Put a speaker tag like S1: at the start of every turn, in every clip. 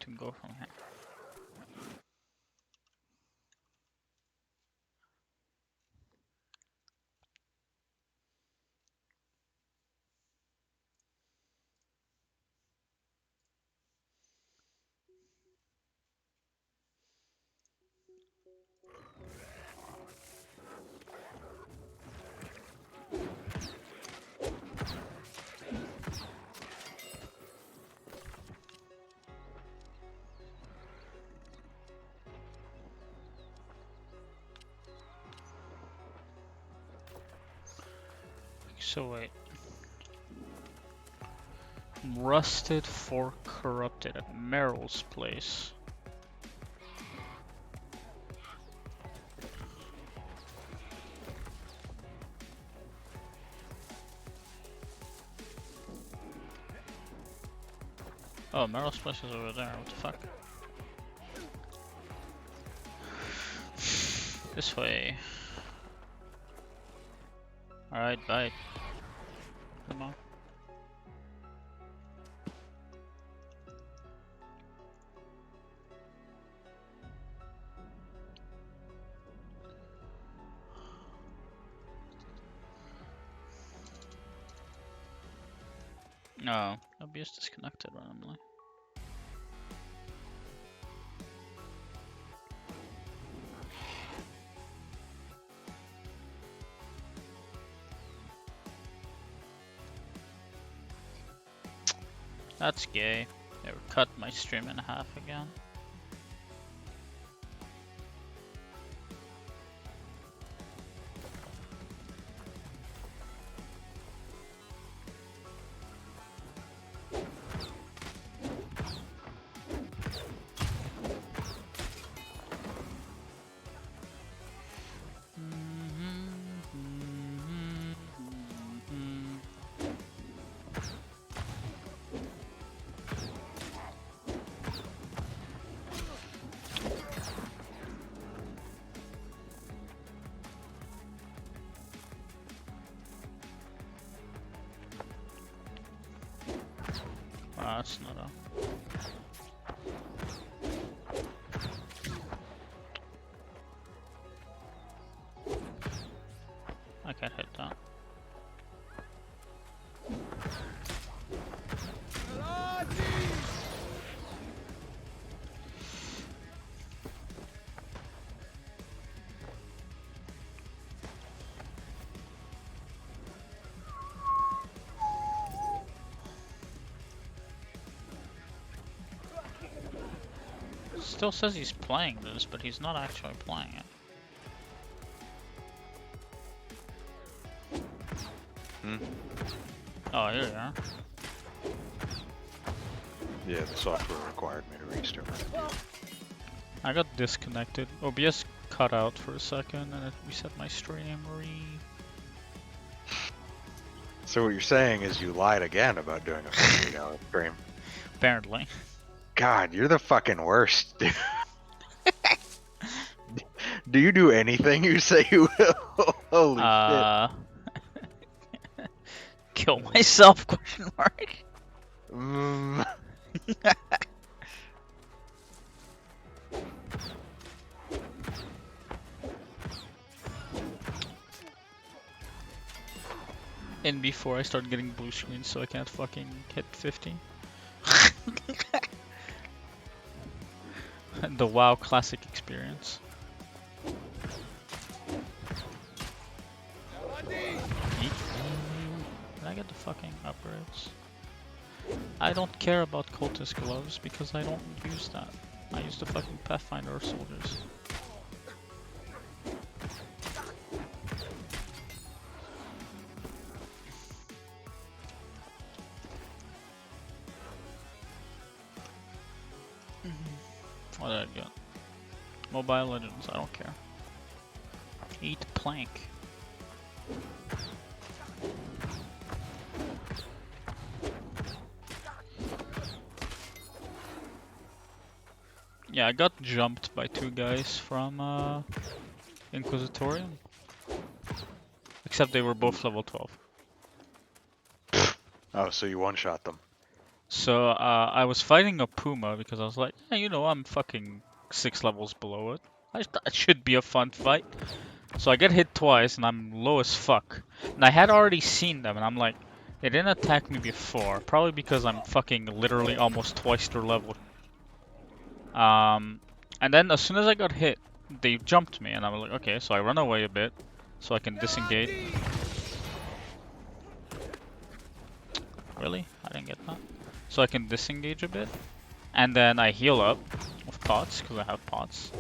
S1: to go from here? So wait. Rusted Fork Corrupted at Meryl's place. Oh, Meryl's place is over there. What the fuck? This way. Alright, bye. Come on. No, OBS disconnected randomly. That's gay. They cut my stream in half again. Wow, that's not a... I can't hit that. Still says he's playing this, but he's not actually playing it. Oh, here you are.
S2: Yeah, the software required me to restart.
S1: I got disconnected. OBS cut out for a second and it reset my stream.
S2: So what you're saying is you lied again about doing a 48-hour stream.
S1: Apparently.
S2: God, you're the fucking worst, dude. Do you do anything you say you will? Holy shit.
S1: Kill myself, question mark. And before I start getting blue screens so I can't fucking hit 50. The WoW classic experience. Did I get the fucking upgrades? I don't care about cultist gloves because I don't use that. I use the fucking Pathfinder soldiers. What did I get? Mobile Legends, I don't care. Eat plank. Yeah, I got jumped by two guys from Inquisitorium. Except they were both level 12.
S2: Oh, so you one-shot them.
S1: So I was fighting a puma because I was like, yeah, you know, I'm fucking 6 levels below it. It should be a fun fight. So I get hit twice and I'm low as fuck. And I had already seen them and I'm like, they didn't attack me before. Probably because I'm fucking literally almost twice their level. And then as soon as I got hit, they jumped me and I was like, okay, so I run away a bit so I can disengage. Really? I didn't get that. So I can disengage a bit. And then I heal up with pots because I have pots.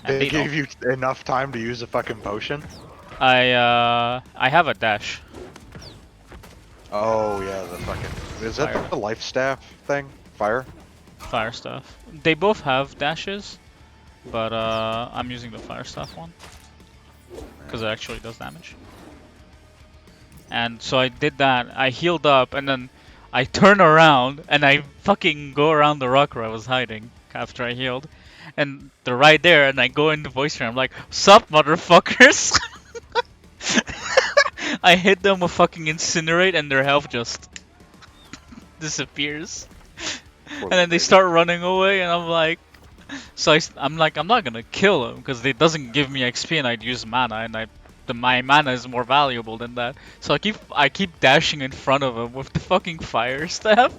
S1: And
S2: They
S1: they don't.
S2: gave you enough time to use a fucking potion?
S1: I have a dash.
S2: Oh yeah, the fucking... Is that
S1: Fire.
S2: the life staff thing? Fire?
S1: Fire stuff. They both have dashes, but I'm using the fire stuff one because it actually does damage. And so I did that. I healed up, and then I turn around and I fucking go around the rock where I was hiding after I healed, and they're right there. And I go into voice room. I'm like, "Sup, motherfuckers!" I hit them with fucking incinerate, and their health just disappears. And then they start running away, and I'm like, I'm like, I'm not gonna kill him because it doesn't give me XP, and I'd use mana, and my mana is more valuable than that. So I keep dashing in front of him with the fucking fire staff,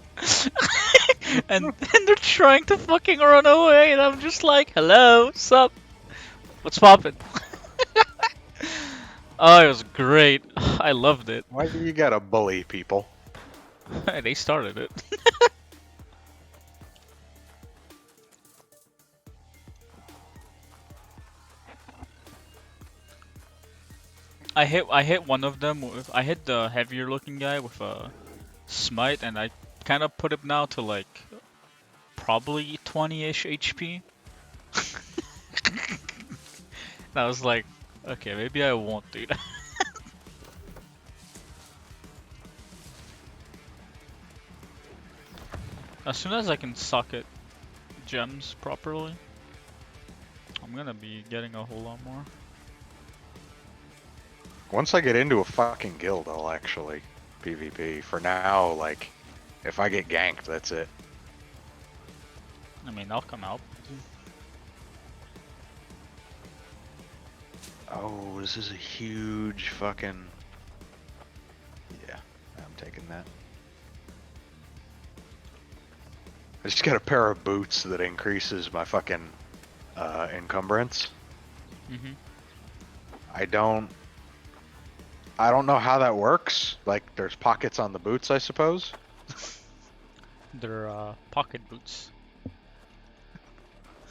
S1: and they're trying to fucking run away, and I'm just like, hello, sup, what's poppin'? Oh, it was great. I loved it.
S2: Why do you gotta bully people?
S1: They started it. I hit one of them with I hit the heavier looking guy with a smite, and I kind of put him now to like probably 20-ish HP. And I was like, okay, maybe I won't do that. As soon as I can socket gems properly, I'm gonna be getting a whole lot more.
S2: Once I get into a fucking guild, I'll actually PvP. For now, like, if I get ganked, that's it.
S1: I mean, I'll come out.
S2: Oh, this is a huge fucking... Yeah, I'm taking that. I just got a pair of boots that increases my fucking encumbrance.
S1: Mhm.
S2: I don't know how that works. Like, there's pockets on the boots, I suppose.
S1: They're pocket boots.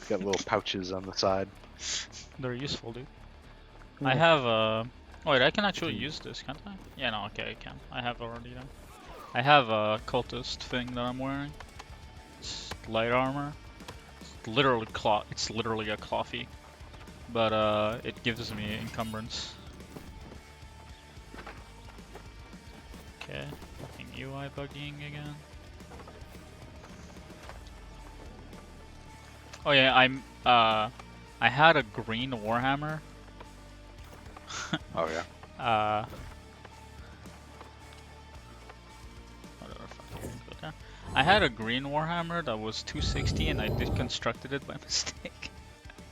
S2: Got little pouches on the side.
S1: They're useful, dude. I have Oh wait, I can actually use this, can't I? Yeah, no, okay, I can. I have already then. I have a cultist thing that I'm wearing. It's light armor. It's literally a clothie, but it gives me encumbrance. Okay, fucking UI bugging again. Oh yeah, I had a green warhammer.
S2: Oh yeah.
S1: Whatever, fucking okay. I had a green warhammer that was 260, and I deconstructed it by mistake.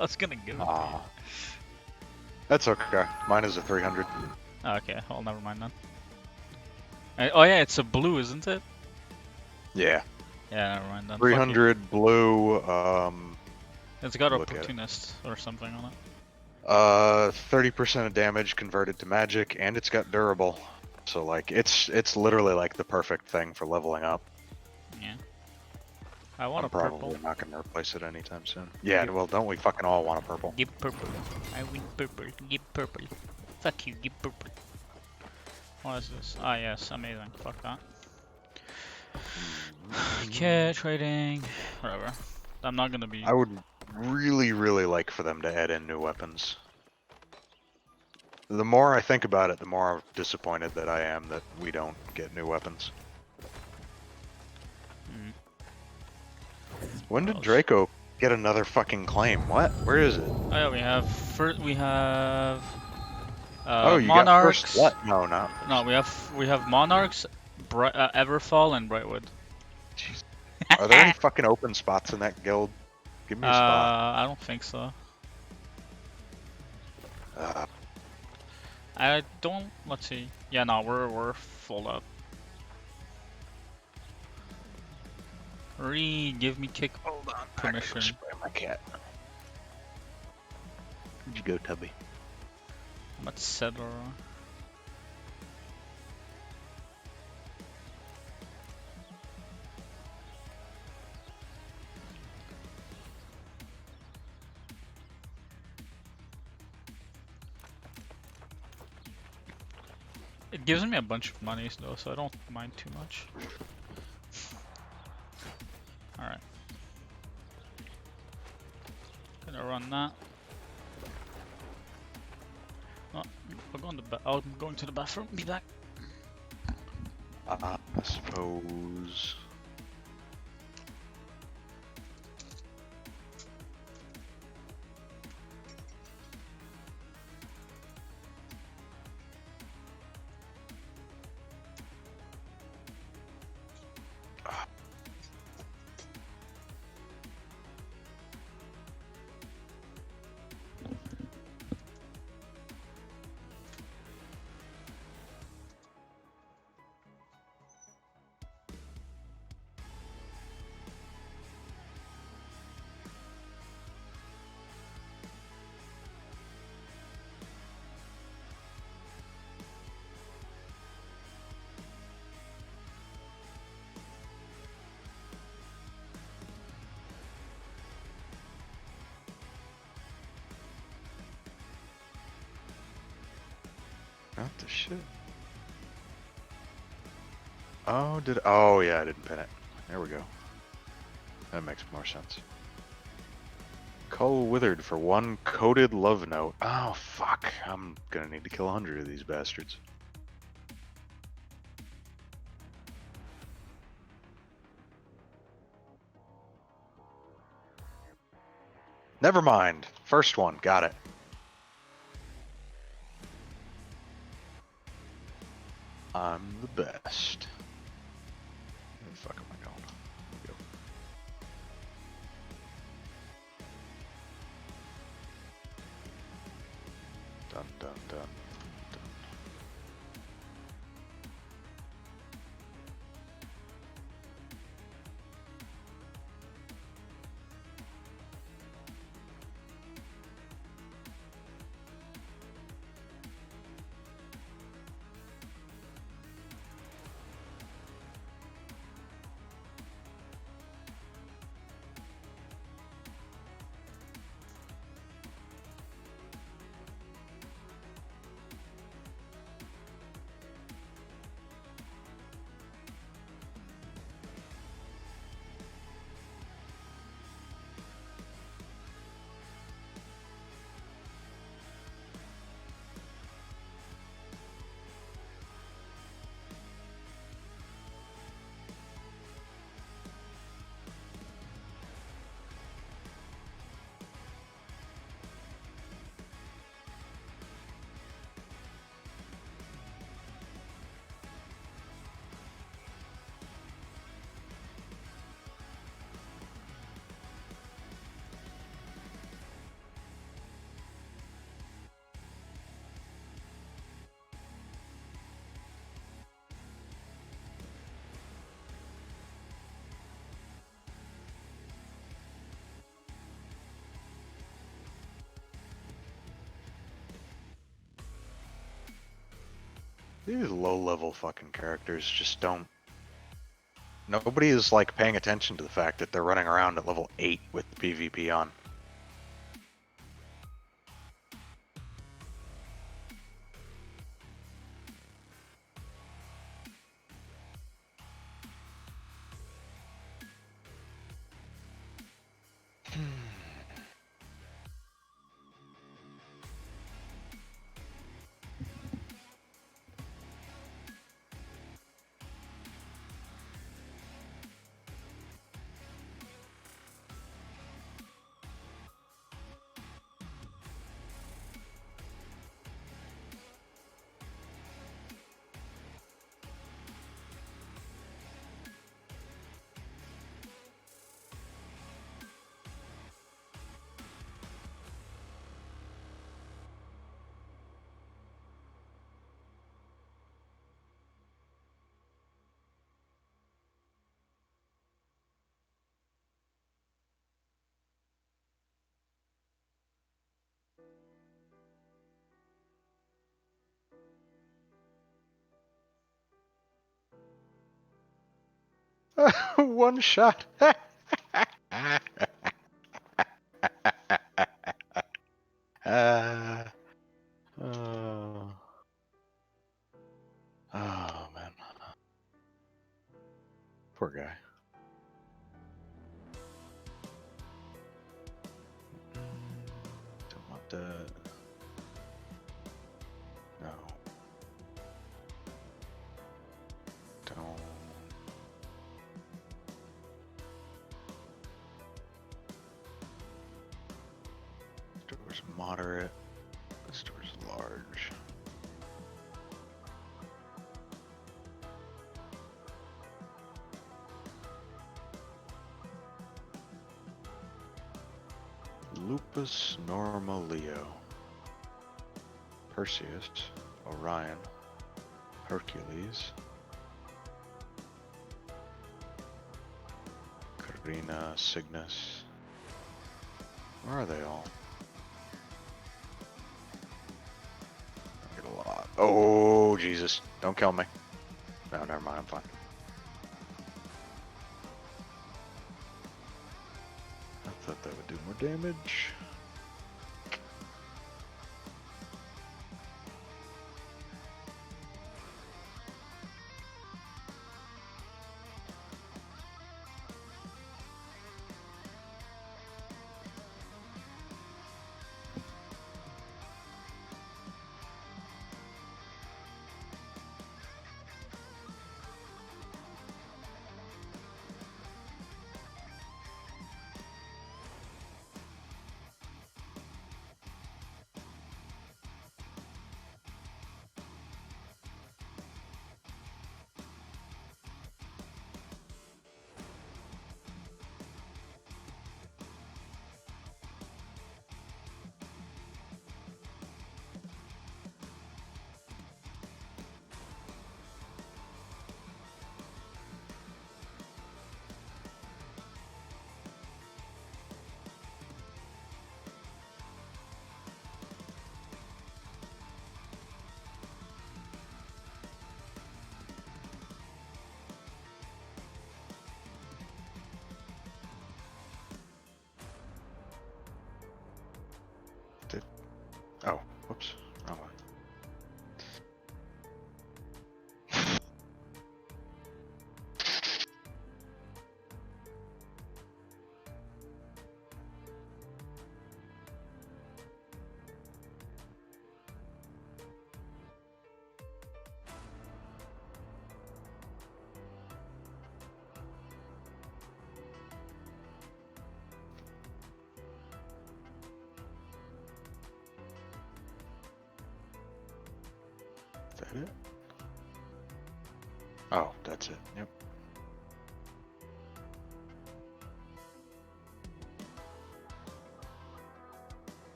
S1: I was gonna give it to you.
S2: Ah. That's okay. Mine is a 300.
S1: Okay, well, never mind then. Oh yeah, it's a blue, isn't it?
S2: Yeah.
S1: Yeah, never mind then. Fuck you.
S2: 300 blue,
S1: It's got
S2: look at it.
S1: opportunist or something on it.
S2: 30% of damage converted to magic, and it's got durable. So like, it's literally like the perfect thing for leveling up.
S1: Yeah. I want
S2: I'm
S1: a purple.
S2: probably not gonna replace it anytime soon. Yeah,
S1: Give-
S2: well, don't we fucking all want a purple?
S1: Give purple. I want purple. Give purple. Fuck you, give purple. What is this? Ah, yes, amazing. Fuck that. Okay, trading. Whatever. I'm not gonna be.
S2: I would really, really like for them to add in new weapons. The more I think about it, the more disappointed that I am that we don't get new weapons.
S1: Mm.
S2: When did
S1: Gross.
S2: Draco get another fucking claim? What? Where is it?
S1: Oh yeah, we have
S2: Oh, you
S1: Monarchs.
S2: got first what? No, not first.
S1: No, we have Monarchs, Everfall, and Brightwood.
S2: Jeez. Are there any fucking open spots in that guild? Give me a spot.
S1: I don't think so.
S2: Uh,
S1: I don't. Let's see. Yeah, no, we're full up. Give me kick
S2: hold on. I gotta go
S1: permission.
S2: spray my cat. Where'd you go, Tubby?
S1: I'm at Cedar. It gives me a bunch of monies though, so I don't mind too much. Alright. Gonna run that. Oh, I'm going to the bathroom. Be back.
S2: I suppose. Not the shit. Oh, oh yeah, I didn't pin it. There we go. That makes more sense. Cull withered for one coded love note. Oh fuck, I'm gonna need to kill 100 of these bastards. Never mind. First one, got it. I'm the best. Where the fuck am I going? Here we go. Dun dun dun. These low-level fucking characters just don't. Nobody is like paying attention to the fact that they're running around at level 8 with the PvP on. One shot. uh, oh. Oh man, poor guy. Don't want that. No. Don't. This door's moderate. This door's large. Lupus Normaleo. Perseus. Orion. Hercules. Carina, Cygnus. Where are they all? I get a lot. Oh, Jesus. Don't kill me. No, never mind. I'm fine. I thought that would do more damage. Oh, whoops. Wrong one. Is that it? Oh, that's it. Yep.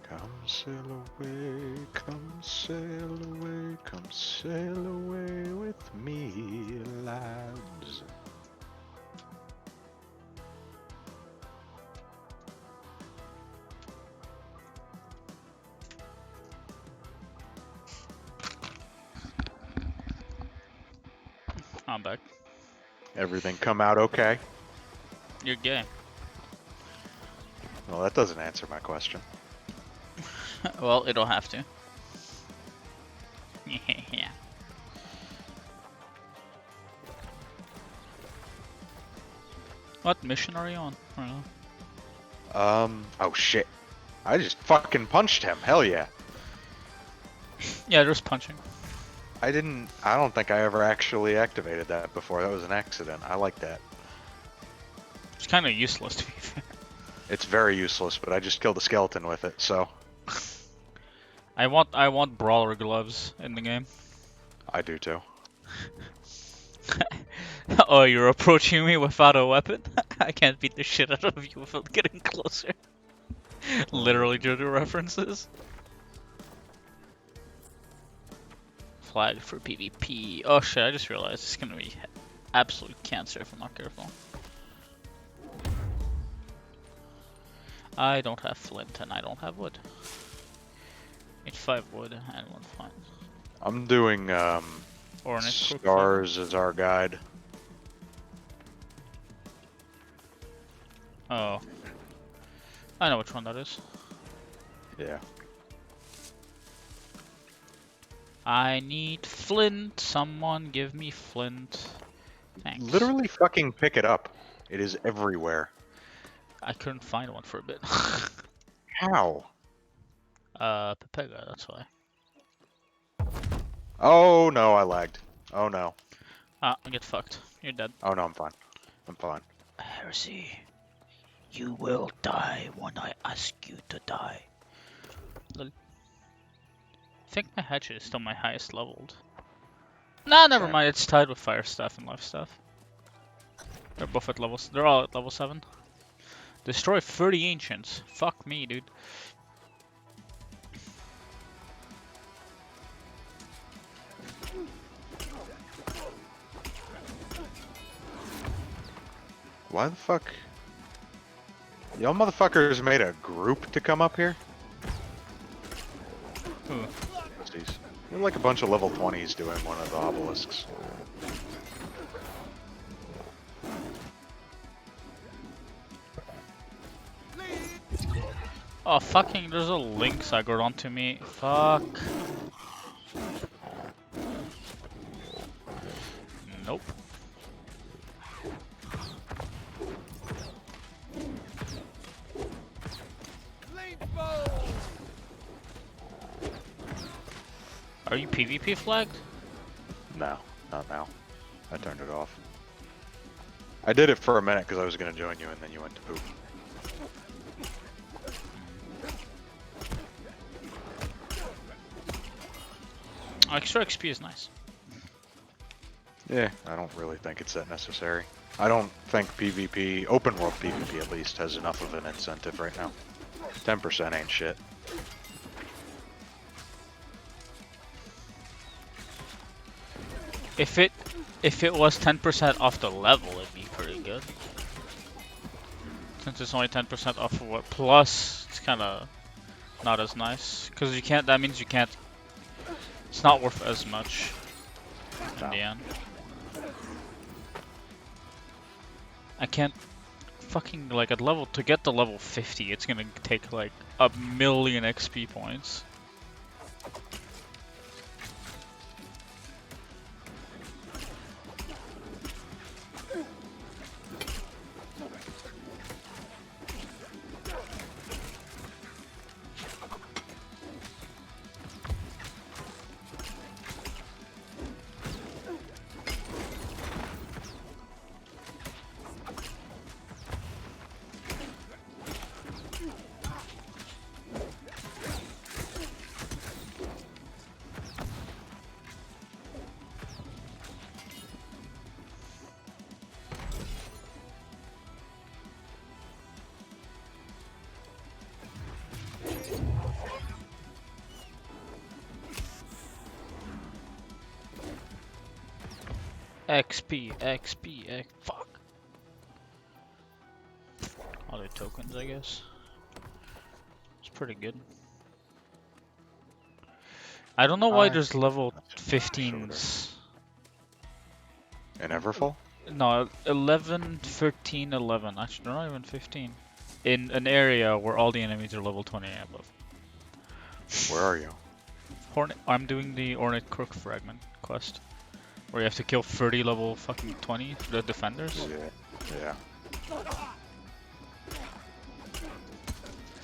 S2: Come sail away, come sail away, come sail away with me, lads.
S1: I'm back.
S2: Everything come out okay?
S1: You're gay.
S2: Well, that doesn't answer my question.
S1: Well, it'll have to. Yeah. What mission are you on? I don't know.
S2: Oh shit. I just fucking punched him. Hell yeah.
S1: Yeah, just punching.
S2: I don't think I ever actually activated that before. That was an accident. I like that.
S1: It's kind of useless to be fair.
S2: It's very useless, but I just killed a skeleton with it, so.
S1: I want brawler gloves in the game.
S2: I do too.
S1: Oh, you're approaching me without a weapon? I can't beat the shit out of you without getting closer. Literally JoJo references. Flag for PvP. Oh shit, I just realized it's gonna be absolute cancer if I'm not careful. I don't have flint and I don't have wood. Need 5 wood and 1 flint.
S2: I'm doing
S1: Or an
S2: stars as our guide.
S1: Oh. I know which one that is.
S2: Yeah.
S1: I need flint. Someone give me flint. Thanks.
S2: Literally fucking pick it up. It is everywhere.
S1: I couldn't find one for a bit.
S2: How?
S1: Pepega, that's why.
S2: Oh no, I lagged. Oh no.
S1: Ah, get fucked. You're dead.
S2: Oh no, I'm fine. I'm fine.
S1: Heresy, you will die when I ask you to die. Lol. I think my hatchet is still my highest leveled. Nah, never
S2: Same.
S1: mind. It's tied with fire staff and life staff. They're both at levels. They're all at level 7. Destroy 30 ancients. Fuck me, dude.
S2: Why the fuck? Y'all motherfuckers made a group to come up here?
S1: Who?
S2: Jeez. You're like a bunch of level 20s doing one of the obelisks.
S1: Oh, fucking, there's a lynx aggroed onto me. Fuck. Nope. Are you PvP flagged?
S2: No, not now. I turned it off. I did it for a minute because I was going to join you and then you went to poop.
S1: Extra XP is nice.
S2: Yeah, I don't really think it's that necessary. I don't think PvP, open world PvP at least, has enough of an incentive right now. 10% ain't shit.
S1: If it was 10% off the level, it'd be pretty good. Since it's only 10% off of what plus, it's kind of not as nice. Cause you can't. That means you can't. It's not worth as much in the end. I can't fucking like at level to get to level 50. It's gonna take like 1,000,000 XP points. XP, fuck. Other tokens, I guess. It's pretty good. I don't know why there's level 15s.
S2: In Everfall?
S1: No, 11, 13, 11. Actually, they're not even 15. In an area where all the enemies are level 20 and above.
S2: Where are you?
S1: Hornet. I'm doing the Ornate Crook Fragment quest. Where you have to kill 30 level fucking 20 the defenders.
S2: Yeah.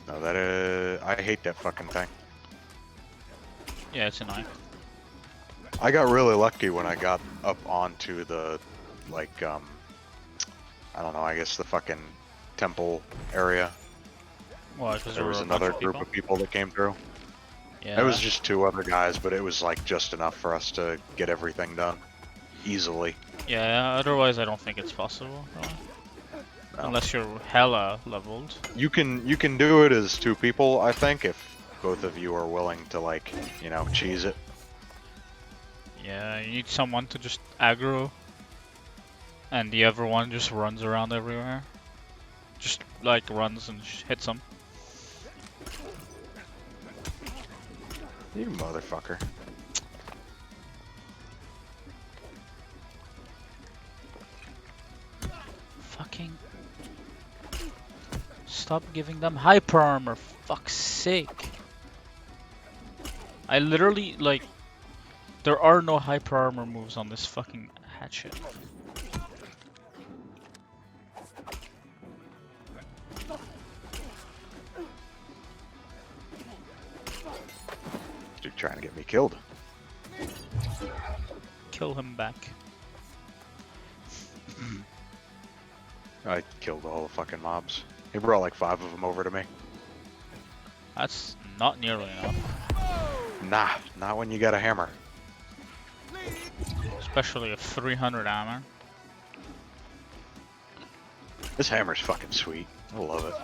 S2: No, that I hate that fucking thing.
S1: Yeah, it's annoying.
S2: I got really lucky when I got up onto the, like, I don't know, I guess the fucking temple area.
S1: Why? Because
S2: There was another group of people that came through.
S1: Yeah.
S2: It was just 2 other guys, but it was like just enough for us to get everything done easily.
S1: Yeah, otherwise I don't think it's possible, really.
S2: No.
S1: Unless you're hella leveled.
S2: You can do it as 2 people, I think, if both of you are willing to, like, you know, cheese it.
S1: Yeah, you need someone to just aggro. And the other one just runs around everywhere. Just like runs and hits them.
S2: You motherfucker.
S1: Fucking. stop giving them hyper armor, fuck's sake. I literally, like, there are no hyper armor moves on this fucking hatchet.
S2: Dude trying to get me killed.
S1: Kill him back.
S2: I killed all the fucking mobs. He brought like 5 of them over to me.
S1: That's not nearly enough.
S2: Nah, not when you got a hammer.
S1: Especially a 300 armor.
S2: This hammer's fucking sweet. I love it.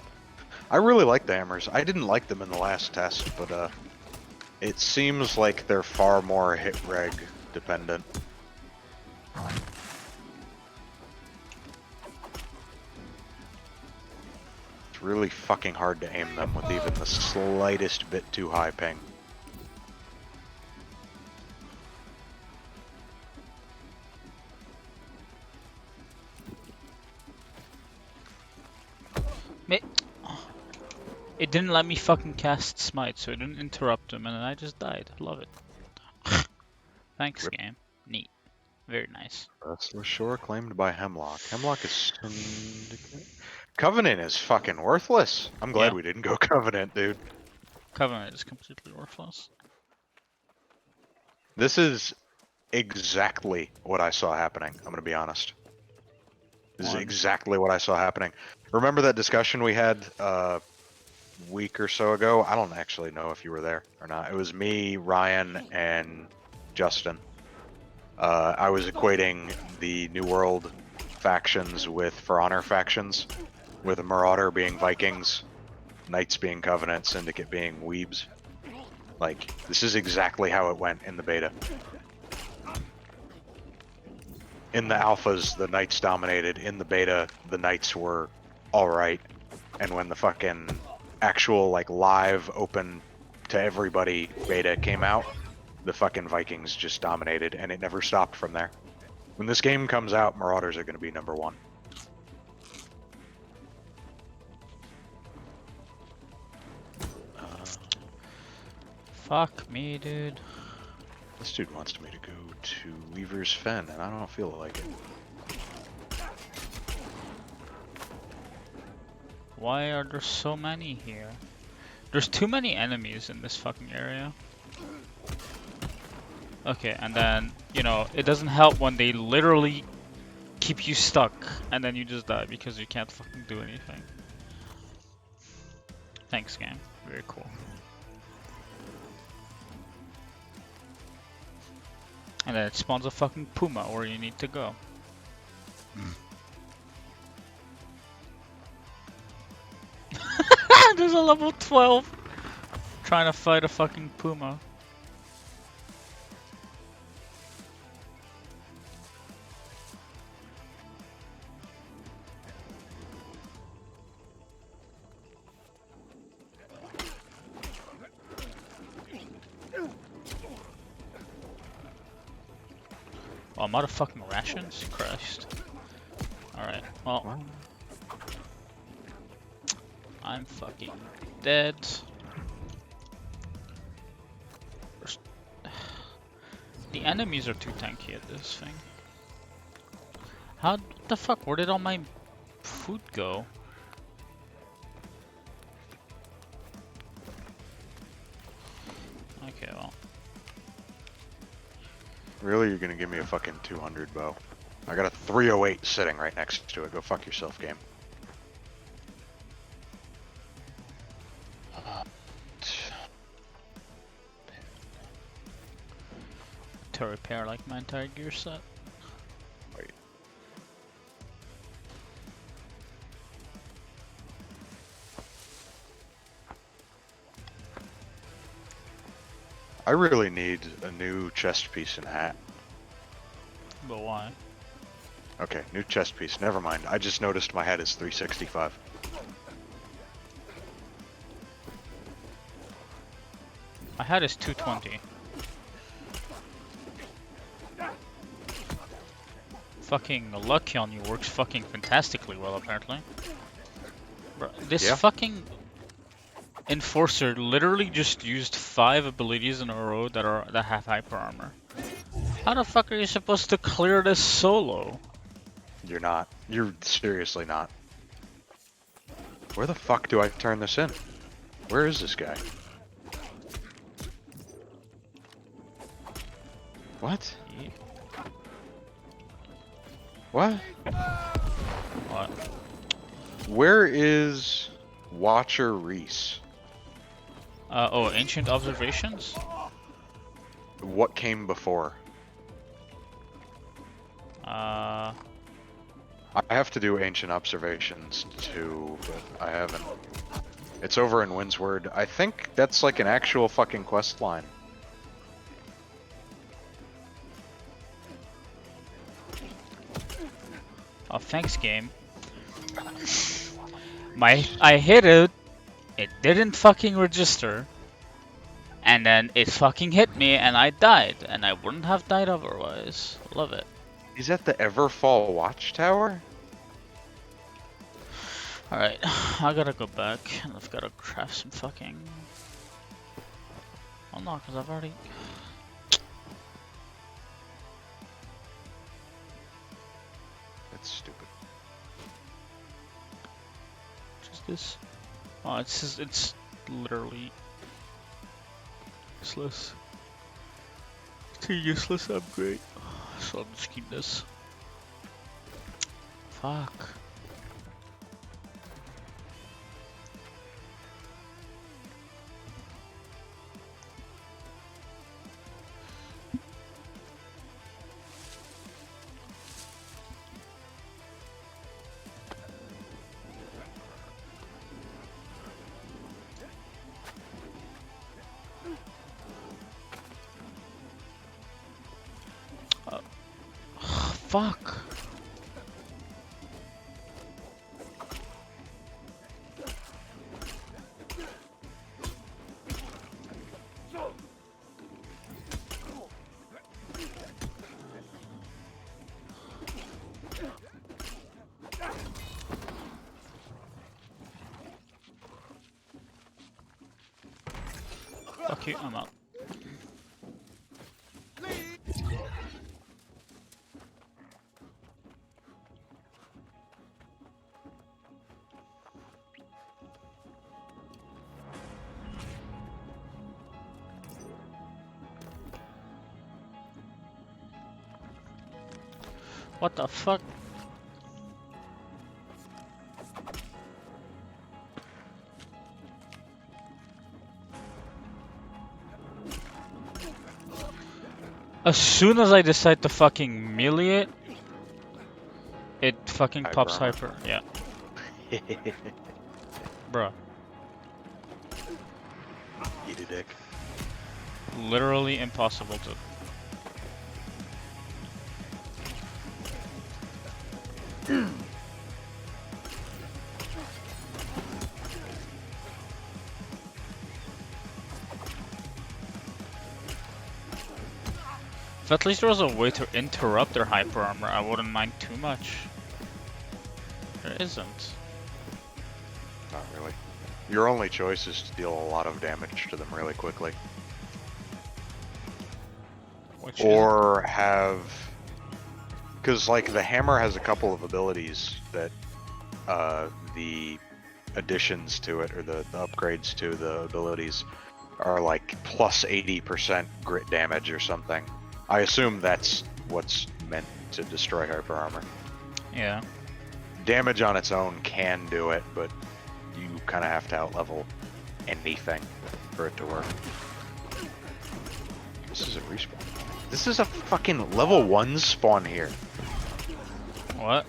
S2: I really like the hammers. I didn't like them in the last test, but it seems like they're far more hit reg dependent. It's really fucking hard to aim them with even the slightest bit too high ping.
S1: It didn't let me fucking cast Smite, so it didn't interrupt him, and then I just died. Love it. Thanks,
S2: Rip.
S1: game. Neat. Very nice.
S2: Restless Shore claimed by Hemlock. Hemlock is Syndicate? Covenant is fucking worthless. I'm glad
S1: Yeah.
S2: we didn't go Covenant, dude.
S1: Covenant is completely worthless.
S2: This is exactly what I saw happening. I'm gonna be honest. This is
S1: What?
S2: exactly what I saw happening. Remember that discussion we had a week or so ago? I don't actually know if you were there or not. It was me, Ryan, and Justin. I was equating the New World factions with For Honor factions, with a Marauder being Vikings, Knights being Covenant, Syndicate being Weebs. Like, this is exactly how it went in the beta. In the alphas, the Knights dominated. In the beta, the Knights were alright. And when the fucking actual, like, live, open to everybody beta came out, the fucking Vikings just dominated, and it never stopped from there. When this game comes out, Marauders are going to be #1.
S1: Fuck me, dude.
S2: This dude wants me to go to Weaver's Fen, and I don't feel like it.
S1: Why are there so many here? There's too many enemies in this fucking area. Okay, and then, you know, it doesn't help when they literally keep you stuck, and then you just die because you can't fucking do anything. Thanks, game. Very cool. And then it spawns a fucking puma where you need to go. There's a level 12 trying to fight a fucking puma. Oh, I'm out of fucking rations? Christ. Alright, well. I'm fucking dead. The enemies are too tanky at this thing. How the fuck? Where did all my food go? Okay, well.
S2: Really, you're gonna give me a fucking 200 bow? I got a 308 sitting right next to it. Go fuck yourself, game.
S1: To repair like my entire gear set.
S2: Wait. I really need a new chest piece and hat.
S1: But why?
S2: Okay, new chest piece. Never mind. I just noticed my hat is 365.
S1: My hat is 220. Fucking Lucky on you works fucking fantastically well, apparently. Bro, this
S2: Yeah.
S1: fucking Enforcer literally just used 5 abilities in a row that have hyper armor. How the fuck are you supposed to clear this solo?
S2: You're not. You're seriously not. Where the fuck do I turn this in? Where is this guy? What?
S1: Yeah.
S2: What?
S1: What?
S2: Where is Watcher Reese?
S1: Oh, Ancient Observations?
S2: What came before?
S1: Uh,
S2: I have to do Ancient Observations too, but I haven't. It's over in Windsward. I think that's like an actual fucking quest line.
S1: oh, thanks, game. I hit it. It didn't fucking register. And then it fucking hit me and I died. And I wouldn't have died otherwise. Love it.
S2: He's at the Everfall Watchtower?
S1: Alright, I gotta go back and I've gotta craft some fucking... Oh no, because I've already...
S2: That's stupid.
S1: Just this. Oh, it's literally useless. It's a useless upgrade. So I'll just keep this. Fuck. Fuck. Fuck you, I'm out. What the fuck? As soon as I decide to fucking melee it fucking pops hyper. Yeah. Bruh.
S2: Eat a dick.
S1: Literally impossible to. If at least there was a way to interrupt their hyper armor, I wouldn't mind too much. There isn't.
S2: Not really. Your only choice is to deal a lot of damage to them really quickly.
S1: Which
S2: Or have... Because, like, the hammer has a couple of abilities that the additions to it, or the upgrades to the abilities, are like plus 80% grit damage or something. I assume that's what's meant to destroy hyper armor.
S1: Yeah.
S2: Damage on its own can do it, but you kind of have to outlevel anything for it to work. This is a respawn. This is a fucking level 1 spawn here.
S1: What?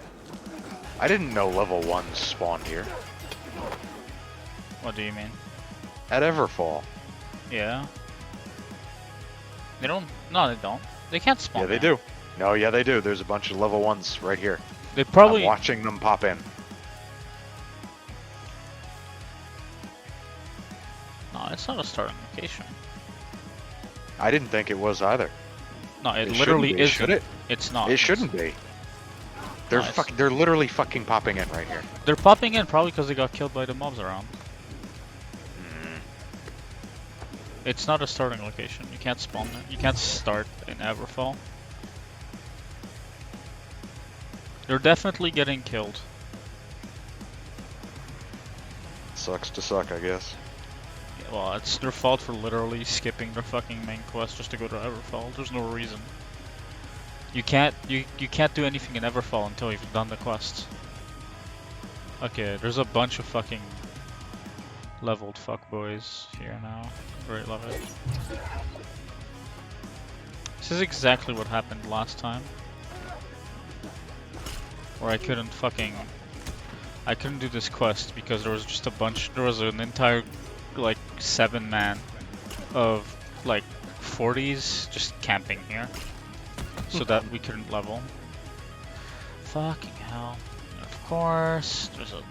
S2: I didn't know level 1s spawned here.
S1: What do you mean?
S2: At Everfall.
S1: Yeah. They don't. No, they don't. They can't spawn.
S2: Yeah, they
S1: there.
S2: do. No, yeah, they do. There's a bunch of level 1s right here.
S1: They probably.
S2: I'm watching them pop in.
S1: No, it's not a starting location.
S2: I didn't think it was either.
S1: No, it
S2: It
S1: literally
S2: shouldn't be,
S1: isn't.
S2: should it?
S1: It's not.
S2: It shouldn't be.
S1: Nice.
S2: They're literally fucking popping in right here.
S1: They're popping in probably because they got killed by the mobs around.
S2: Mm.
S1: It's not a starting location. You can't spawn there. You can't start in Everfall. They're definitely getting killed.
S2: Sucks to suck, I guess.
S1: Well, it's their fault for literally skipping their fucking main quest just to go to Everfall. There's no reason. You can't do anything in Everfall until you've done the quests. Okay, there's a bunch of fucking leveled fuckboys here now. Great, love it. This is exactly what happened last time. Where I couldn't do this quest because there was just there was an entire like 7-man of like 40s just camping here. So that we couldn't level. Fucking hell. And of course, there's a...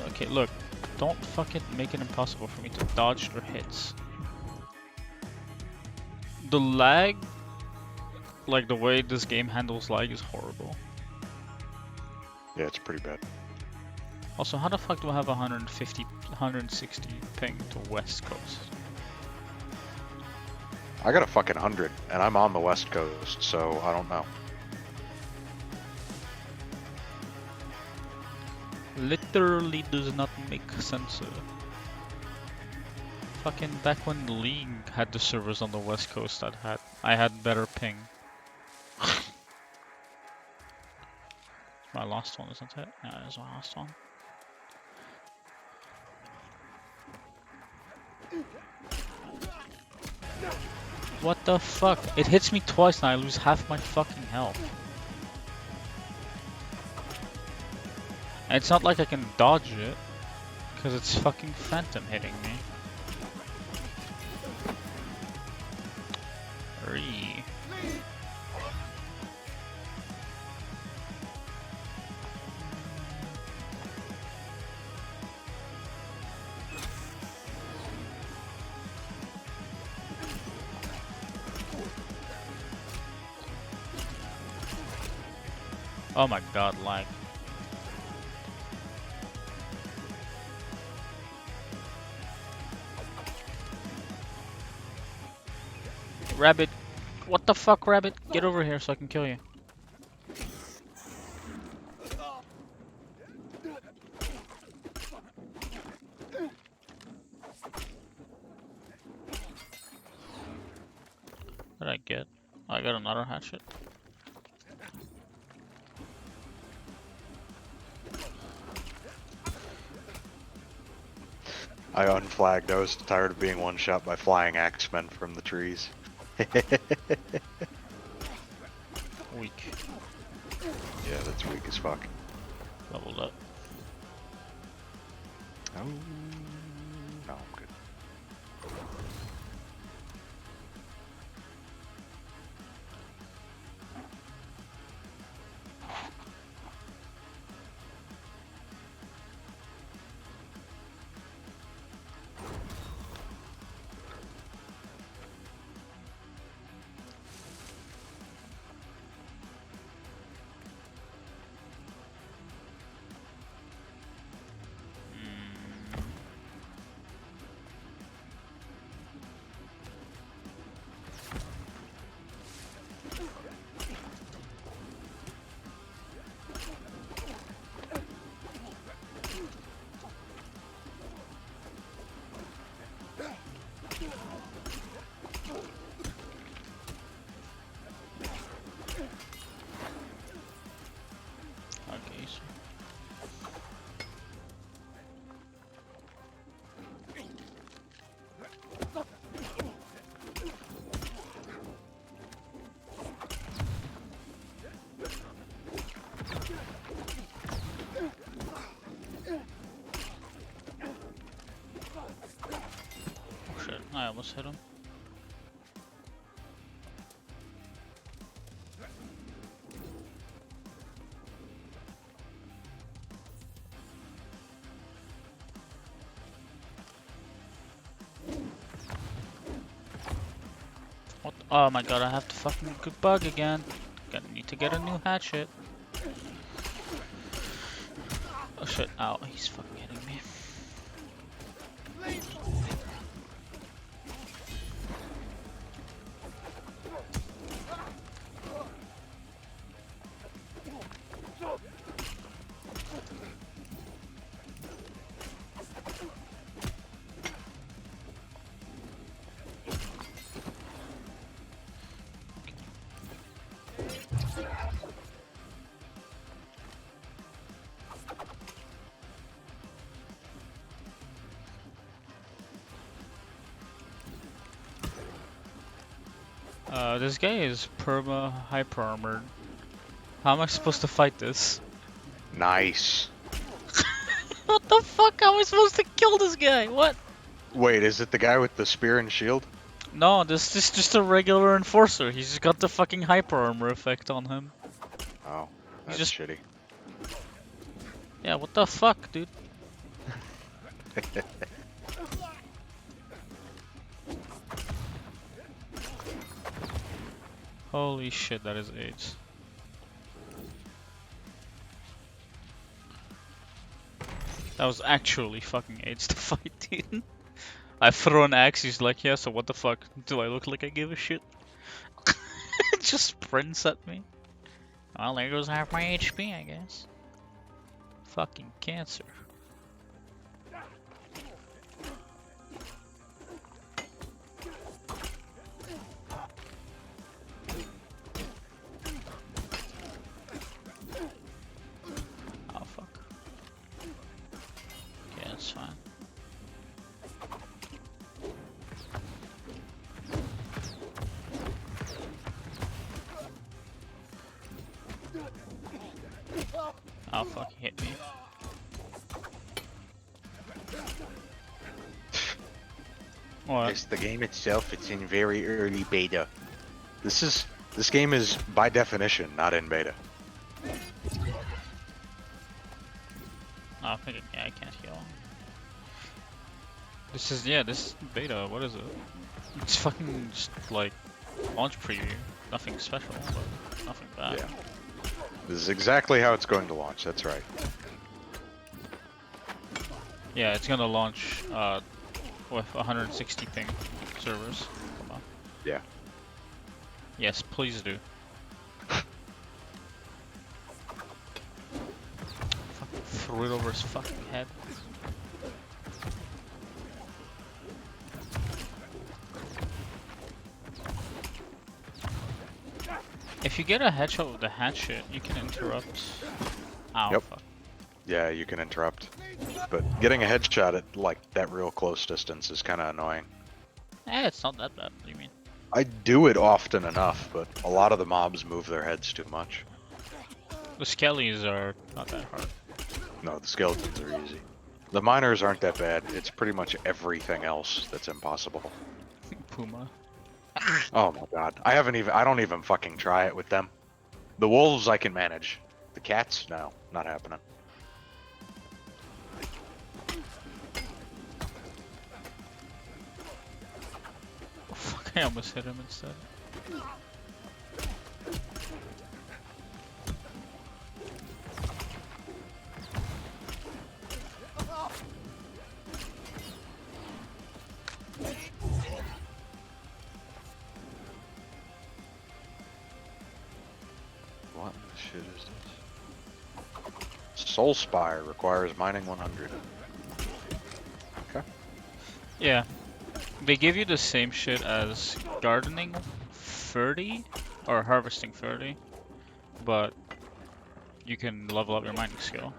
S1: Okay, look. Don't fucking make it impossible for me to dodge their hits. The lag, like the way this game handles lag, is horrible.
S2: Yeah, it's pretty bad.
S1: Also, how the fuck do I have 160 ping to West Coast?
S2: I got a fucking 100, and I'm on the West Coast, so I don't know.
S1: Literally does not make sense. Fucking back when the League had the servers on the West Coast, I had better ping. My last one, isn't it? Yeah, it's my last one. What the fuck? It hits me twice and I lose half my fucking health. And it's not like I can dodge it, because it's fucking Phantom hitting me. Ree. Oh my god, lag. Rabbit. What the fuck, Rabbit? Get over here so I can kill you. What did I get? Oh, I got another hatchet.
S2: I unflagged. I was tired of being one shot by flying axemen from the trees.
S1: Weak.
S2: Yeah, that's weak as fuck.
S1: Leveled up.
S2: Oh, no, I'm good.
S1: Okay, so oh shit, I almost hit him. What? Oh my god, I have to fucking bug again. Need to get a new hatchet. Oh shit, ow, he's fucking hitting me. This guy is hyper armored. How am I supposed to fight this?
S2: Nice.
S1: What the fuck? How am I supposed to kill this guy? What?
S2: Wait, is it the guy with the spear and shield?
S1: No, this is just a regular enforcer. He's just got the fucking hyper armor effect on him.
S2: Oh, that's
S1: just-
S2: shitty.
S1: Yeah, what the fuck, dude? Holy shit, that is AIDS. That was actually fucking AIDS to fight, dude. I throw an axe, he's like, yeah, so what the fuck? Do I look like I give a shit? It just sprints at me. Well, there goes half my HP, I guess. Fucking cancer. Oh fuck. Yeah, that's fine. Oh fuck, he hit me. What?
S2: It's the game itself. It's in very early beta. This game is by definition not in beta.
S1: Oh, I think yeah, I can't heal. This is beta. What is it? It's fucking just like launch preview. Nothing special, but nothing bad.
S2: Yeah. This is exactly how it's going to launch. That's right.
S1: Yeah, it's gonna launch with 160 ping servers. Come on.
S2: Yeah.
S1: Yes, please do. Fucking threw it over his fucking head. If you get a headshot with the hatchet, you can interrupt. Ow,
S2: Yep.
S1: fuck.
S2: Yeah, you can interrupt. But getting a headshot at like that real close distance is kind of annoying.
S1: Eh, it's not that bad. What do you mean?
S2: I do it often enough, but a lot of the mobs move their heads too much.
S1: The skellies are not that hard.
S2: No, the skeletons are easy. The miners aren't that bad. It's pretty much everything else that's impossible.
S1: Puma.
S2: Oh my god. I don't even fucking try it with them. The wolves I can manage. The cats? No, not happening.
S1: Oh, fuck, I almost hit him instead.
S2: What the shit is this? Soul Spire requires mining 100. Okay.
S1: Yeah. They give you the same shit as gardening 30 or harvesting 30, but you can level up your mining skill.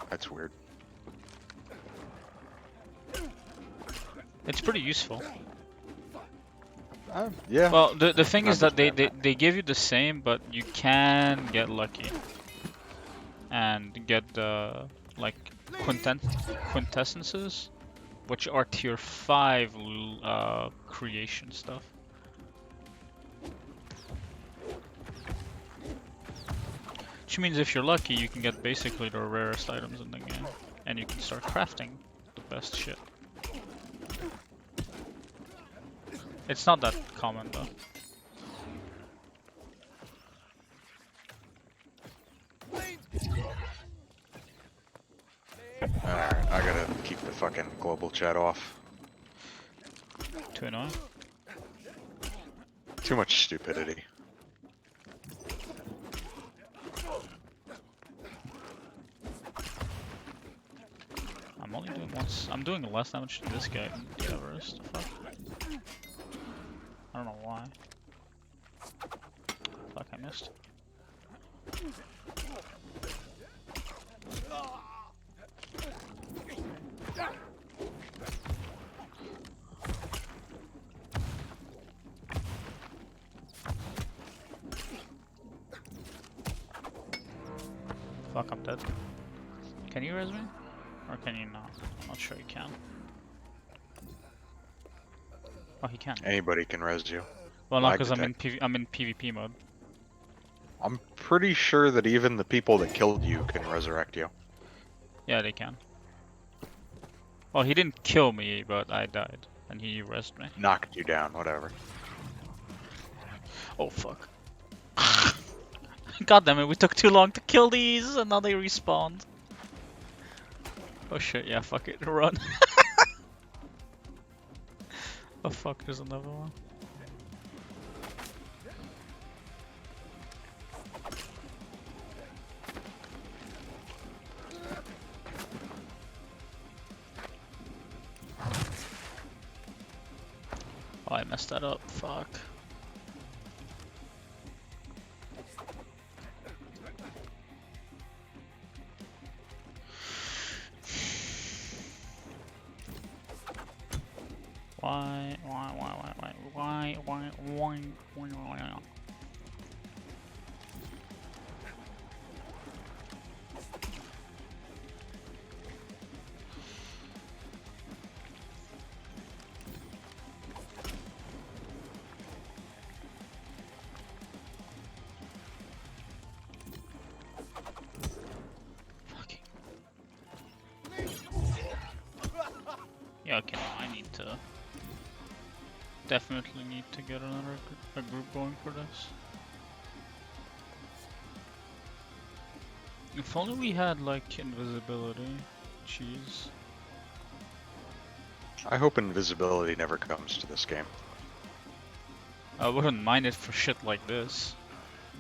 S2: That's weird.
S1: It's pretty useful.
S2: Yeah.
S1: Well, the thing is that
S2: Understand
S1: they give you the same, but you can get lucky and get the like quintessences, which are tier 5 creation stuff. Which means if you're lucky, you can get basically the rarest items in the game, and you can start crafting the best shit. It's not that common though.
S2: Alright, I gotta keep the fucking global chat off.
S1: Too annoying.
S2: Too much stupidity.
S1: I'm only doing once. I'm doing less damage to this guy than the others. The fuck? I don't know why. Fuck, I missed. Fuck, I'm dead. Can you res me? Or can you not? I'm not sure you can. Oh, he can.
S2: Anybody can res you.
S1: Well, not
S2: Lag
S1: because
S2: detect.
S1: I'm in PvP mode.
S2: I'm pretty sure that even the people that killed you can resurrect you.
S1: Yeah, they can. Well, he didn't kill me, but I died. And he resed me.
S2: Knocked you down, whatever.
S1: Oh, fuck. God damn it, we took too long to kill these, and now they respawned. Oh shit, yeah, fuck it, run. Oh fuck, there's another one. Oh, I messed that up, fuck. Why? Fucking. Yeah, okay, I need to. Definitely need to get another a group going for this. If only we had like invisibility. Jeez.
S2: I hope invisibility never comes to this game.
S1: I wouldn't mind it for shit like this.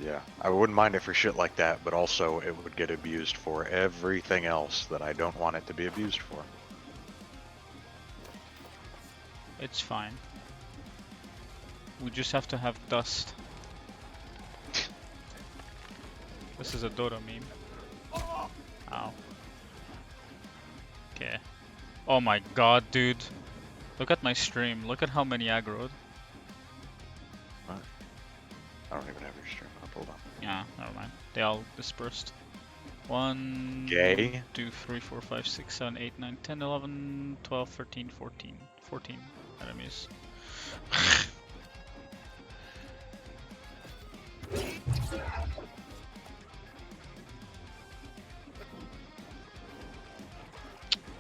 S2: Yeah, I wouldn't mind it for shit like that, but also it would get abused for everything else that I don't want it to be abused for.
S1: It's fine. We just have to have dust. This is a Dota meme. Ow. Okay. Oh my god, dude. Look at my stream. Look at how many aggroed.
S2: What? I don't even have your stream up, hold on.
S1: Yeah, never mind. They all dispersed. 1,
S2: Gay?
S1: 2, 3, 4, 5, 6, 7, 8, 9, 10, 11, 12, 13, 14. 14 enemies.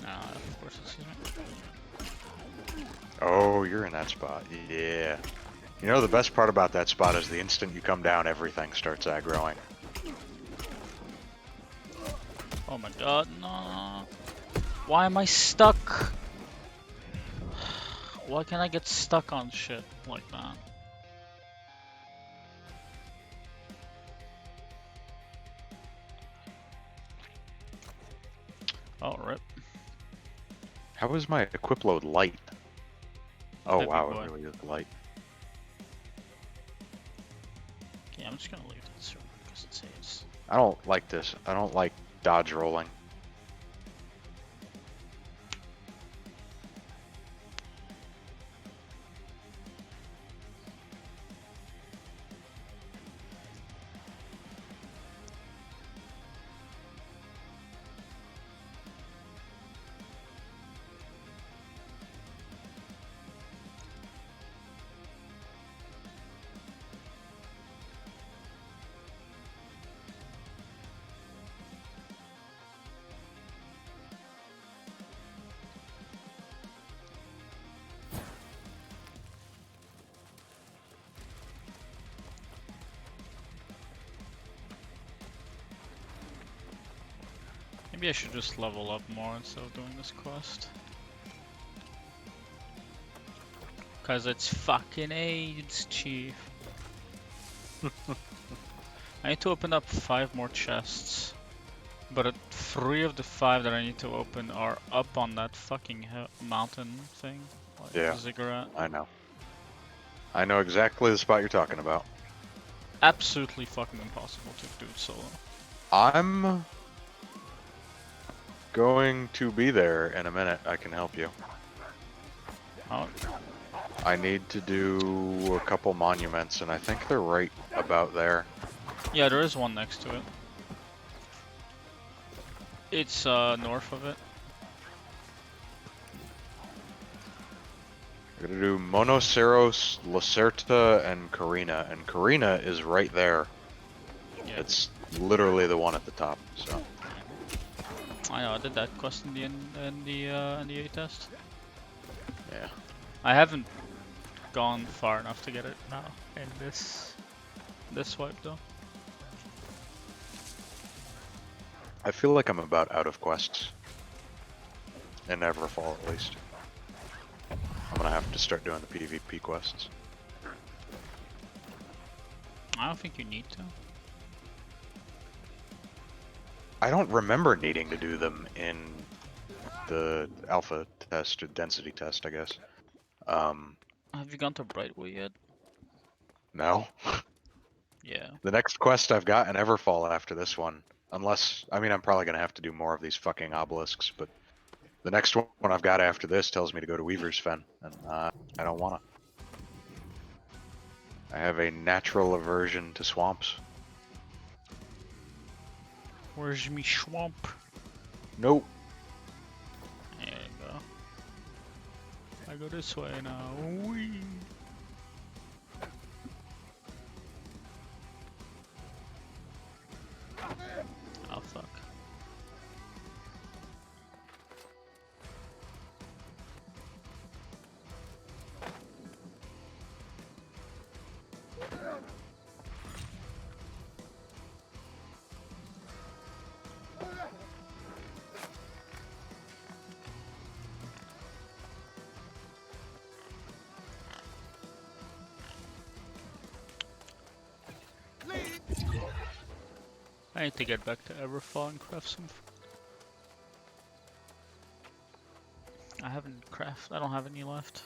S1: Of course it sees me.
S2: Oh, you're in that spot. Yeah. You know the best part about that spot is the instant you come down, everything starts aggroing.
S1: Oh my god, no. Why am I stuck? Why can't I get stuck on shit like that? Oh, rip.
S2: How is my equip load light? Oh
S1: Heavy
S2: wow,
S1: boy.
S2: it really is light.
S1: Yeah, I'm just gonna leave this server because it saves.
S2: I don't like this. I don't like dodge rolling.
S1: Maybe I should just level up more instead of doing this quest. Cause it's fucking AIDS, Chief. I need to open up 5 more chests. But 3 of the 5 that I need to open are up on that fucking mountain thing. Like
S2: Yeah.
S1: Ziggurat.
S2: I know. I know exactly the spot you're talking about.
S1: Absolutely fucking impossible to do it solo.
S2: I'm going to be there in a minute. I can help you.
S1: Oh,
S2: I need to do a couple monuments, and I think they're right about there.
S1: yeah, there is one next to it. It's north of it.
S2: I'm gonna do Monoceros, Lacerta, and Carina, and Carina is right there.
S1: Yeah,
S2: It's literally the one at the top. So
S1: I know. I did that quest in the A test.
S2: yeah,
S1: I haven't gone far enough to get it now in this wipe though.
S2: I feel like I'm about out of quests. In Everfall, at least. I'm gonna have to start doing the PvP quests.
S1: I don't think you need to.
S2: I don't remember needing to do them in the alpha test or density test, I guess.
S1: Have you gone to Brightway yet?
S2: No.
S1: Yeah.
S2: The next quest I've got in Everfall after this one, unless, I mean, I'm probably gonna have to do more of these fucking obelisks, but the next one I've got after this tells me to go to Weaver's Fen, and I don't wanna. I have a natural aversion to swamps.
S1: Where's me swamp?
S2: Nope.
S1: There you go. I go this way now. Whee! Oh fuck. I need to get back to Everfall and craft some food. I don't have any left.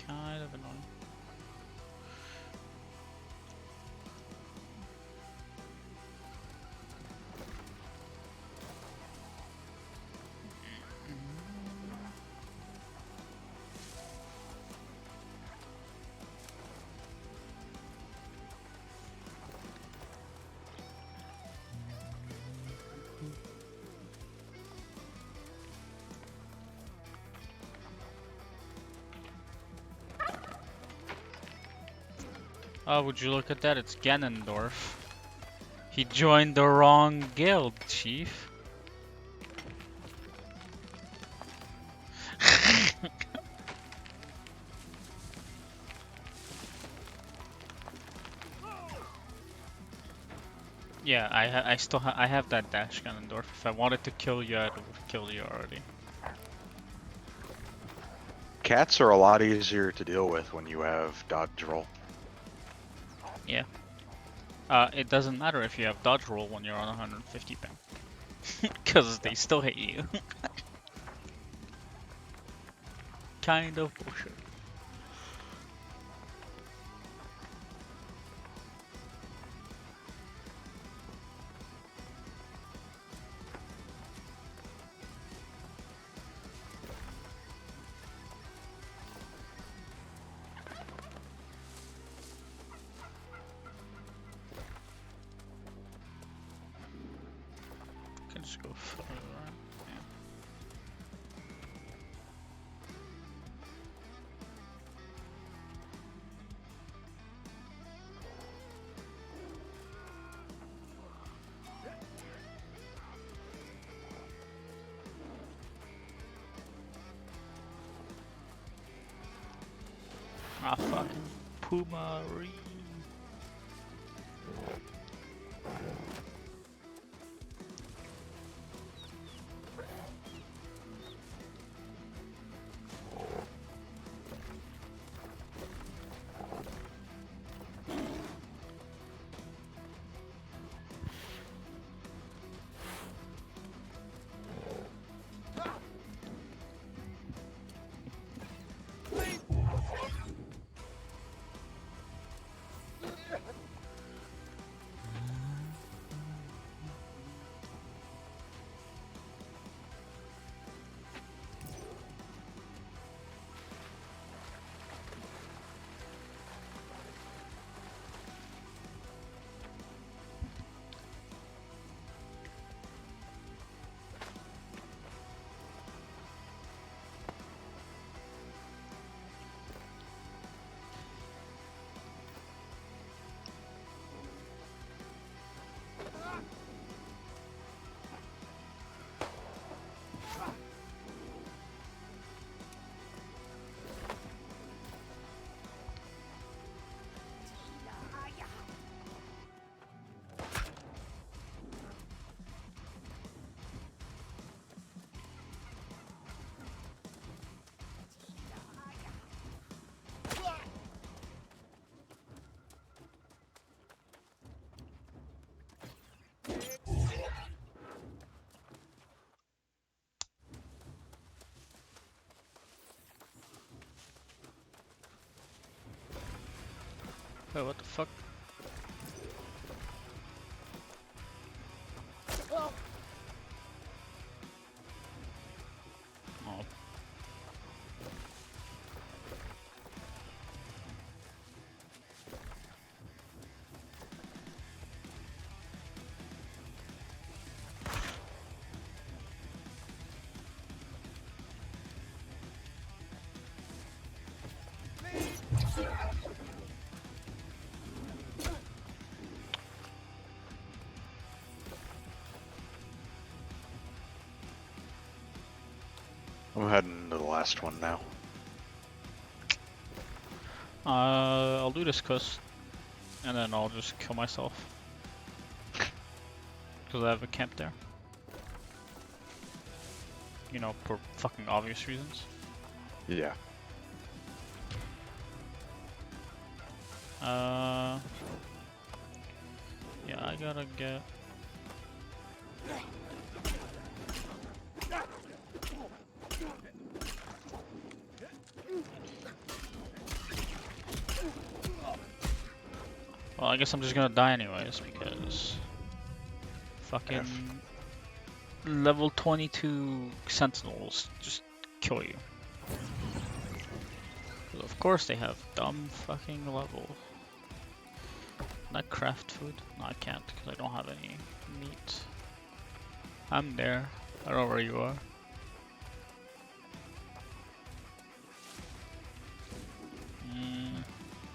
S1: Kind of annoying. Oh, would you look at that? It's Ganondorf. He joined the wrong guild, Chief. Yeah, I have that dash Ganondorf. If I wanted to kill you, I would have killed you already.
S2: Cats are a lot easier to deal with when you have dodge roll.
S1: Yeah. It doesn't matter if you have dodge roll when you're on 150 ping. Because they still hit you. Kind of bullshit. Can just go further, right? Yeah. Ah, fucking Puma. Wait, what the fuck? Oh.
S2: I'm heading to the last one now.
S1: I'll do this quest, and then I'll just kill myself. Because I have a camp there. You know, for fucking obvious reasons.
S2: Yeah.
S1: Yeah, I gotta get... Well, I guess I'm just gonna die anyways, because... Fucking... Level 22 sentinels just kill you. 'Cause of course they have dumb fucking level. Can I craft food? No, I can't, because I don't have any meat. I'm there. I don't know where you are.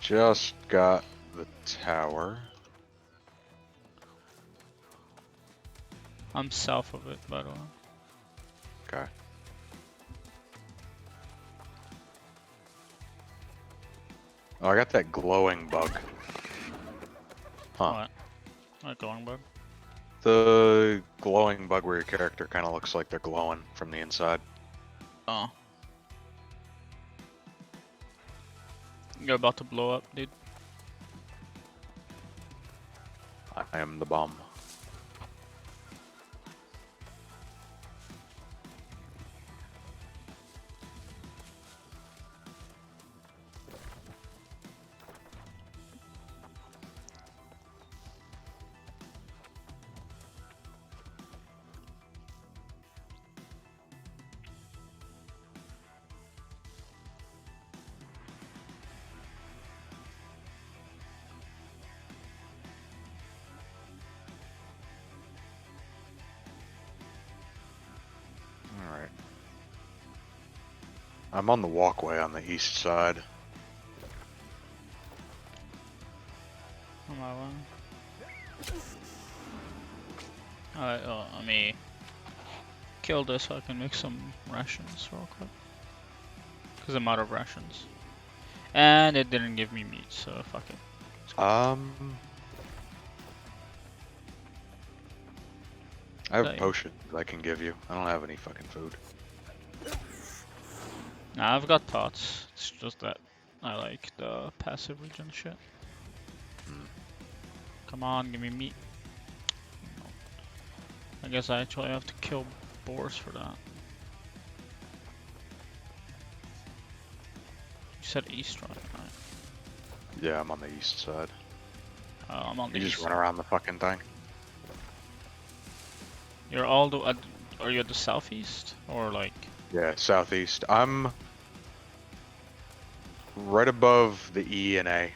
S2: Just got the tower.
S1: I'm south of it, by the way.
S2: Okay. Oh, I got that glowing bug. Huh.
S1: What? Not going bug?
S2: The glowing bug where your character kind of looks like they're glowing from the inside.
S1: Oh. You're about to blow up, dude.
S2: I am the bomb. Alright. I'm on the walkway on the east side.
S1: On my way. Alright, let me kill this so I can make some rations real quick. Because I'm out of rations. And it didn't give me meat, so fuck it.
S2: I have
S1: That-
S2: potions I can give you. I don't have any fucking food.
S1: Nah, I've got pots. It's just that I like the passive regen shit. Come on, give me meat. I guess I actually have to kill boars for that. You said east, right?
S2: Yeah, I'm on the east side.
S1: I'm on the
S2: You
S1: east.
S2: just run around the fucking thing.
S1: You're all the. Are you at the southeast or like?
S2: Yeah, southeast. I'm right above the E and A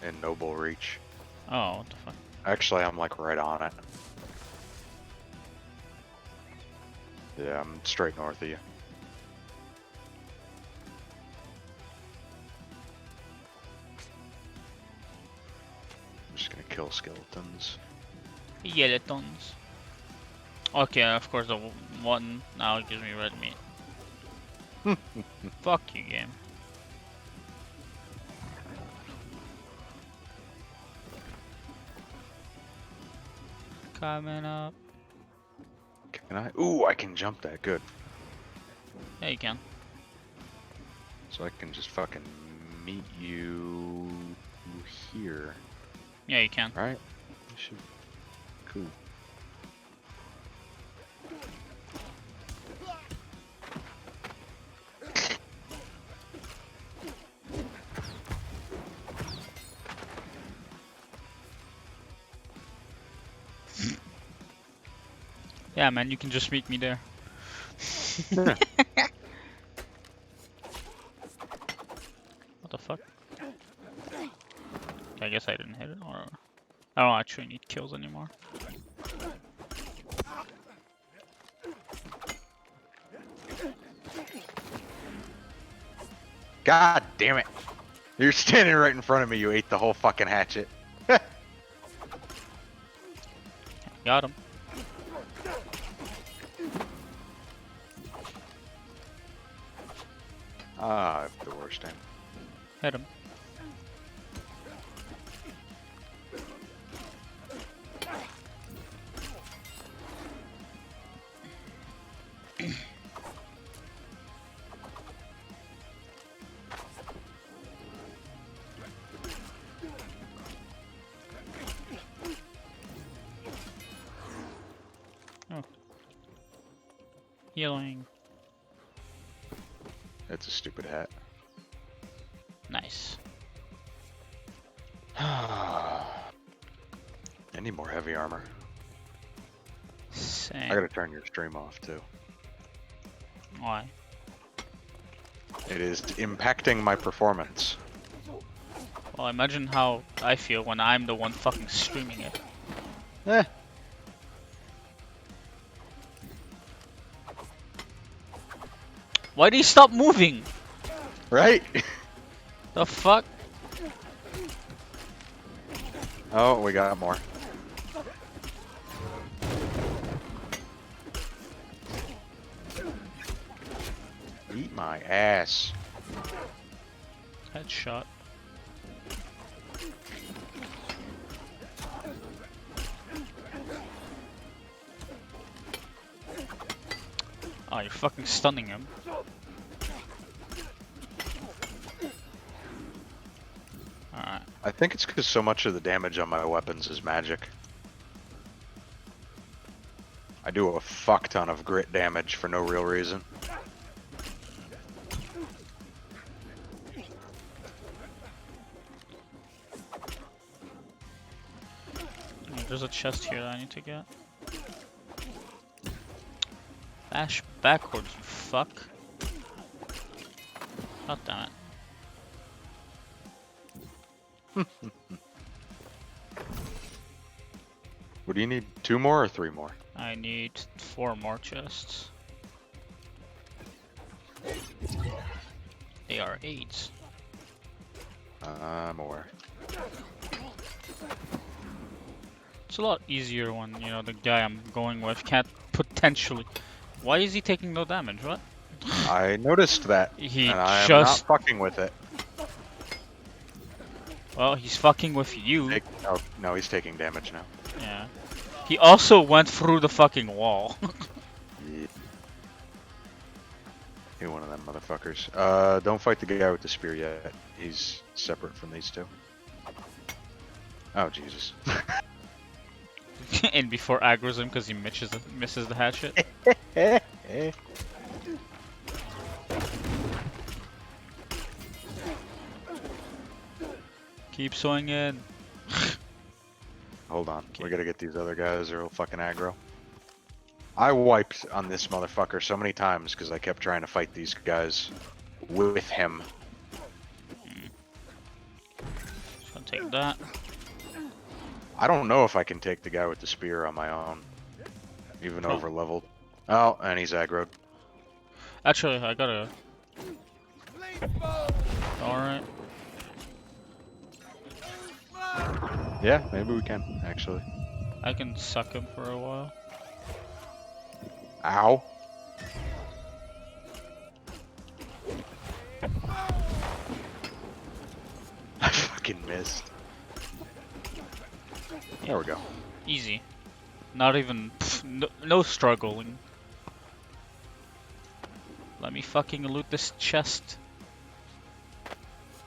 S2: in Noble Reach.
S1: Oh, what the fuck?
S2: Actually, I'm like right on it. Yeah, I'm straight north of you. I'm just gonna kill skeletons.
S1: Skeletons. Okay, of course the one now gives me red meat. Fuck you, game. Coming up.
S2: Can I? Ooh, I can jump that. Good.
S1: Yeah, you can.
S2: So I can just fucking meet you here,
S1: Yeah, you can.
S2: right? Should... Cool.
S1: Yeah, man, you can just meet me there.
S2: Yeah.
S1: What the fuck? I guess I didn't hit it, or I don't actually need kills anymore.
S2: God damn it! You're standing right in front of me. You ate the whole fucking hatchet.
S1: Got him.
S2: Ah, I have the worst aim.
S1: Hit him. Oh. Healing.
S2: That's a stupid hat.
S1: Nice.
S2: I need more heavy armor.
S1: Same.
S2: I gotta turn your stream off too.
S1: Why?
S2: It is impacting my performance.
S1: Well, imagine how I feel when I'm the one fucking streaming it.
S2: Eh.
S1: Why do you stop moving?
S2: Right?
S1: The fuck?
S2: Oh, we got more. Eat my ass.
S1: Headshot. Oh, you're fucking stunning him. Alright.
S2: I think it's because so much of the damage on my weapons is magic. I do a fuck ton of grit damage for no real reason.
S1: There's a chest here that I need to get. Dash backwards, you fuck. God damn it.
S2: What do you need? 2 more or 3 more?
S1: I need 4 more chests. They are 8.
S2: I'm aware.
S1: It's a lot easier when, you know, the guy I'm going with can't potentially... Why is he taking no damage? What?
S2: I noticed that,
S1: He
S2: and I'm
S1: just...
S2: not fucking with it.
S1: Well, he's fucking with you.
S2: Oh, no, he's taking damage now.
S1: Yeah. He also went through the fucking wall.
S2: Yeah. You're one of them motherfuckers. Don't fight the guy with the spear yet. He's separate from these two. Oh, Jesus.
S1: And before aggro's him because he misses the hatchet. Keep swinging.
S2: Hold on.
S1: Okay.
S2: We gotta get these other guys or he'll fucking aggro. I wiped on this motherfucker so many times because I kept trying to fight these guys with him.
S1: So I'll take that.
S2: I don't know if I can take the guy with the spear on my own. Even over leveled. Oh, and he's aggroed.
S1: Actually, I gotta... Alright.
S2: Yeah, maybe we can, actually.
S1: I can suck him for a while.
S2: Ow. I fucking missed. There we go.
S1: Easy. Not even... no struggling. Let me fucking loot this chest.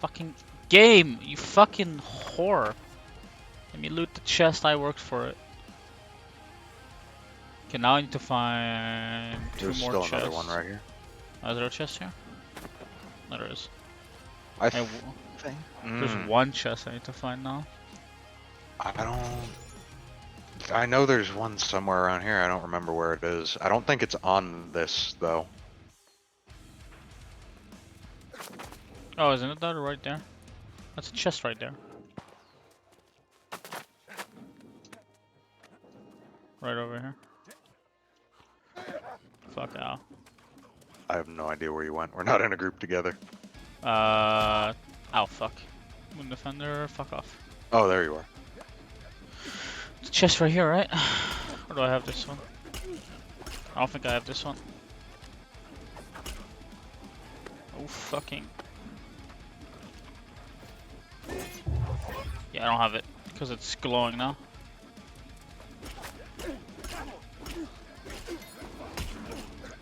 S1: Fucking game, you fucking whore. Let me loot the chest, I worked for it. Okay, now I need to find
S2: There's
S1: two more
S2: still
S1: chests.
S2: another one right here.
S1: Oh, is there a chest here? No, there is.
S2: I
S1: Hey,
S2: think.
S1: There's one chest I need to find now.
S2: I don't. I know there's one somewhere around here. I don't remember where it is. I don't think it's on this though.
S1: Oh, isn't it that right there? That's a chest right there. Right over here. Fuck out.
S2: I have no idea where you went. We're not in a group together.
S1: Oh fuck. Moon Defender, fuck off.
S2: Oh, there you are.
S1: It's a chest right here, right? Or do I have this one? I don't think I have this one. Oh fucking. Yeah, I don't have it because it's glowing now.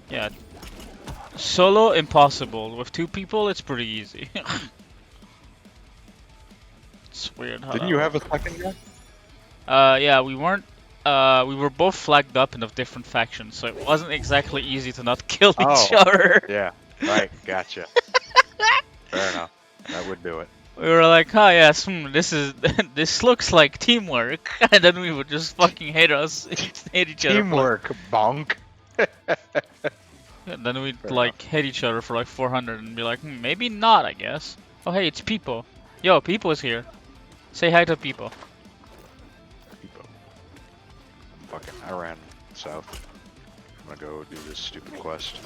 S1: Yeah. Solo impossible. With 2 people, it's pretty easy. It's weird how
S2: Didn't
S1: that
S2: you
S1: works.
S2: have a second guy?
S1: Yeah, we weren't. We were both flagged up in a different factions, so it wasn't exactly easy to not kill each
S2: Oh.
S1: other.
S2: Yeah. Right. Gotcha. Fair enough. That would do it.
S1: We were like, oh yes, this looks like teamwork, and then we would just fucking hate each other.
S2: Teamwork, bonk.
S1: And then we'd
S2: Fair
S1: like hate each other for like 400 and be like, maybe not, I guess. Oh hey, it's Peepo. Yo, Peepo's here. Say hi to Peepo.
S2: Fucking, I ran south. I'm gonna go do this stupid quest.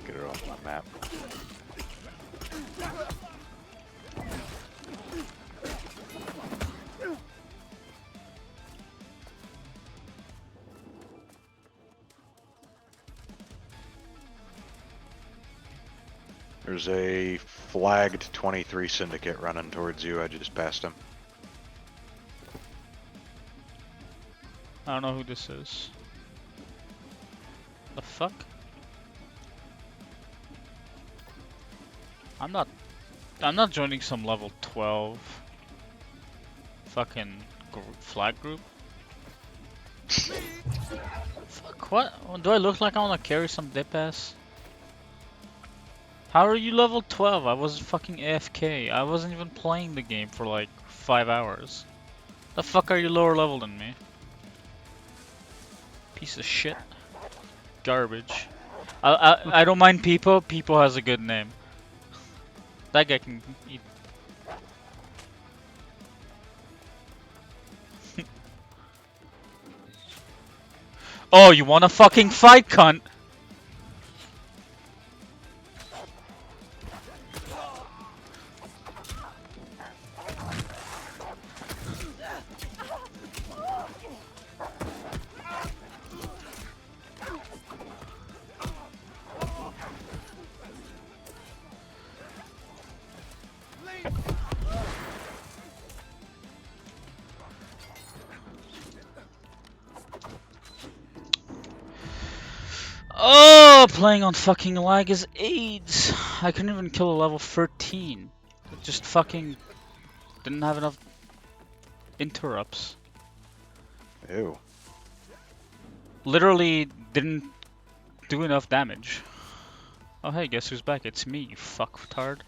S2: Get it off my map. There's a flagged 23 syndicate running towards you. I just passed him.
S1: I don't know who this is. The fuck? I'm not joining some level 12 fucking flag group. Fuck, what? Do I look like I wanna carry some dip ass? How are you level 12? I was fucking AFK. I wasn't even playing the game for like 5 hours. The fuck are you lower level than me? Piece of shit. Garbage. I don't mind Peepo. Peepo has a good name. That guy can eat. Oh, you wanna fucking fight, cunt? Oh, playing on fucking lag is AIDS. I couldn't even kill a level 13. It just fucking didn't have enough interrupts.
S2: Ew.
S1: Literally didn't do enough damage. Oh hey, guess who's back? It's me, you fucktard.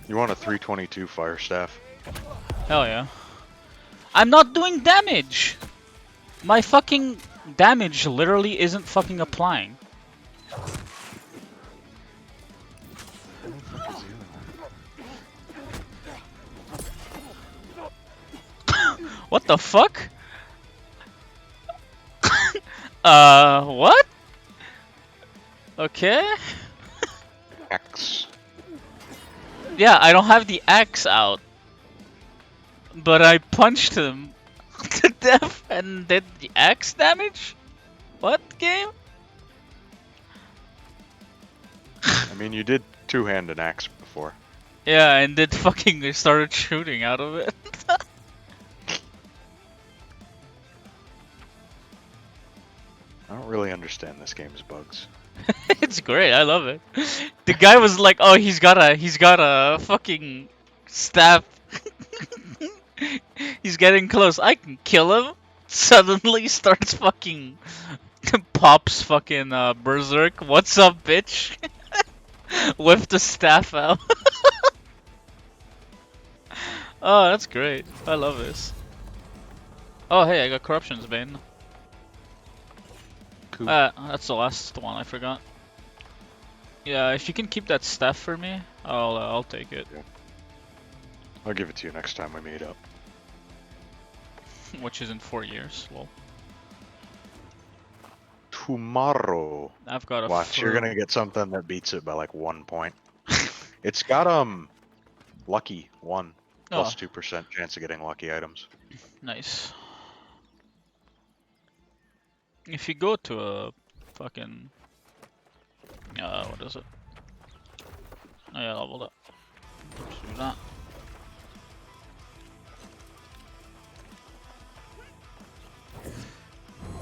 S2: You want a 322 fire staff?
S1: Hell yeah. I'm not doing damage! My fucking damage literally isn't fucking applying. What the fuck? What? Okay.
S2: X.
S1: Yeah, I don't have the axe out. But I punched him to death and did the axe damage? What game?
S2: I mean, you did two-hand an axe before.
S1: Yeah, and did fucking started shooting out of it.
S2: I don't really understand this game's bugs.
S1: It's great, I love it. The guy was like, oh, he's got a fucking staff. He's getting close. I can kill him. Suddenly starts fucking pops fucking berserk. What's up, bitch? With the staff out. Oh, that's great. I love this. Oh, hey, I got Corruption's Bane.
S2: Cool.
S1: That's the last one I forgot. Yeah, if you can keep that staff for me, I'll take it.
S2: I'll give it to you next time we meet up.
S1: Which is in 4 years. Well,
S2: Tomorrow.
S1: I've got a
S2: Watch, you're gonna get something that beats it by like 1 point. It's got lucky 1 plus
S1: Oh,
S2: 2% chance of getting lucky items.
S1: nice. If you go to a fucking what is it? Oh yeah, leveled up. Just do that.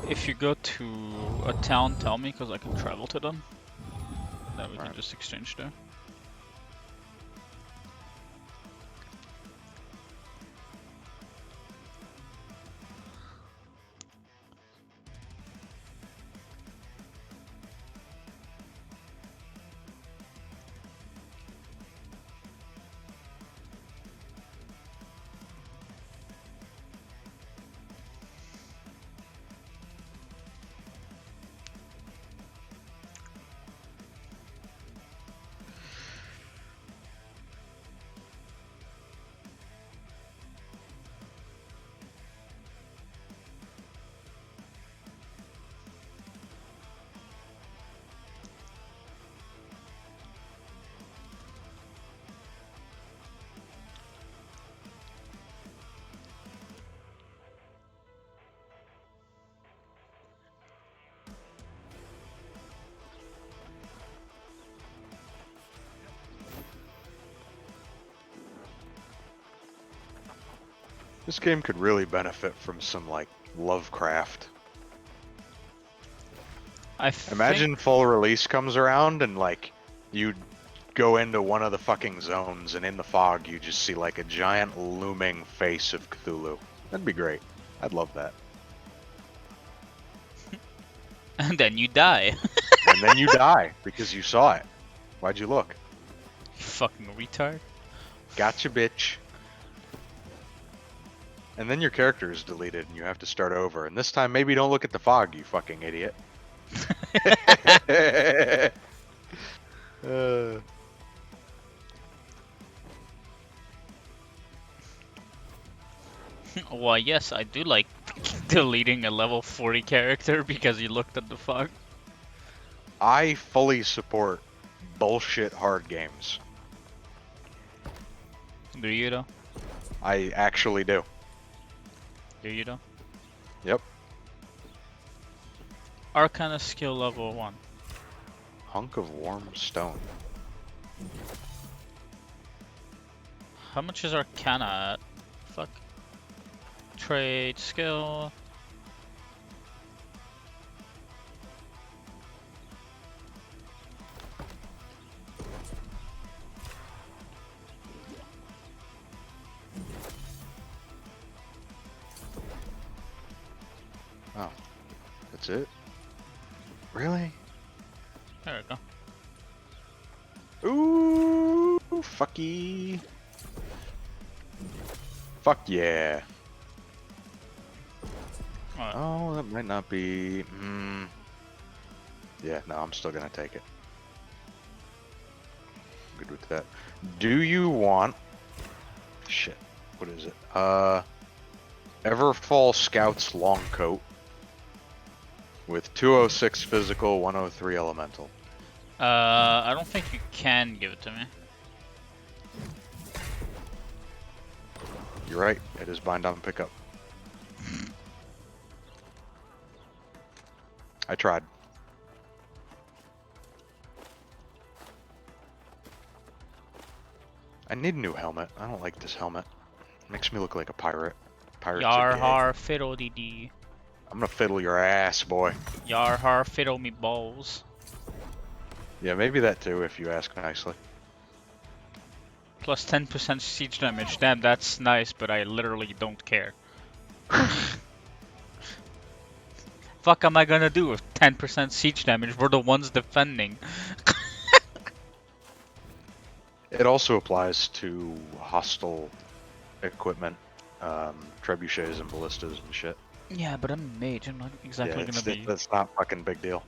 S1: If you go to a town, tell me, because I can travel to them. Then we can just exchange there.
S2: This game could really benefit from some like Lovecraft. Imagine full release comes around and like you go into one of the fucking zones and in the fog you just see like a giant looming face of Cthulhu. That'd be great. I'd love that.
S1: And then you die.
S2: And then you die because you saw it. Why'd you look?
S1: You fucking retard.
S2: Gotcha, bitch. And then your character is deleted and you have to start over. And this time, maybe don't look at the fog, you fucking idiot.
S1: Why, yes, I do like deleting a level 40 character because you looked at the fog.
S2: I fully support bullshit hard games.
S1: Do you though?
S2: I actually do.
S1: Do you though?
S2: Yep.
S1: Arcana skill level 1.
S2: Hunk of warm stone.
S1: How much is Arcana at? Fuck. Trade skill.
S2: Oh. That's it? Really?
S1: There we go.
S2: Ooh, fucky. Fuck yeah.
S1: Alright.
S2: Oh, that might not be. Yeah, no, I'm still gonna take it. Good with that. Do you want? Shit. What is it? Everfall Scout's long coat with 206 physical, 103 elemental.
S1: I don't think you can give it to me.
S2: You're right. It is bind on pickup. I tried. I need a new helmet. I don't like this helmet. It makes me look like a pirate. Pirates are
S1: Yar
S2: gay.
S1: har fiddle dee dee.
S2: I'm gonna fiddle your ass, boy.
S1: Yar har fiddle me balls.
S2: Yeah, maybe that too, if you ask nicely.
S1: Plus 10% siege damage. Damn, that's nice, but I literally don't care. Fuck am I gonna do with 10% siege damage? We're the ones defending.
S2: It also applies to hostile equipment, trebuchets and ballistas and shit.
S1: Yeah, but I'm a mage. I'm not exactly
S2: Yeah,
S1: gonna be.
S2: that's not fucking big deal.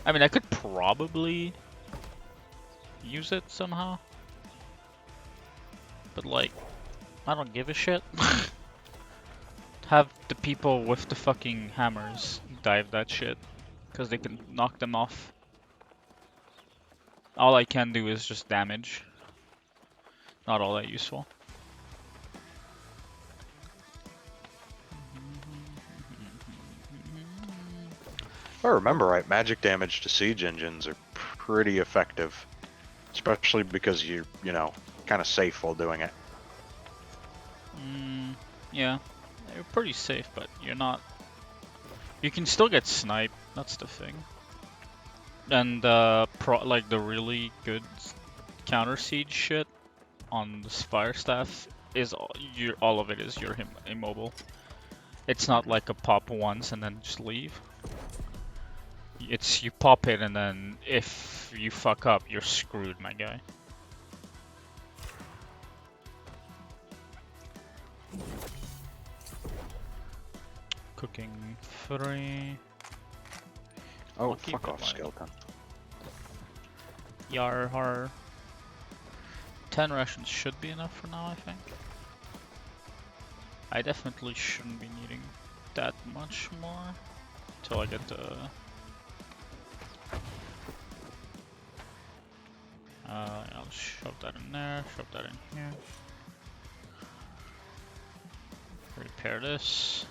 S1: I mean, I could probably use it somehow, but like, I don't give a shit. Have the people with the fucking hammers dive that shit, because they can knock them off. All I can do is just damage. Not all that useful.
S2: If I remember right, magic damage to siege engines are pretty effective, especially because you know, kind of safe while doing it.
S1: Yeah, they're pretty safe, but you're not. You can still get sniped. That's the thing. And like the really good counter siege shit on this fire staff is all of it is you're immobile. It's not like a pop once and then just leave. It's you pop it and then if you fuck up, you're screwed, my guy. Cooking 3.
S2: Oh,
S1: I'll keep
S2: fuck
S1: it
S2: off,
S1: like-
S2: skeleton.
S1: Yar har. 10 rations should be enough for now, I think. I definitely shouldn't be needing that much more until I get the. I'll shove that in there, shove that in here. Repair this.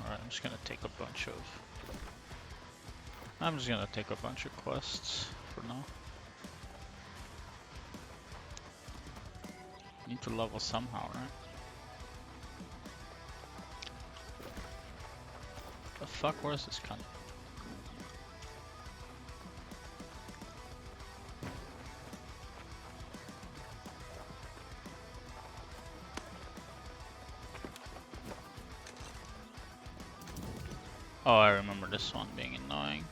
S1: Alright, I'm just gonna take a bunch of quests for now. Need to level somehow, right? The fuck, where's this cunt? Oh, I remember this one being annoying.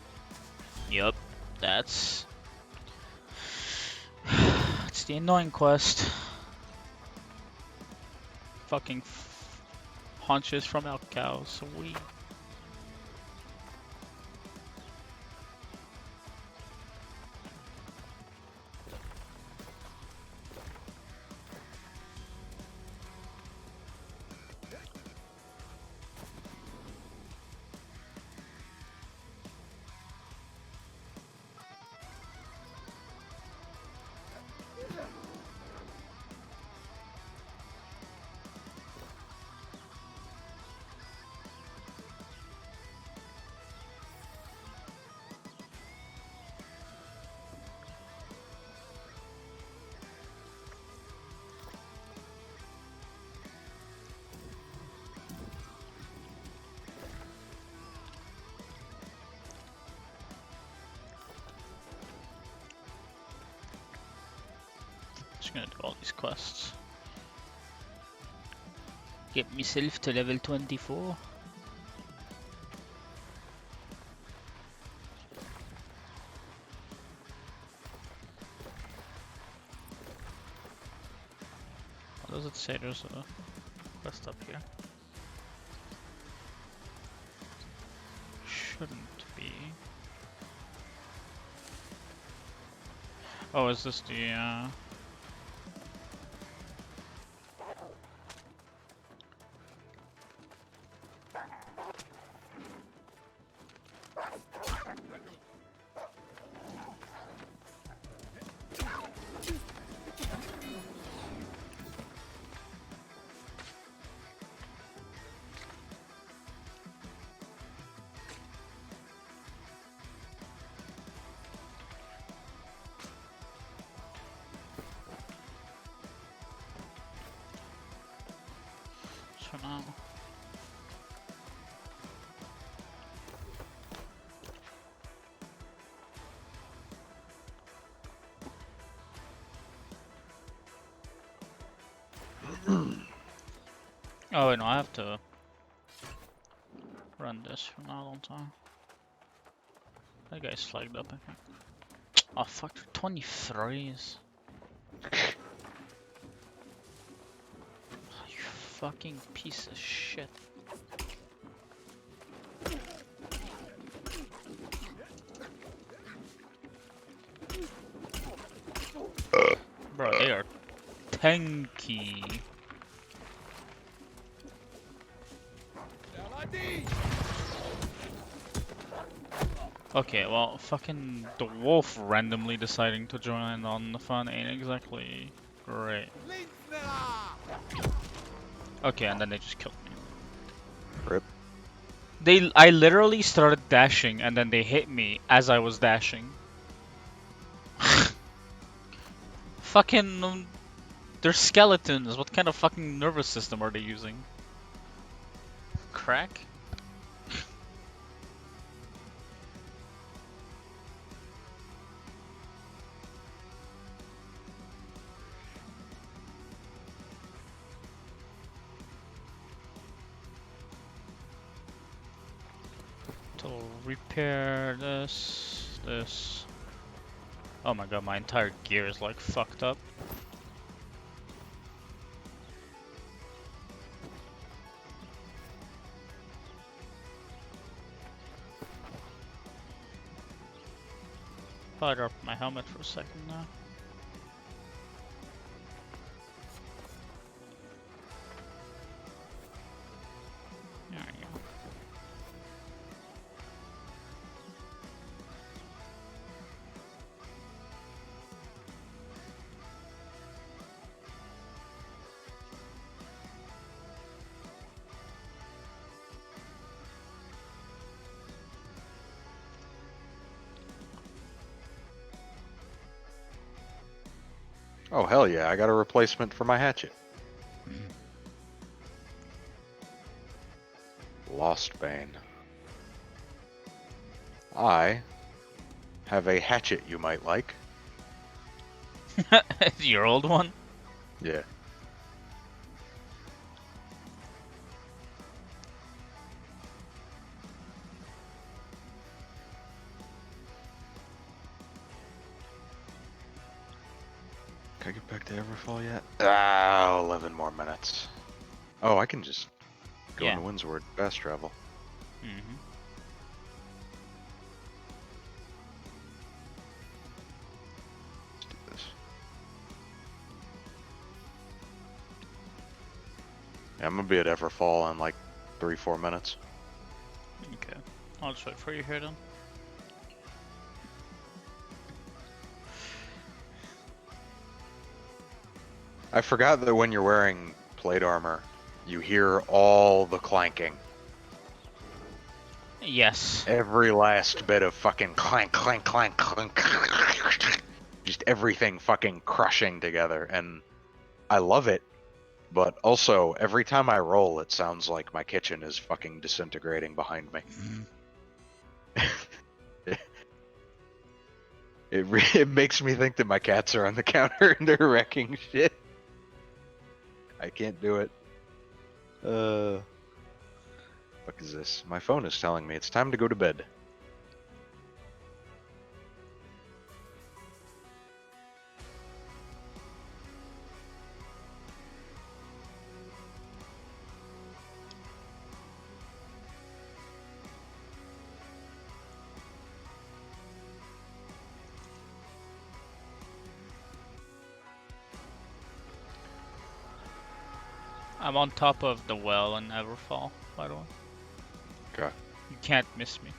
S1: Yup, that's it's the annoying quest. Fucking haunches from elk cows, sweet. Just gonna do all these quests. Get myself to level 24. What does it say? There's a quest up here. Shouldn't be. Oh, is this the for now? Oh wait, no, I have to run this from now on time. That guy's flagged up, I think. Oh fuck, 23s. You fucking piece of shit. Bro, they are tanky. Okay, well, fucking the wolf randomly deciding to join on the fun ain't exactly great. Okay, and then they just killed me.
S2: Rip.
S1: I literally started dashing and then they hit me as I was dashing. Fucking, they're skeletons. What kind of fucking nervous system are they using? Crack? To repair this. Oh my god, my entire gear is like fucked up. Probably dropped my helmet for a second now. There we go.
S2: Oh hell yeah! I got a replacement for my hatchet. Lost Bane. I have a hatchet you might like.
S1: Your old one?
S2: Yeah. Can I get back to Everfall yet? Ah, 11 more minutes. Oh, I can just go
S1: Yeah.
S2: into Windsward fast travel.
S1: Mm-hmm.
S2: Let's do this. Yeah, I'm gonna be at Everfall in like 3-4 minutes.
S1: Okay. I'll just wait for you here then.
S2: I forgot that when you're wearing plate armor, you hear all the clanking.
S1: Yes.
S2: Every last bit of fucking clank, clank, clank, clank. Just everything fucking crushing together. And I love it. But also, every time I roll, it sounds like my kitchen is fucking disintegrating behind me. It makes me think that my cats are on the counter and they're wrecking shit. I can't do it. Fuck is this? My phone is telling me it's time to go to bed.
S1: I'm on top of the well in Everfall, by the way.
S2: Okay.
S1: You can't miss me.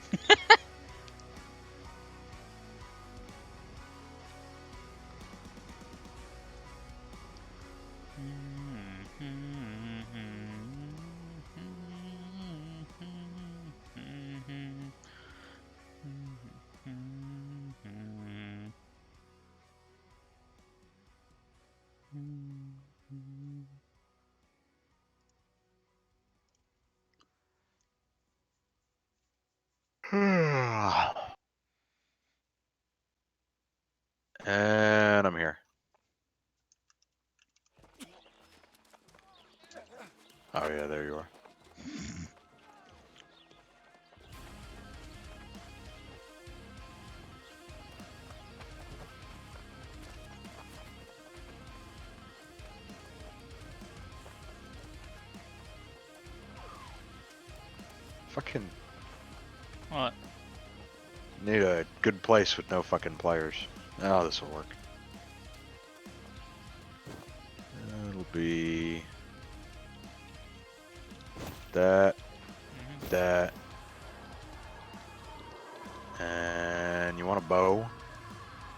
S2: And I'm here. Oh yeah, there you are. Fucking
S1: What?
S2: need a good place with no fucking players. Oh, this will work. It'll be that, that, and you want a bow,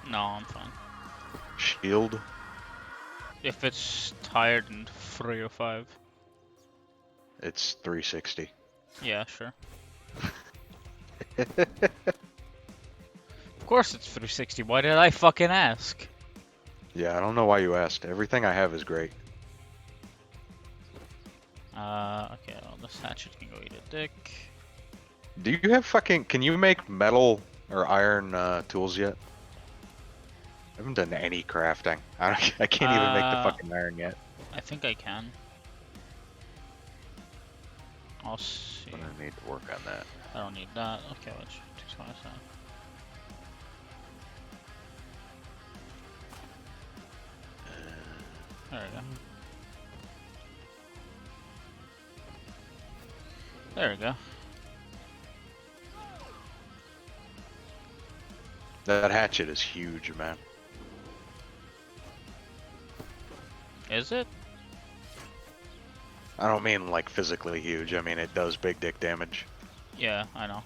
S1: No, I'm fine.
S2: shield.
S1: If it's higher than 3 or 5.
S2: It's 360.
S1: Yeah, sure. Of course it's 360. Why did I fucking ask?
S2: Yeah, I don't know why you asked. Everything I have is great.
S1: Okay, well, this hatchet can go eat a dick.
S2: Do you have fucking? Can you make metal or iron tools yet? I haven't done any crafting. I can't even make the fucking iron yet.
S1: I think I can. I'll see.
S2: But I need to work on that.
S1: I don't need that. Okay, which 227. There we go. There we go.
S2: That hatchet is huge, man.
S1: Is it?
S2: I don't mean like physically huge. I mean it does big dick damage.
S1: Yeah, I know.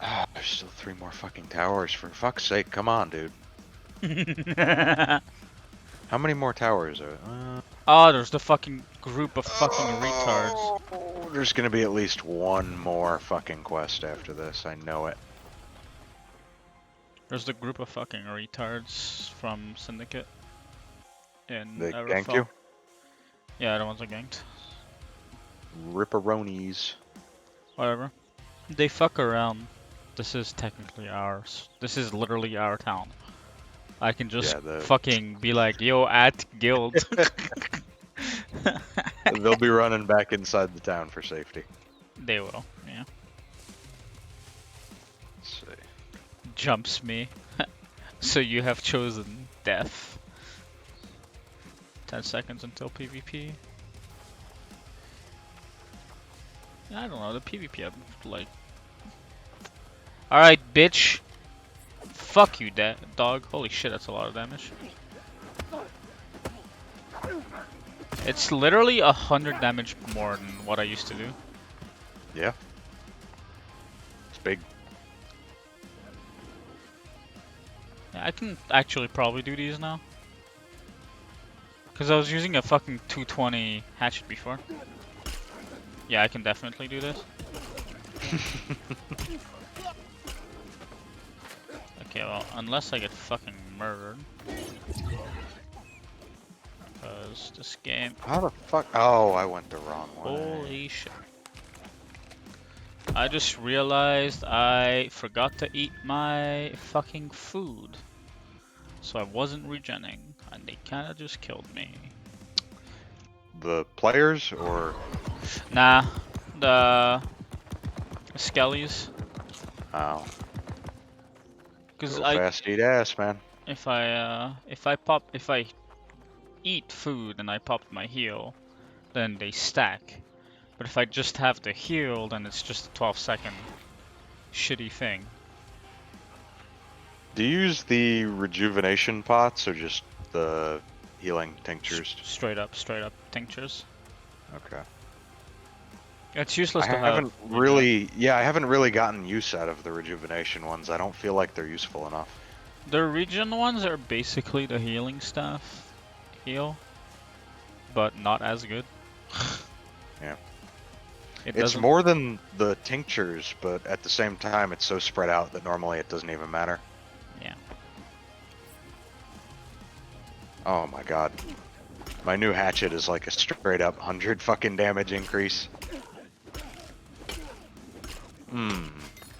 S2: Ah, there's still 3 more fucking towers. For fuck's sake, come on, dude. How many more towers are?
S1: Oh, there's the fucking group of fucking retards.
S2: Oh, there's gonna be at least 1 more fucking quest after this. I know it.
S1: There's the group of fucking retards from Syndicate. In
S2: They
S1: Everfall.
S2: ganked you?
S1: Yeah, the ones that ganked.
S2: Ripperonis.
S1: Whatever. They fuck around. This is technically ours. This is literally our town. I can just fucking be like, yo, at guild.
S2: They'll be running back inside the town for safety.
S1: They will, yeah.
S2: Let's see.
S1: Jumps me. So you have chosen death. 10 seconds until PvP. I don't know, the PvP I'm like... Alright, bitch! Fuck you, dog. Holy shit, that's a lot of damage. It's literally 100 damage more than what I used to do.
S2: Yeah. It's big.
S1: Yeah, I can actually probably do these now. Because I was using a fucking 220 hatchet before. Yeah, I can definitely do this. Okay, well, unless I get fucking murdered. Because this game...
S2: How the fuck? Oh, I went the wrong way.
S1: Holy shit. I just realized I forgot to eat my fucking food. So I wasn't regenning, and they kinda just killed me.
S2: The players or?
S1: Nah, the skellies.
S2: Oh.
S1: Because
S2: Go fast, eat ass, man.
S1: if I eat food and I pop my heal, then they stack. But if I just have the heal, then it's just a 12-second shitty thing.
S2: Do you use the rejuvenation pots or just the healing tinctures?
S1: Straight up tinctures.
S2: Okay.
S1: It's useless
S2: I
S1: to have.
S2: haven't really, yeah, I haven't really gotten use out of the rejuvenation ones. I don't feel like they're useful enough.
S1: The regen ones are basically the healing stuff. Heal. But not as good.
S2: Yeah.
S1: It's
S2: more than the tinctures, but at the same time, it's so spread out that normally it doesn't even matter.
S1: Yeah.
S2: Oh my god. My new hatchet is like a straight up 100 fucking damage increase.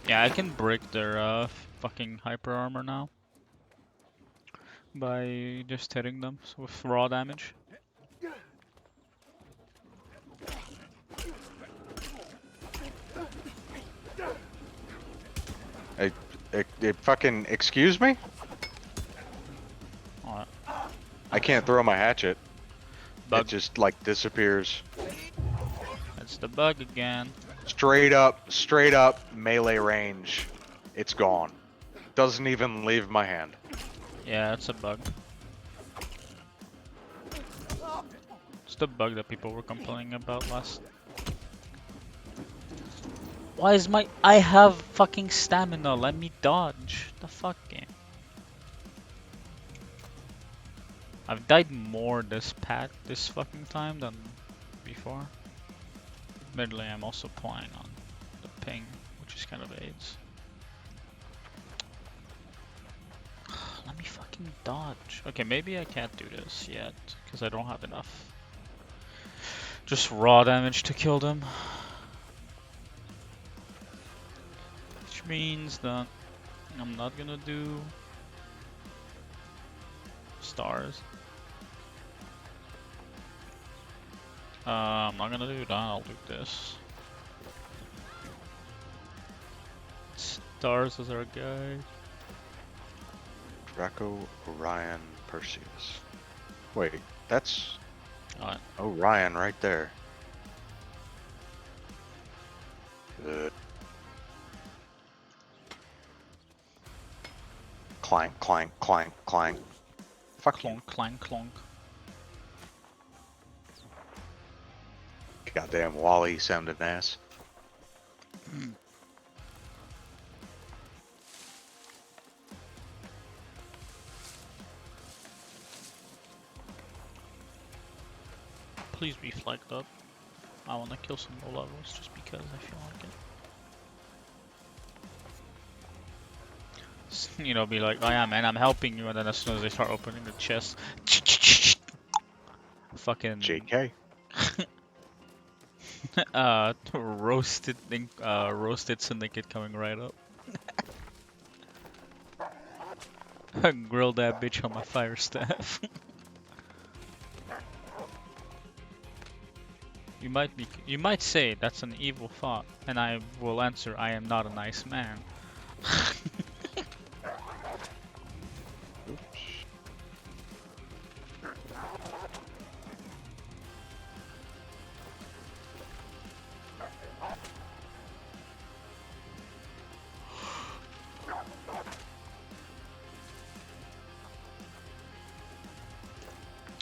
S1: Yeah, I can break their fucking hyper armor now. By just hitting them with raw damage.
S2: It fucking, excuse me?
S1: Alright.
S2: I can't throw my hatchet.
S1: Bug.
S2: It just like disappears.
S1: That's It's the bug again.
S2: Straight up melee range. It's gone. Doesn't even leave my hand.
S1: Yeah, it's a bug. It's the bug that people were complaining about last. Why is my... I have fucking stamina, let me dodge. The fuck game. I've died more this fucking time than before. Admittedly, I'm also playing on the ping, which is kind of AIDS. Let me fucking dodge. Okay, maybe I can't do this yet, because I don't have enough. Just raw damage to kill them. Which means that I'm not gonna do stars. I'm not gonna do that, I'll do this. Stars is our guide.
S2: Draco, Orion, Perseus. Wait, that's
S1: Alright.
S2: Orion right there. Clank, clank, clank, clank. Fuck you.
S1: Clonk, clank, clonk.
S2: Goddamn Wally sounding ass.
S1: Please be flagged up. I wanna kill some low levels just because I feel like it. You know, be like, oh yeah man, I'm helping you, and then as soon as they start opening the chest, fucking
S2: JK.
S1: roasted syndicate coming right up. Grill that bitch on my fire staff. You might say that's an evil thought, and I will answer, I am not a nice man.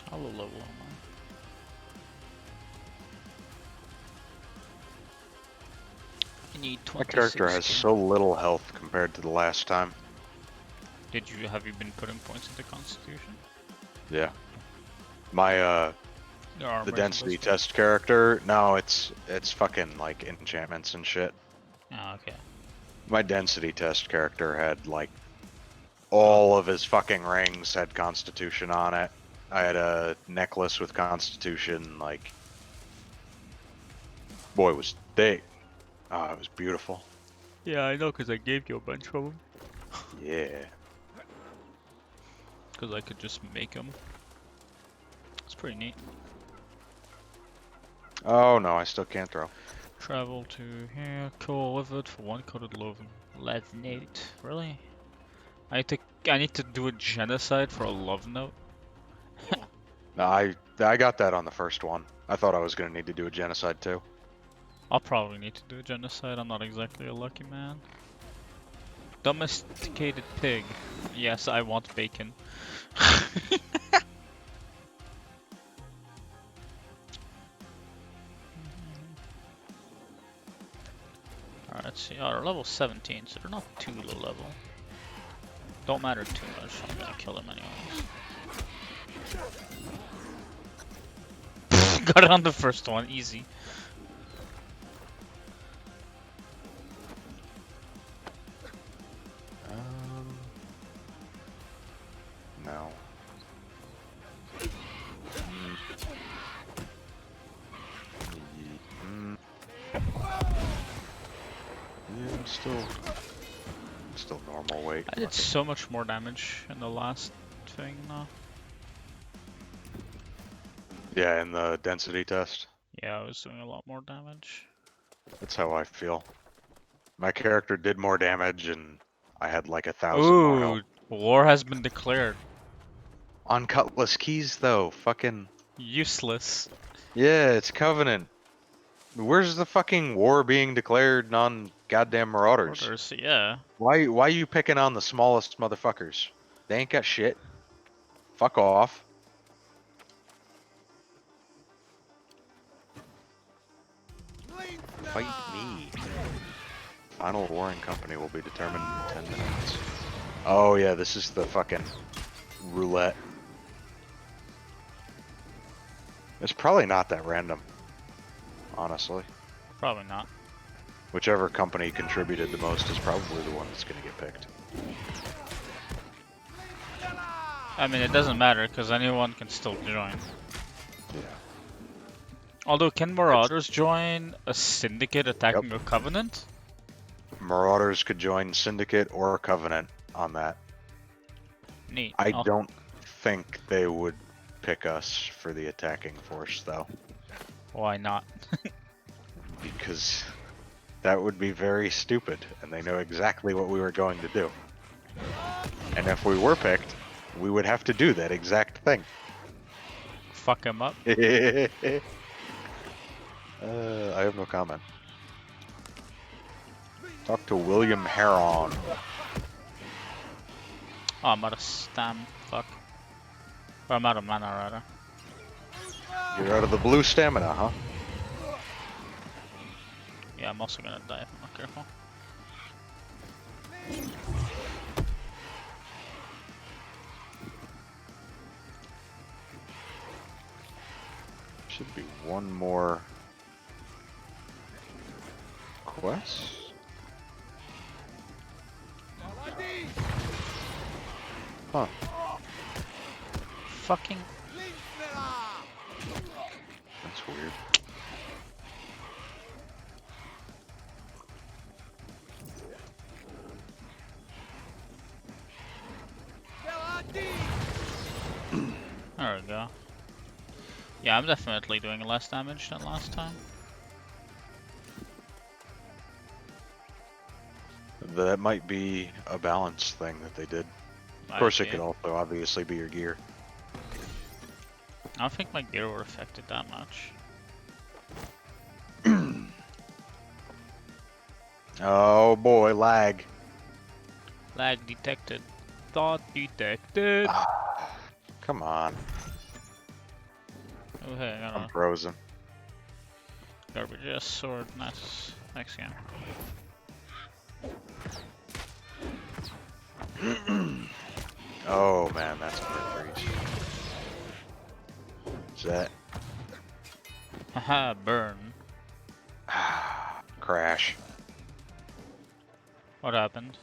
S1: How low level am I? I need
S2: My
S1: 26.
S2: character has so little health compared to the last time.
S1: Have you been putting points into Constitution?
S2: Yeah. My the density test character, no, it's fucking like enchantments and shit.
S1: Oh, okay.
S2: My density test character had like all of his fucking rings had Constitution on it. I had a necklace with Constitution, like boy was thick. Oh, it was beautiful.
S1: Yeah, I know, because I gave you a bunch of them.
S2: Yeah.
S1: Because I could just make them. It's pretty neat.
S2: Oh no, I still can't throw.
S1: Travel to here, kill with it for one coded love note. Really? I need to do a genocide for a love note.
S2: No, I got that on the first one. I thought I was gonna need to do a genocide too.
S1: I'll probably need to do a genocide. I'm not exactly a lucky man. Domesticated pig. Yes, I want bacon. Alright, let's see. Oh, they're level 17, so they're not too low level. Don't matter too much. I'm gonna kill them anyways. Got it on the first one, easy.
S2: No. Yeah, I'm still normal weight.
S1: I did so much more damage in the last thing now.
S2: Yeah, in the density test.
S1: Yeah, I was doing a lot more damage.
S2: That's how I feel. My character did more damage and I had like 1,000 more health.
S1: War has been declared.
S2: On Cutlass Keys though, fucking...
S1: Useless.
S2: Yeah, it's Covenant. Where's the fucking war being declared on goddamn Marauders?
S1: Orders, yeah.
S2: Why you picking on the smallest motherfuckers? They ain't got shit. Fuck off. Fight me. Final warring company will be determined in 10 minutes. Oh yeah, this is the fucking roulette. It's probably not that random, honestly.
S1: Probably not.
S2: Whichever company contributed the most is probably the one that's gonna get picked.
S1: I mean, it doesn't matter because anyone can still join.
S2: Yeah.
S1: Although, can Marauders join a syndicate attacking
S2: Yep.
S1: a covenant?
S2: Marauders could join Syndicate or Covenant on that.
S1: Neat.
S2: I don't think they would pick us for the attacking force, though.
S1: Why not?
S2: Because that would be very stupid, and they know exactly what we were going to do. And if we were picked, we would have to do that exact thing.
S1: Fuck him up.
S2: I have no comment. Talk to William Heron.
S1: Oh, I'm out of stam. Fuck. Or I'm out of mana, rather.
S2: You're out of the blue stamina, huh?
S1: Yeah, I'm also gonna die if I'm not careful.
S2: Should be one more quest. Huh.
S1: Fucking.
S2: That's weird.
S1: There we go. Yeah, I'm definitely doing less damage than last time.
S2: That might be a balance thing that they did. Of course, it could also obviously be your gear.
S1: I don't think my gear were affected that much.
S2: Oh boy, lag.
S1: Lag detected. Thought detected.
S2: Come on,
S1: Oh hey, I got
S2: I'm
S1: a
S2: frozen.
S1: garbage ass sword. Nice. Next game.
S2: Oh man, that's a breeze. Is that
S1: Haha, burn.
S2: crash?
S1: What happened?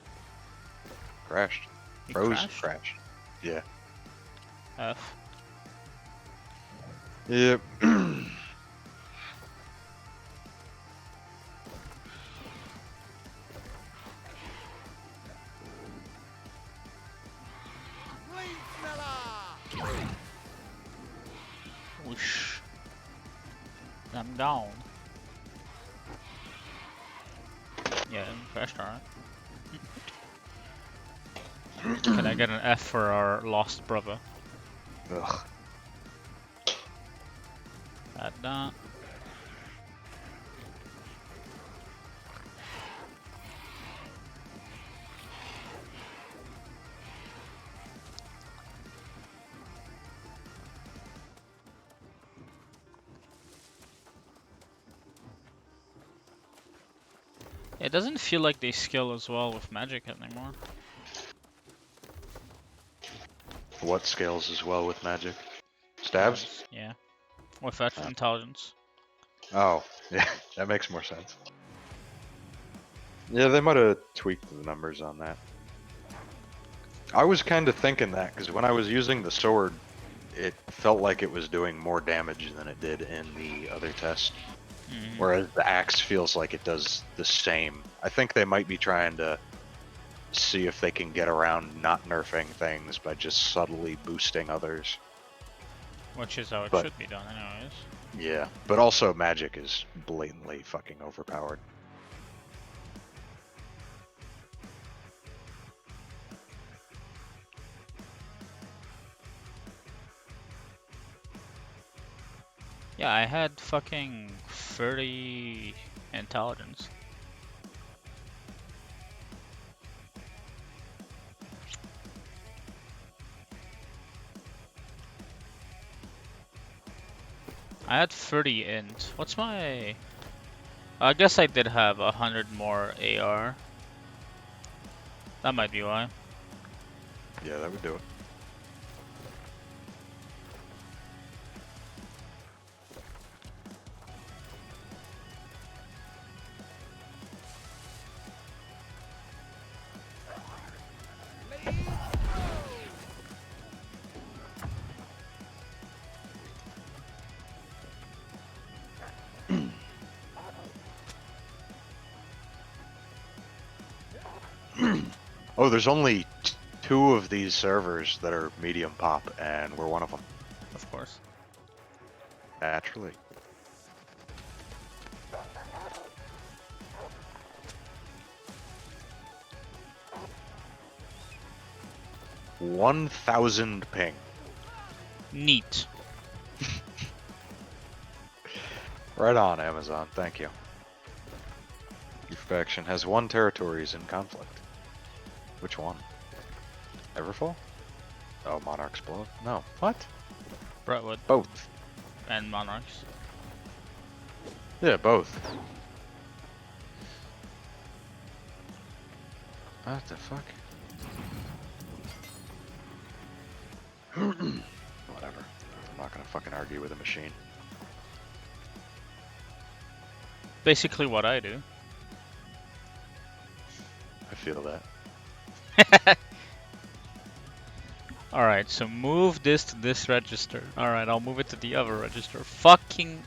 S2: Crashed.
S1: You
S2: Froze.
S1: crashed?
S2: Crashed. Yeah.
S1: F.
S2: Yep.
S1: Whoosh. I'm down. Yeah, crashed, alright. Can I get an F for our lost brother?
S2: Ugh.
S1: Add that. It doesn't feel like they scale as well with magic anymore.
S2: What scales as well with magic? Stabs?
S1: Yeah. With that
S2: Oh.
S1: intelligence.
S2: Oh, yeah, that makes more sense. Yeah, they might have tweaked the numbers on that. I was kind of thinking that because when I was using the sword, it felt like it was doing more damage than it did in the other test.
S1: Mm.
S2: Whereas the axe feels like it does the same. I think they might be trying to see if they can get around not nerfing things by just subtly boosting others.
S1: Which is how it
S2: But-
S1: should be done anyways.
S2: Yeah, but also magic is blatantly fucking overpowered.
S1: Yeah, I had fucking 30 intelligence. I had 30 int. What's my... I guess I did have 100 more AR. That might be why.
S2: Yeah, that would do it. Oh, there's only two of these servers that are medium pop, and we're one of them.
S1: Of course.
S2: Naturally. $1,000 ping.
S1: Neat.
S2: Right on, Amazon. Thank you. Your faction has 1 territories in conflict. Which one? Everfall? Oh, Monarchs blow? No. What?
S1: Brentwood
S2: Both.
S1: and Monarchs.
S2: Yeah, both. What the fuck? Whatever. I'm not gonna fucking argue with a machine.
S1: Basically what I do.
S2: I feel that.
S1: Alright, so move this to this register. Alright, I'll move it to the other register. Fucking...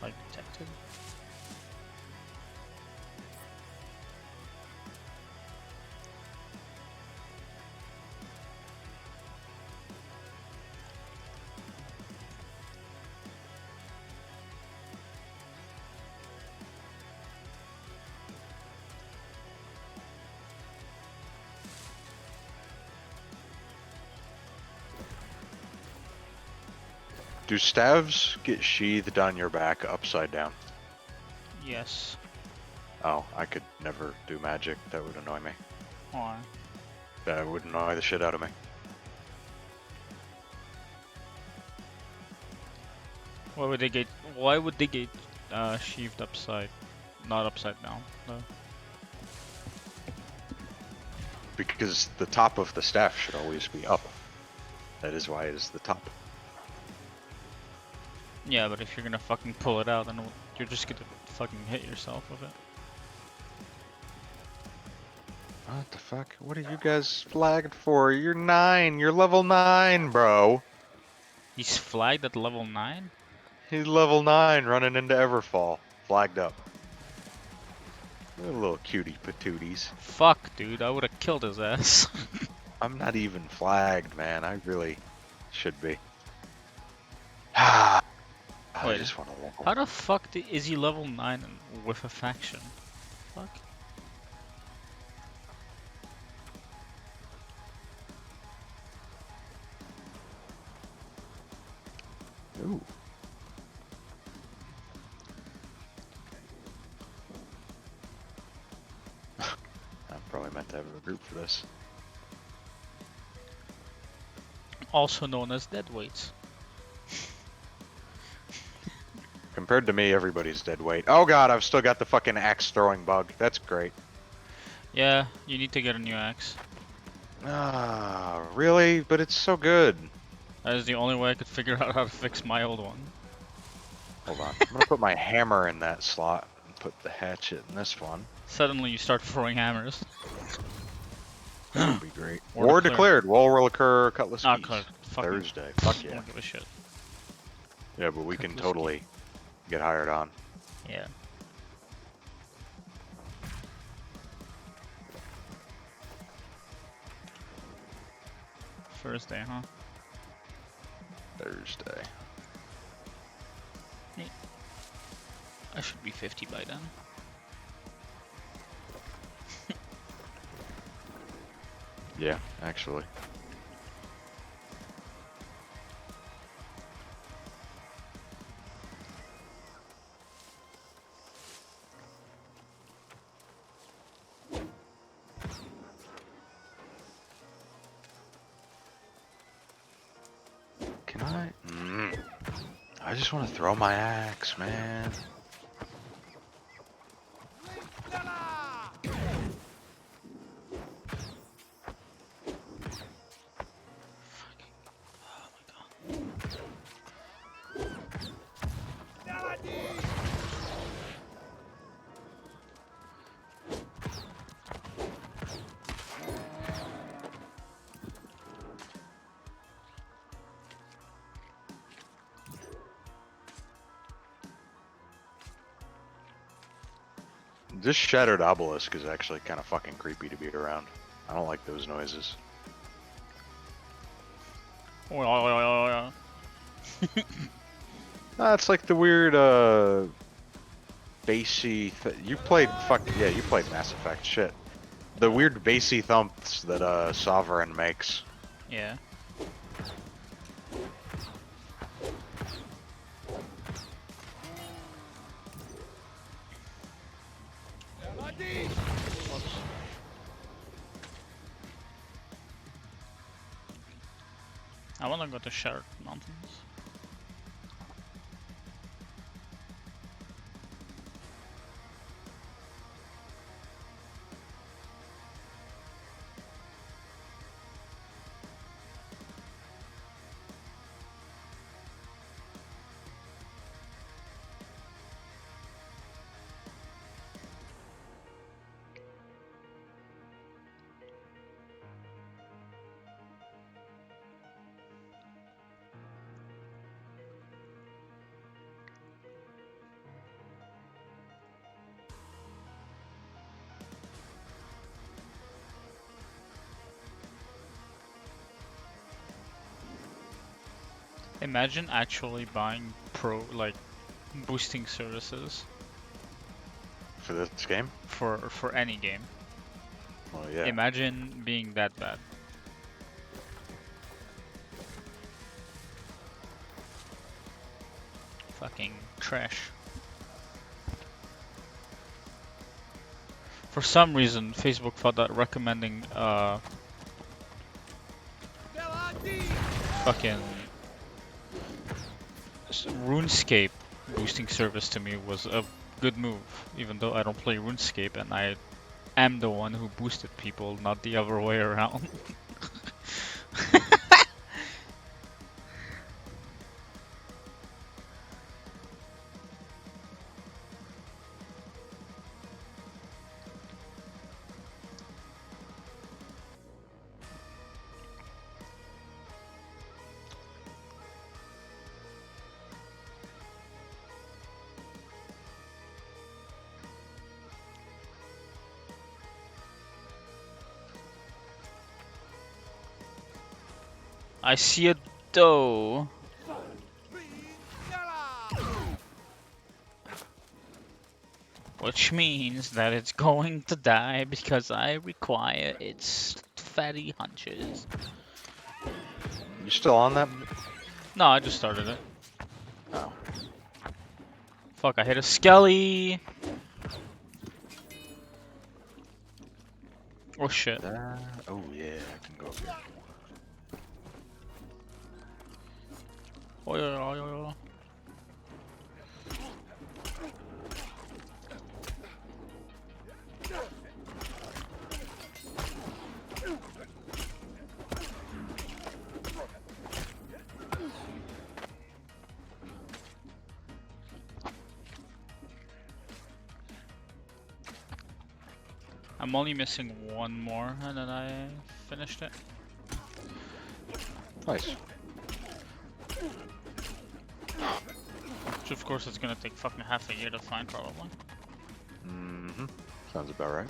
S1: like detected.
S2: Do staves get sheathed on your back upside down?
S1: Yes.
S2: Oh, I could never do magic. That would annoy me.
S1: Why?
S2: That would annoy the shit out of me.
S1: Why would they get... Why would they get sheathed upside... Not upside down, no.
S2: Because the top of the staff should always be up. That is why it is the top.
S1: Yeah, but if you're gonna fucking pull it out, then you're just gonna fucking hit yourself with it.
S2: What the fuck? What are you guys flagged for? You're 9. You're level 9, bro.
S1: He's flagged at level 9?
S2: He's level 9 running into Everfall. Flagged up. They're little cutie patooties.
S1: Fuck, dude, I would've killed his ass.
S2: I'm not even flagged, man. I really should be. I
S1: Wait,
S2: just want to level.
S1: how the fuck is he level 9 with a faction? Fuck.
S2: Ooh. I'm probably meant to have a group for this.
S1: Also known as deadweights.
S2: Compared to me, everybody's dead weight. Oh god, I've still got the fucking axe throwing bug. That's great.
S1: Yeah, you need to get a new axe.
S2: Ah, really? But it's so good.
S1: That is the only way I could figure out how to fix my old one.
S2: Hold on. I'm gonna put my hammer in that slot and put the hatchet in this one.
S1: Suddenly you start throwing hammers.
S2: That would be great.
S1: War
S2: War
S1: declared.
S2: declared. War will occur Cutlass
S1: Not
S2: Keys.
S1: clear. Fucking
S2: Thursday. Fuck
S1: I
S2: yeah.
S1: don't give a shit.
S2: Yeah, but we can
S1: Cutlass
S2: totally get hired on.
S1: Yeah. Thursday, huh?
S2: Thursday.
S1: I should be 50 by then.
S2: Yeah, actually. Can I? I just want to throw my axe, man. This shattered obelisk is actually kind of fucking creepy to be around. I don't like those noises. It's like the weird, bassy. You played you played Mass Effect. Shit, the weird bassy thumps that Sovereign makes.
S1: Yeah. I wanna go to Shattered Mountains. Imagine actually buying boosting services
S2: For this game?
S1: for any game.
S2: Oh yeah.
S1: Imagine being that bad. Fucking trash. For some reason, Facebook thought that recommending fucking RuneScape boosting service to me was a good move, even though I don't play RuneScape and I am the one who boosted people, not the other way around. I see a doe. Which means that it's going to die because I require its fatty hunches.
S2: You still on that?
S1: No, I just started it.
S2: Oh.
S1: Fuck, I hit a skelly. Oh shit.
S2: Oh yeah, I can go up here.
S1: Oh yeah. I'm only missing one more, and then I finished it.
S2: Nice.
S1: Which of course it's gonna take fucking half a year to find, probably.
S2: Mm-hmm. Sounds about right.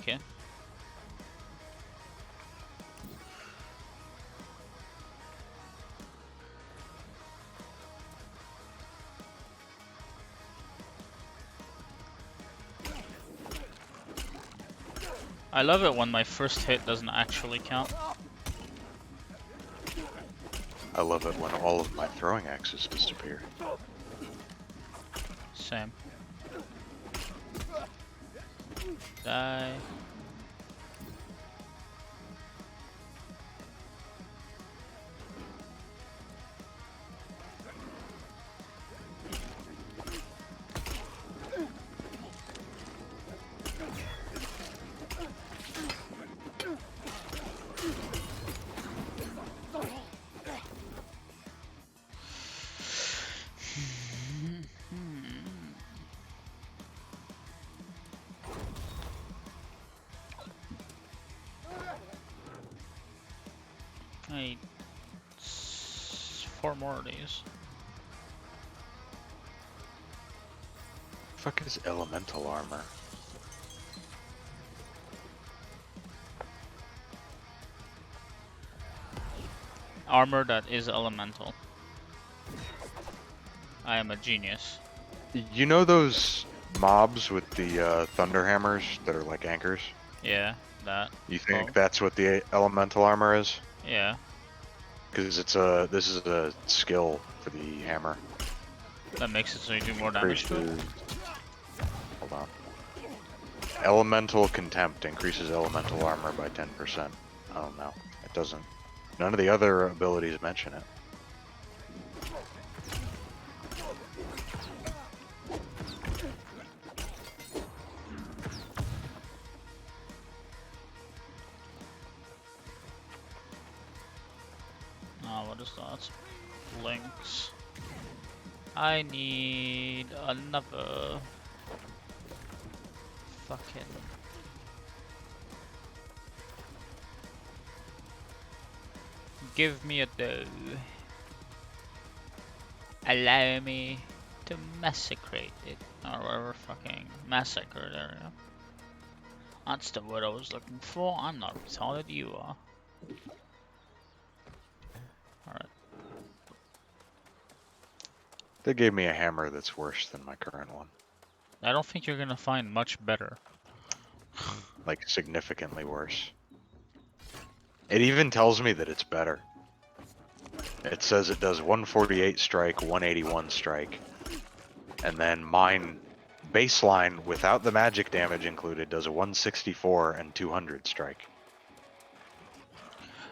S1: Okay. I love it when my first hit doesn't actually count.
S2: I love it when all of my throwing axes disappear.
S1: Same. Die. I need 4 more of these.
S2: Fuck is elemental armor?
S1: Armor that is elemental. I am a genius.
S2: You know those mobs with the thunder hammers that are like anchors?
S1: Yeah, that.
S2: You think
S1: Oh.
S2: that's what the elemental armor is?
S1: Yeah.
S2: Because this is a skill for the hammer.
S1: That makes it so you do more damage to it.
S2: Hold on. Elemental Contempt increases elemental armor by 10%. I don't know. It doesn't. None of the other abilities mention it.
S1: Oh, what is that? Links. I need another fucking give me a dough. Allow me to massacre it. Or whatever fucking massacre there. Yeah. That's the word I was looking for. I'm not retarded, you are. Alright.
S2: They gave me a hammer that's worse than my current one.
S1: I don't think you're gonna find much better.
S2: Like, significantly worse. It even tells me that it's better. It says it does 148 strike, 181 strike. And then mine, baseline, without the magic damage included, does a 164 and 200 strike.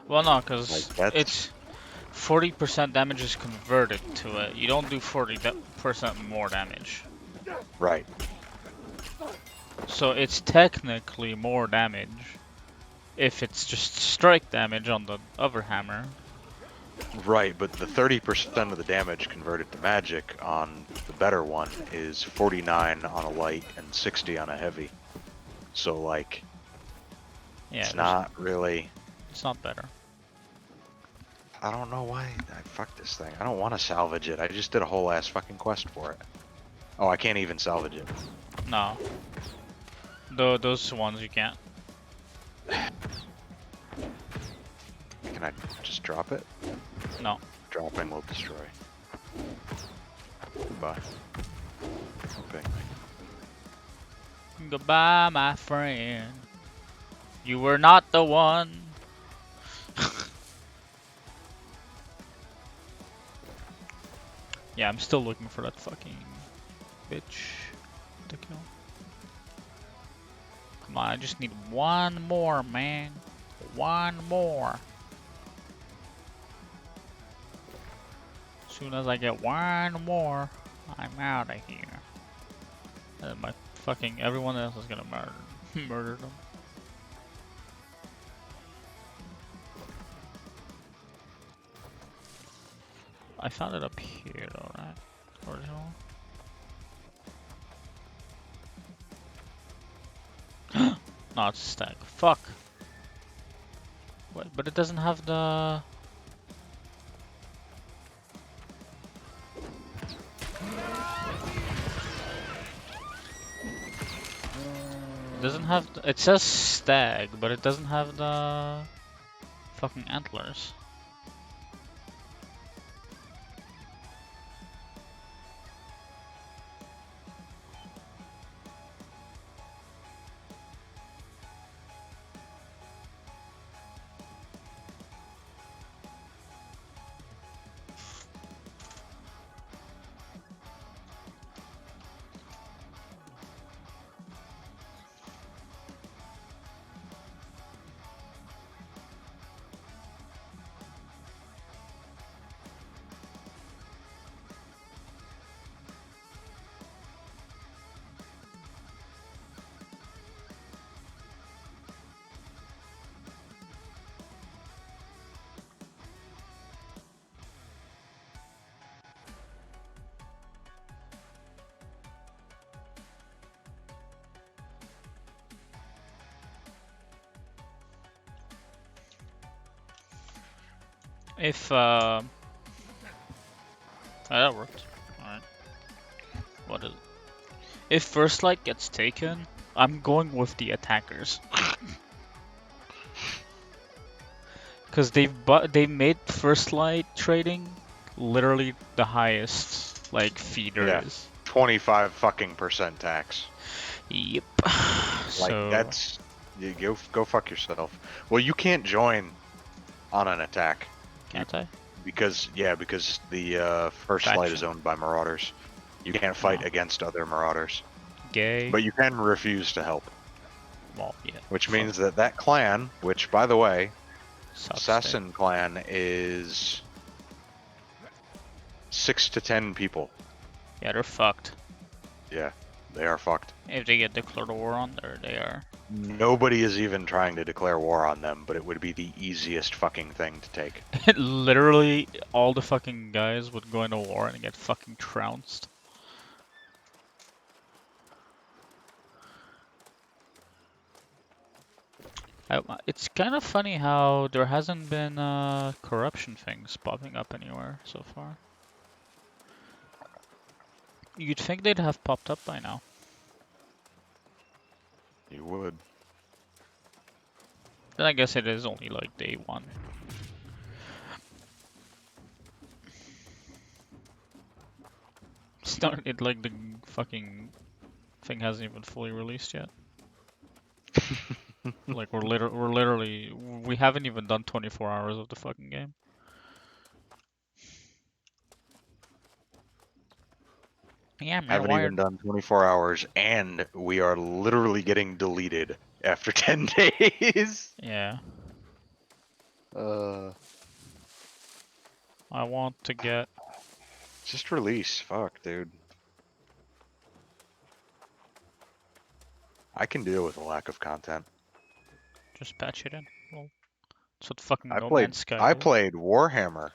S1: Well, no, because
S2: Like, that's...
S1: it's 40% damage is converted to it. You don't do 40% more damage.
S2: Right.
S1: So it's technically more damage if it's just strike damage on the other hammer.
S2: Right, but the 30% of the damage converted to magic on the better one is 49 on a light and 60 on a heavy. So, like,
S1: Yeah,
S2: it's not really...
S1: It's not better.
S2: I don't know why I fucked this thing. I don't want to salvage it. I just did a whole ass fucking quest for it. Oh, I can't even salvage it.
S1: No. Those ones you can't.
S2: Can I just drop it?
S1: No.
S2: Dropping will destroy. Goodbye. Okay.
S1: Goodbye, my friend. You were not the one. Yeah, I'm still looking for that fucking bitch to kill. Come on, I just need one more, man. One more. As soon as I get one more, I'm out of here. And my fucking everyone else is gonna murder them. I found it up here though, right? Original. No, it's a stack. Fuck. What? But it doesn't have the. Doesn't have. It says stag, but it doesn't have the fucking antlers. If that worked. Alright. What is it? If First Light gets taken, I'm going with the attackers. Cause they made First Light trading literally the highest like fee there
S2: Yeah.
S1: is.
S2: 25 fucking percent tax.
S1: Yep.
S2: Like
S1: So
S2: that's you go fuck yourself. Well, you can't join on an attack
S1: can't I?
S2: because the First Light is
S1: Faction.
S2: owned by Marauders. You can't fight
S1: Oh.
S2: against other Marauders,
S1: Gay.
S2: but you can refuse to help,
S1: Well, yeah.
S2: which
S1: fuck.
S2: means that clan, which by the way,
S1: Sucks,
S2: Assassin clan is 6 to 10 people.
S1: Yeah, they're fucked.
S2: Yeah, they are fucked.
S1: If they get declared a war on there, they are.
S2: Nobody is even trying to declare war on them, but it would be the easiest fucking thing to take.
S1: Literally, all the fucking guys would go into war and get fucking trounced. It's kind of funny how there hasn't been corruption things popping up anywhere so far. You'd think they'd have popped up by now.
S2: You would.
S1: Then I guess it is only like day one. It's not it like the fucking thing hasn't even fully released yet. Like we're literally we haven't even done 24 hours of the fucking game. Yeah, man.
S2: Haven't even done 24 hours, and we are literally getting deleted after 10 days.
S1: Yeah,
S2: Uh,
S1: I want to get.
S2: just release. Fuck, dude. I can deal with a lack of content.
S1: Just patch it in. Well, that's what fucking
S2: I
S1: No
S2: played.
S1: Man's Sky
S2: I
S1: is.
S2: played Warhammer.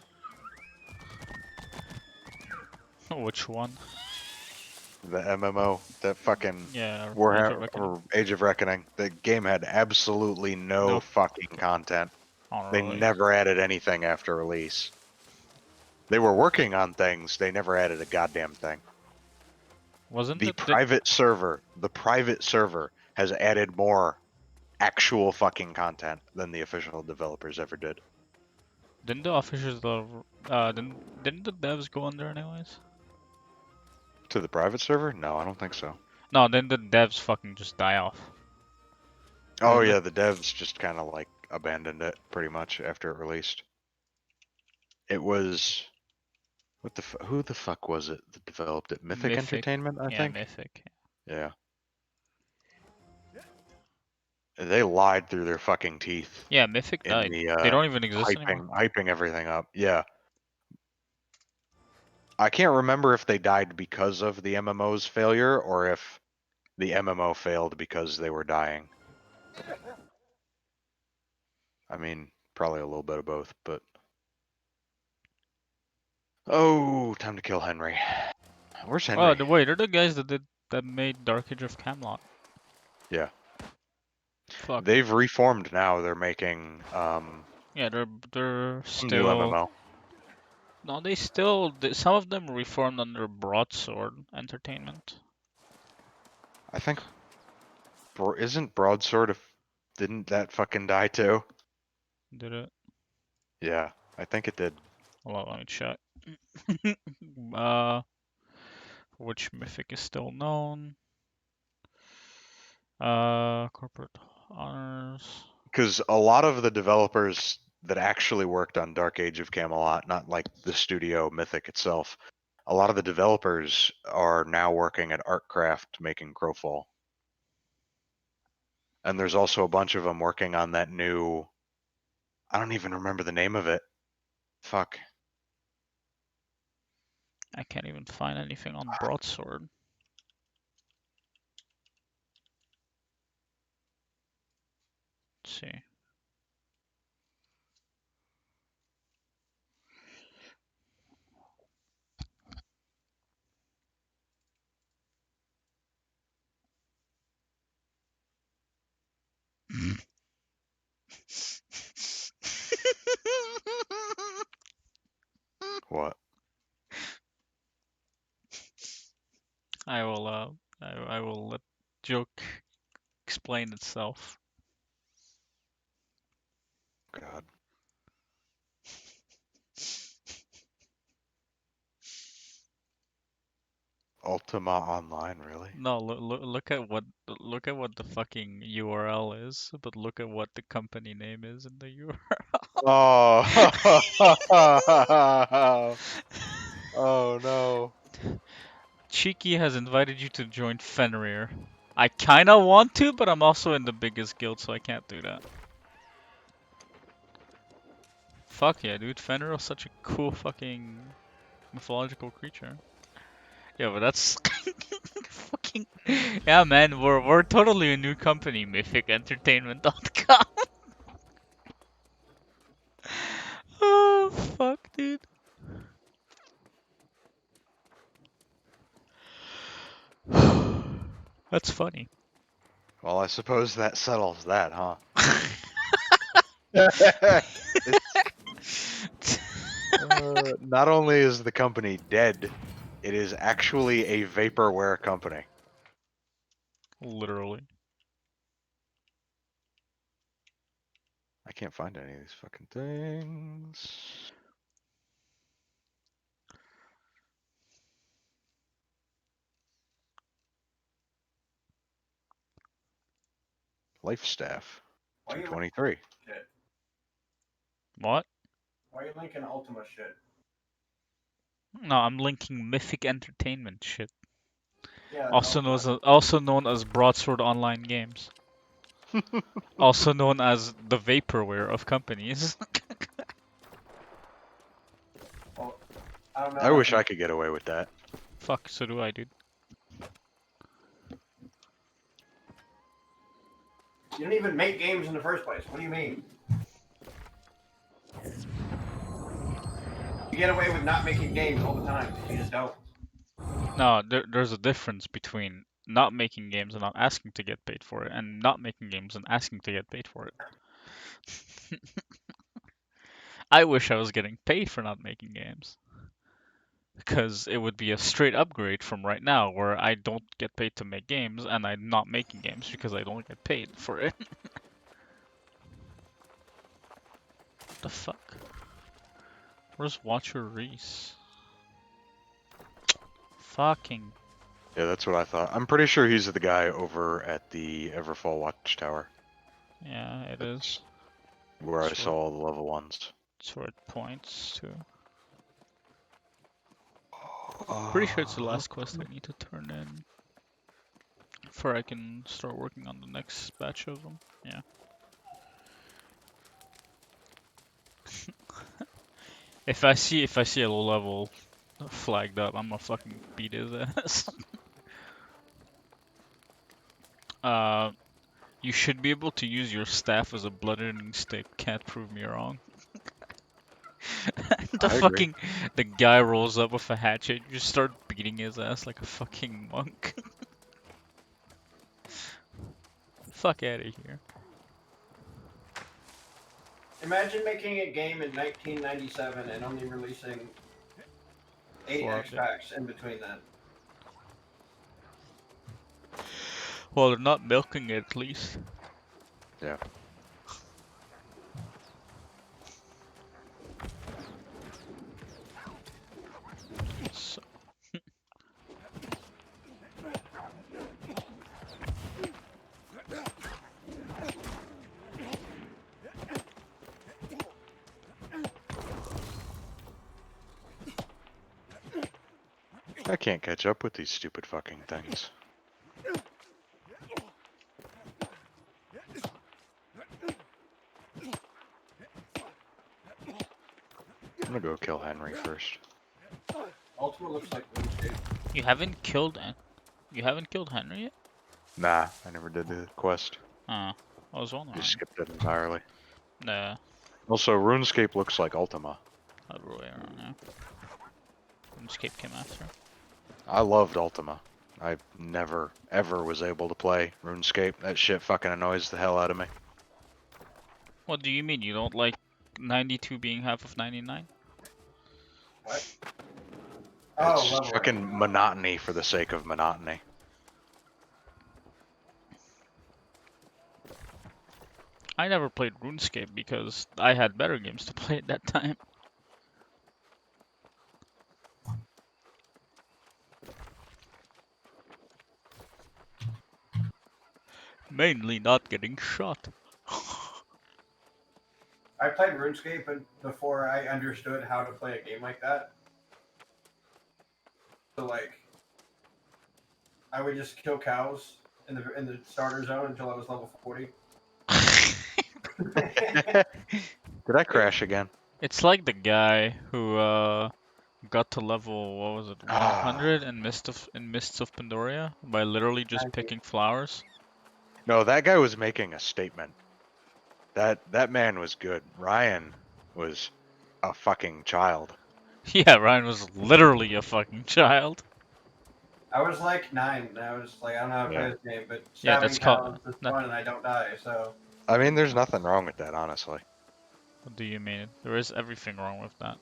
S1: Which one?
S2: The MMO. That fucking
S1: Yeah, Age of
S2: Warhammer
S1: Reckoning.
S2: or Age of Reckoning. The game had absolutely no
S1: Nope.
S2: fucking content.
S1: Oh,
S2: They
S1: really?
S2: never added anything after release. They were working on things. They never added a goddamn thing.
S1: Wasn't
S2: The
S1: it
S2: private server has added more actual fucking content than the official developers ever did.
S1: didn't the officials didn't the devs go under anyways?
S2: To the private server? No, I don't think so.
S1: No, then the devs fucking just die off.
S2: Oh
S1: Isn't it?
S2: yeah, the devs just kind of like abandoned it pretty much after it released. It was who the fuck was it that developed it? Mythic Entertainment, I
S1: Yeah,
S2: think.
S1: Mythic.
S2: Yeah. They lied through their fucking teeth
S1: Yeah, Mythic
S2: in
S1: died.
S2: the
S1: They don't even exist anymore.
S2: hyping everything up. Yeah. I can't remember if they died because of the MMO's failure or if the MMO failed because they were dying. I mean, probably a little bit of both, but oh, time to kill Henry. Where's Henry?
S1: Oh, wait, they're the guys that made Dark Age of Camelot.
S2: Yeah.
S1: Fuck.
S2: They've reformed now. They're making
S1: Yeah, they're
S2: new
S1: still.
S2: MMO.
S1: No, some of them reformed under Broadsword Entertainment.
S2: I think isn't Broadsword didn't that fucking die too?
S1: Did it?
S2: Yeah, I think it did.
S1: Hold on, let me check. uh, which mythic is still known? Corporate honors.
S2: Because a lot of the developers that actually worked on Dark Age of Camelot, not like the studio Mythic itself, a lot of the developers are now working at Artcraft making Crowfall. And there's also a bunch of them working on that new. I don't even remember the name of it. Fuck.
S1: I can't even find anything on Broadsword. Let's see.
S2: What?
S1: I will I will let joke explain itself.
S2: God. Ultima Online, really?
S1: No, look at what the fucking URL is, but look at what the company name is in the URL.
S2: Oh. Oh no.
S1: Cheeky has invited you to join Fenrir. I kinda want to, but I'm also in the biggest guild, so I can't do that. Fuck yeah, dude. Fenrir is such a cool fucking mythological creature. Yeah, but that's fucking yeah, man. We're totally a new company, MythicEntertainment.com. Oh fuck, dude. That's funny.
S2: Well, I suppose that settles that, huh? Not only is the company dead, it is actually a vaporware company.
S1: Literally.
S2: I can't find any of these fucking things. Life staff.
S3: Why you
S2: 223.
S3: shit?
S1: What?
S3: Why are you linking Ultima shit?
S1: No, I'm linking Mythic Entertainment shit.
S3: Yeah,
S1: Also known as Broadsword Online Games. Also known as the vaporware of companies.
S3: well, I don't know.
S2: I wish I could get away with that.
S1: Fuck, so do I, dude.
S3: You don't even make games in the first place. What do you mean? You get away with not making games all the time. You just don't.
S1: No, there's a difference between not making games and not asking to get paid for it, and not making games and asking to get paid for it. I wish I was getting paid for not making games. Because it would be a straight upgrade from right now, where I don't get paid to make games, and I'm not making games because I don't get paid for it. What the fuck? Where's Watcher Reese? Fucking.
S2: Yeah, that's what I thought. I'm pretty sure he's the guy over at the Everfall Watchtower.
S1: Yeah, it is.
S2: Where I
S1: That's
S2: saw all the level ones.
S1: That's where it points to. Pretty sure it's the last quest I need to turn in. Before I can start working on the next batch of them. Yeah. If I see a low level flagged up, I'm gonna fucking beat his ass. You should be able to use your staff as a bludgeoning stick. Can't prove me wrong.
S2: I agree.
S1: The guy rolls up with a hatchet. You just start beating his ass like a fucking monk. Fuck out of here.
S3: Imagine making a game in 1997 and only releasing 8
S1: 4
S3: X
S1: update.
S3: packs in between that.
S1: Well, they're not milking it at least.
S2: Yeah.
S1: So,
S2: I can't catch up with these stupid fucking things. I'm gonna go kill Henry first.
S3: Ultima looks like RuneScape.
S1: you haven't killed Henry yet?
S2: Nah, I never did the quest.
S1: I was wondering.
S2: Just skipped it entirely.
S1: Nah,
S2: Also, RuneScape looks like Ultima.
S1: other way around now. RuneScape came after.
S2: I loved Ultima. I never, ever was able to play RuneScape. That shit fucking annoys the hell out of me.
S1: What do you mean you don't like 92 being half of 99?
S3: What?
S2: It's
S3: Oh,
S2: just
S3: level
S2: fucking
S3: ranking.
S2: monotony for the sake of monotony.
S1: I never played RuneScape because I had better games to play at that time. Mainly not getting shot.
S3: I played RuneScape before I understood how to play a game like that. So like, I would just kill cows in the starter zone until I was level 40.
S2: Did I crash again?
S1: It's like the guy who got to level, what was it,
S2: Ah.
S1: 100 in Mists of Pandaria by literally just picking flowers.
S2: No, that guy was making a statement. That man was good. Ryan was a fucking child.
S1: Yeah, Ryan was literally a fucking child.
S3: I was like 9, and I was like, I don't know how to play this game, but
S1: Yeah,
S3: stabbing
S1: that's called-
S3: cows is fun, and I don't die, so.
S2: I mean, there's nothing wrong with that, honestly.
S1: What do you mean? There is everything wrong with that.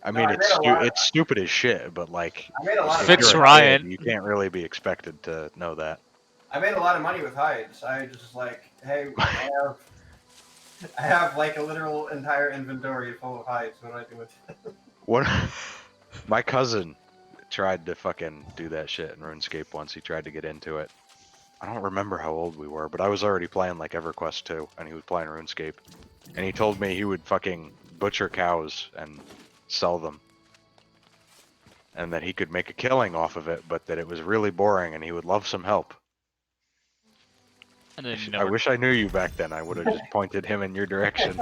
S2: I
S3: No,
S2: mean,
S3: I
S2: it's
S3: made a lot of-
S2: it's stupid as shit, but like,
S3: I made a lot
S2: if
S3: of
S1: Fits
S2: you're a
S3: money.
S1: Ryan.
S2: kid, you can't really be expected to know that.
S3: I made a lot of money with hides. I just like, hey, I have like a literal entire inventory full of hides. What do I do with it?
S2: One, my cousin tried to fucking do that shit in RuneScape once. He tried to get into it. I don't remember how old we were, but I was already playing like EverQuest 2, and he was playing RuneScape. And he told me he would fucking butcher cows and sell them. And that he could make a killing off of it, but that it was really boring and he would love some help.
S1: And then you
S2: I
S1: never...
S2: wish I knew you back then. I would have just pointed him in your direction.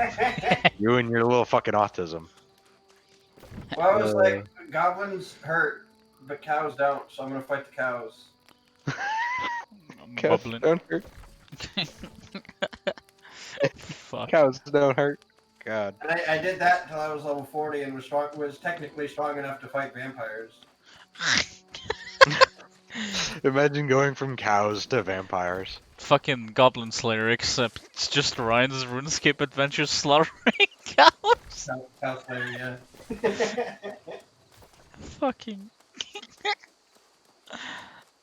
S2: You and your little fucking autism.
S3: Well, I was like, goblins hurt, but cows don't, so I'm gonna fight the cows.
S2: Cows
S1: bubbling.
S2: don't hurt.
S1: Fuck.
S2: Cows don't hurt. God.
S3: And I did that until I was level 40 and was technically strong enough to fight vampires.
S2: Imagine going from cows to vampires.
S1: Fucking Goblin Slayer, except it's just Ryan's RuneScape adventures slaughtering cows.
S3: Cow Slayer, yeah.
S1: Fucking.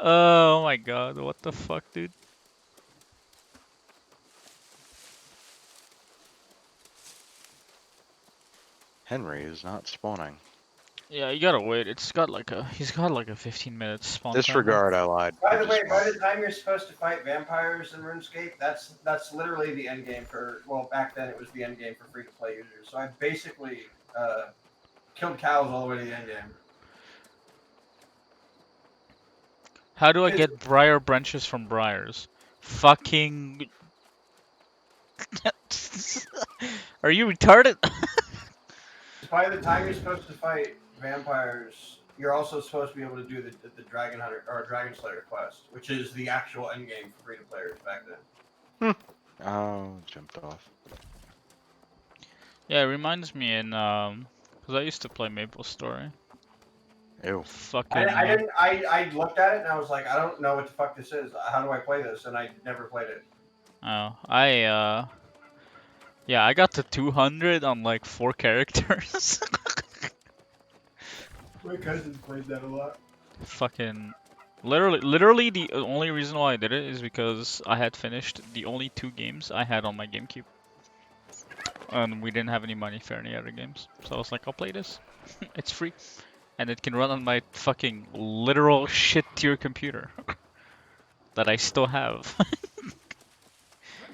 S1: Oh my god, what the fuck, dude?
S2: Henry is not spawning.
S1: Yeah, you gotta wait. He's got like a 15-minute spawn time.
S2: Disregard, I lied.
S3: By
S2: He
S3: the
S2: just
S3: way, by
S2: spawned.
S3: the time you're supposed to fight vampires in RuneScape, that's literally the end game for. Well, back then it was the end game for free to play users. So I basically killed cows all the way to the end game.
S1: How do I get briar branches from briars? Fucking. Are you retarded?
S3: By the time you're supposed to fight vampires, you're also supposed to be able to do the Dragon Hunter or Dragon Slayer quest, which is the actual end game for free to players back then.
S2: Oh, jumped off.
S1: Yeah, it reminds me in because I used to play Maple Story.
S2: Ew.
S1: Fucking.
S3: I looked at it and I was like, I don't know what the fuck this is. How do I play this? And I never played it.
S1: Oh, yeah, I got to 200 on like 4 characters.
S3: My cousin played that a lot.
S1: Fucking. Literally, the only reason why I did it is because I had finished the only 2 games I had on my GameCube. And we didn't have any money for any other games. So I was like, I'll play this. It's free. And it can run on my fucking literal shit tier computer. That I still have.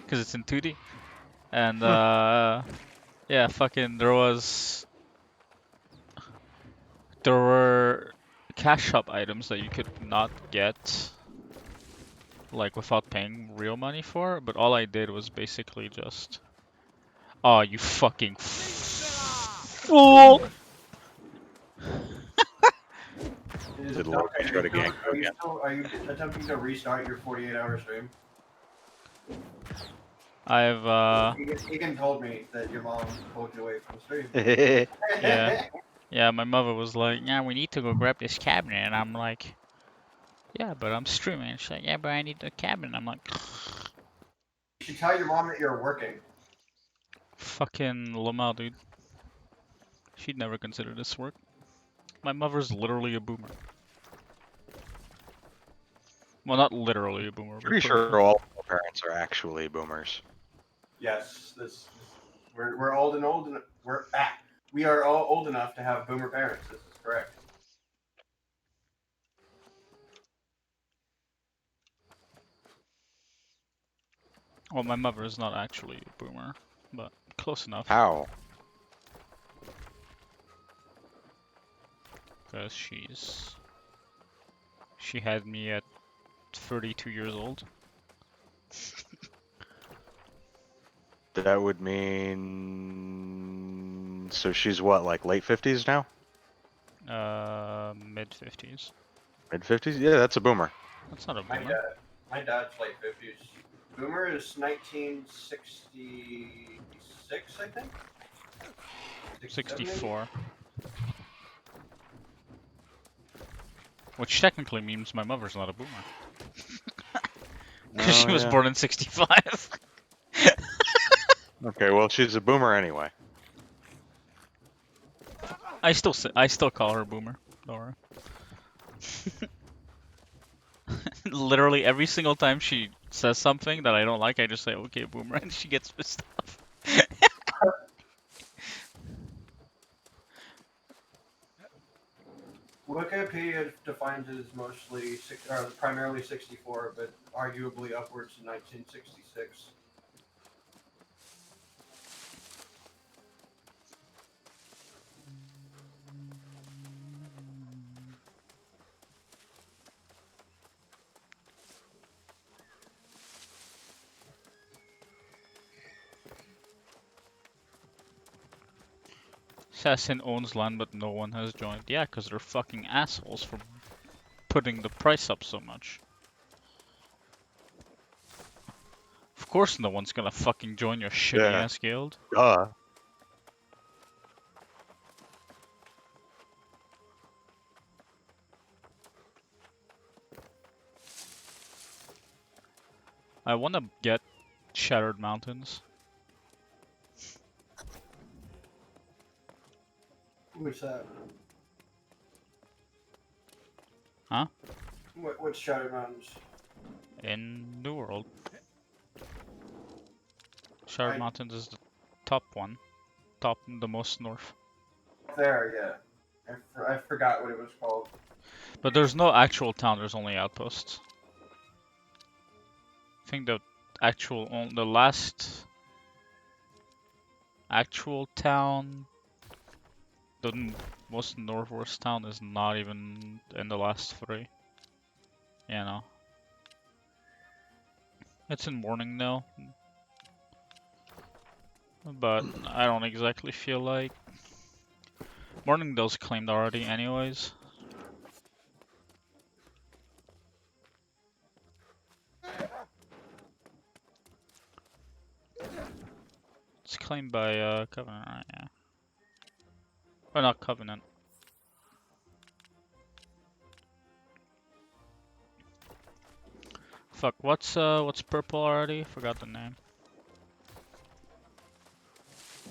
S1: Because it's in 2D. And, yeah, fucking, there were cash shop items that you could not get, like, without paying real money for, but all I did was basically just... Oh, you fucking fool!
S2: Did Loki try to gank you again?
S3: Are you attempting to restart your 48-hour stream?
S1: I've,
S3: Egan told me that your mom pulled you away from the stream.
S1: Yeah. Yeah, my mother was like, yeah, we need to go grab this cabinet, and I'm like, yeah, but I'm streaming. She's like, yeah, but I need the cabinet. I'm like,
S3: You should tell your mom that you're working.
S1: fucking Lamau, dude. She'd never consider this work. My mother's literally a boomer. Well, not literally a boomer. But
S2: Pretty sure all our parents are actually boomers.
S3: Yes, we're old and we are all old enough to have boomer parents. This is correct.
S1: Well, my mother is not actually a boomer, but close enough.
S2: How?
S1: Because she had me at 32 years old.
S2: That would mean... So she's what, like late 50s now?
S1: Mid 50s.
S2: Mid 50s? Yeah, that's a boomer.
S1: That's not a boomer.
S3: My dad's late 50s. Boomer is 1966, I think.
S1: 64. Which technically means my mother's not a boomer. Because she was born in 65.
S2: Okay, well, she's a boomer anyway.
S1: I still call her boomer. Don't worry. Literally every single time she says something that I don't like, I just say, okay, boomer, and she gets pissed off.
S3: Wikipedia defines it as primarily 64, but arguably upwards to 1966.
S1: Assassin owns land, but no one has joined. Yeah, because they're fucking assholes for putting the price up so much. Of course no one's gonna fucking join your shitty ass guild.
S2: Duh.
S1: I wanna get Shattered Mountains.
S3: What's that?
S1: Huh?
S3: What's Shattered Mountains?
S1: In New World. Shattered Mountains is the top one. The most north.
S3: There, yeah. I forgot what it was called.
S1: But there's no actual town, there's only outposts. I think the last actual town, the most northwest town, is not even in the last 3. You know. It's in Morningdale. But I don't exactly feel like... Morningdale's claimed already anyways. It's claimed by Covenant, right? Yeah. Or not Covenant. Fuck, what's purple already? Forgot the name.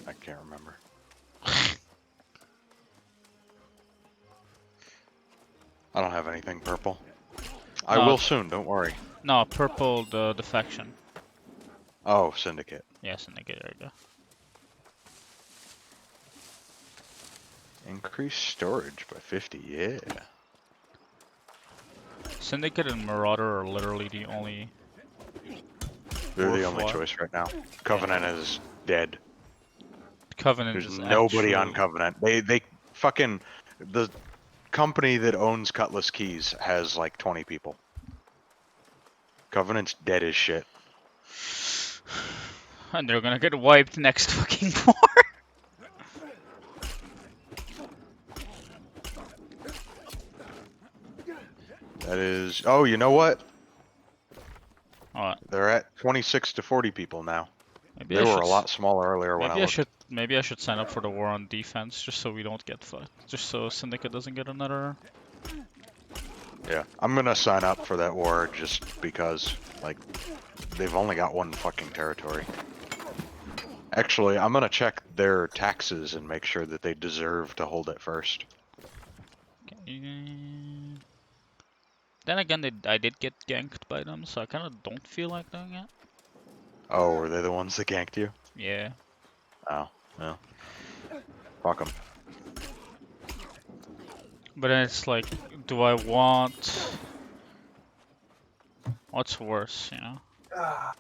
S2: I can't remember. I don't have anything purple. I
S1: No.
S2: will soon. Don't worry.
S1: No, purple, the defection.
S2: Oh, Syndicate.
S1: Yeah, Syndicate, there you go.
S2: Increase storage by 50. Yeah.
S1: Syndicate and Marauder are literally the only.
S2: They're the only
S1: Worthwhile.
S2: choice right now. Covenant is dead.
S1: Covenant
S2: There's
S1: is
S2: nobody on
S1: actually.
S2: Covenant. They fucking the company that owns Cutlass Keys has like 20 people. Covenant's dead as shit.
S1: And they're gonna get wiped next fucking war.
S2: That is. Oh, you know what?
S1: Alright,
S2: They're at 26 to 40 people now.
S1: maybe
S2: They
S1: I
S2: were
S1: should.
S2: a lot smaller earlier when I looked.
S1: Maybe I should sign up for the war on defense just so we don't get fucked. Just so Syndicate doesn't get another.
S2: Yeah, I'm gonna sign up for that war just because, like, they've only got one fucking territory. Actually, I'm gonna check their taxes and make sure that they deserve to hold it first.
S1: Okay. Then again, I did get ganked by them, so I kind of don't feel like doing it.
S2: Oh, were they the ones that ganked you?
S1: Yeah.
S2: Oh, well. Fuck them.
S1: But then it's like, do I want? What's worse, you know?
S3: Ah,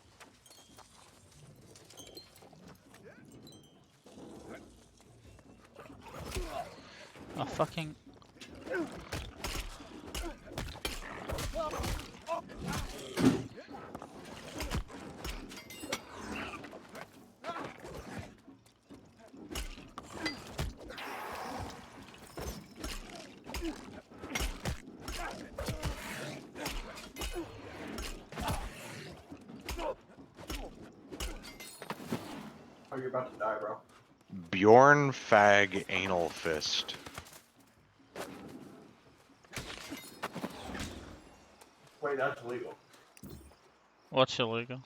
S1: A fucking.
S3: oh, you're about to die, bro.
S2: Bjorn Fag Anal Fist.
S3: Wait, that's illegal.
S1: What's illegal?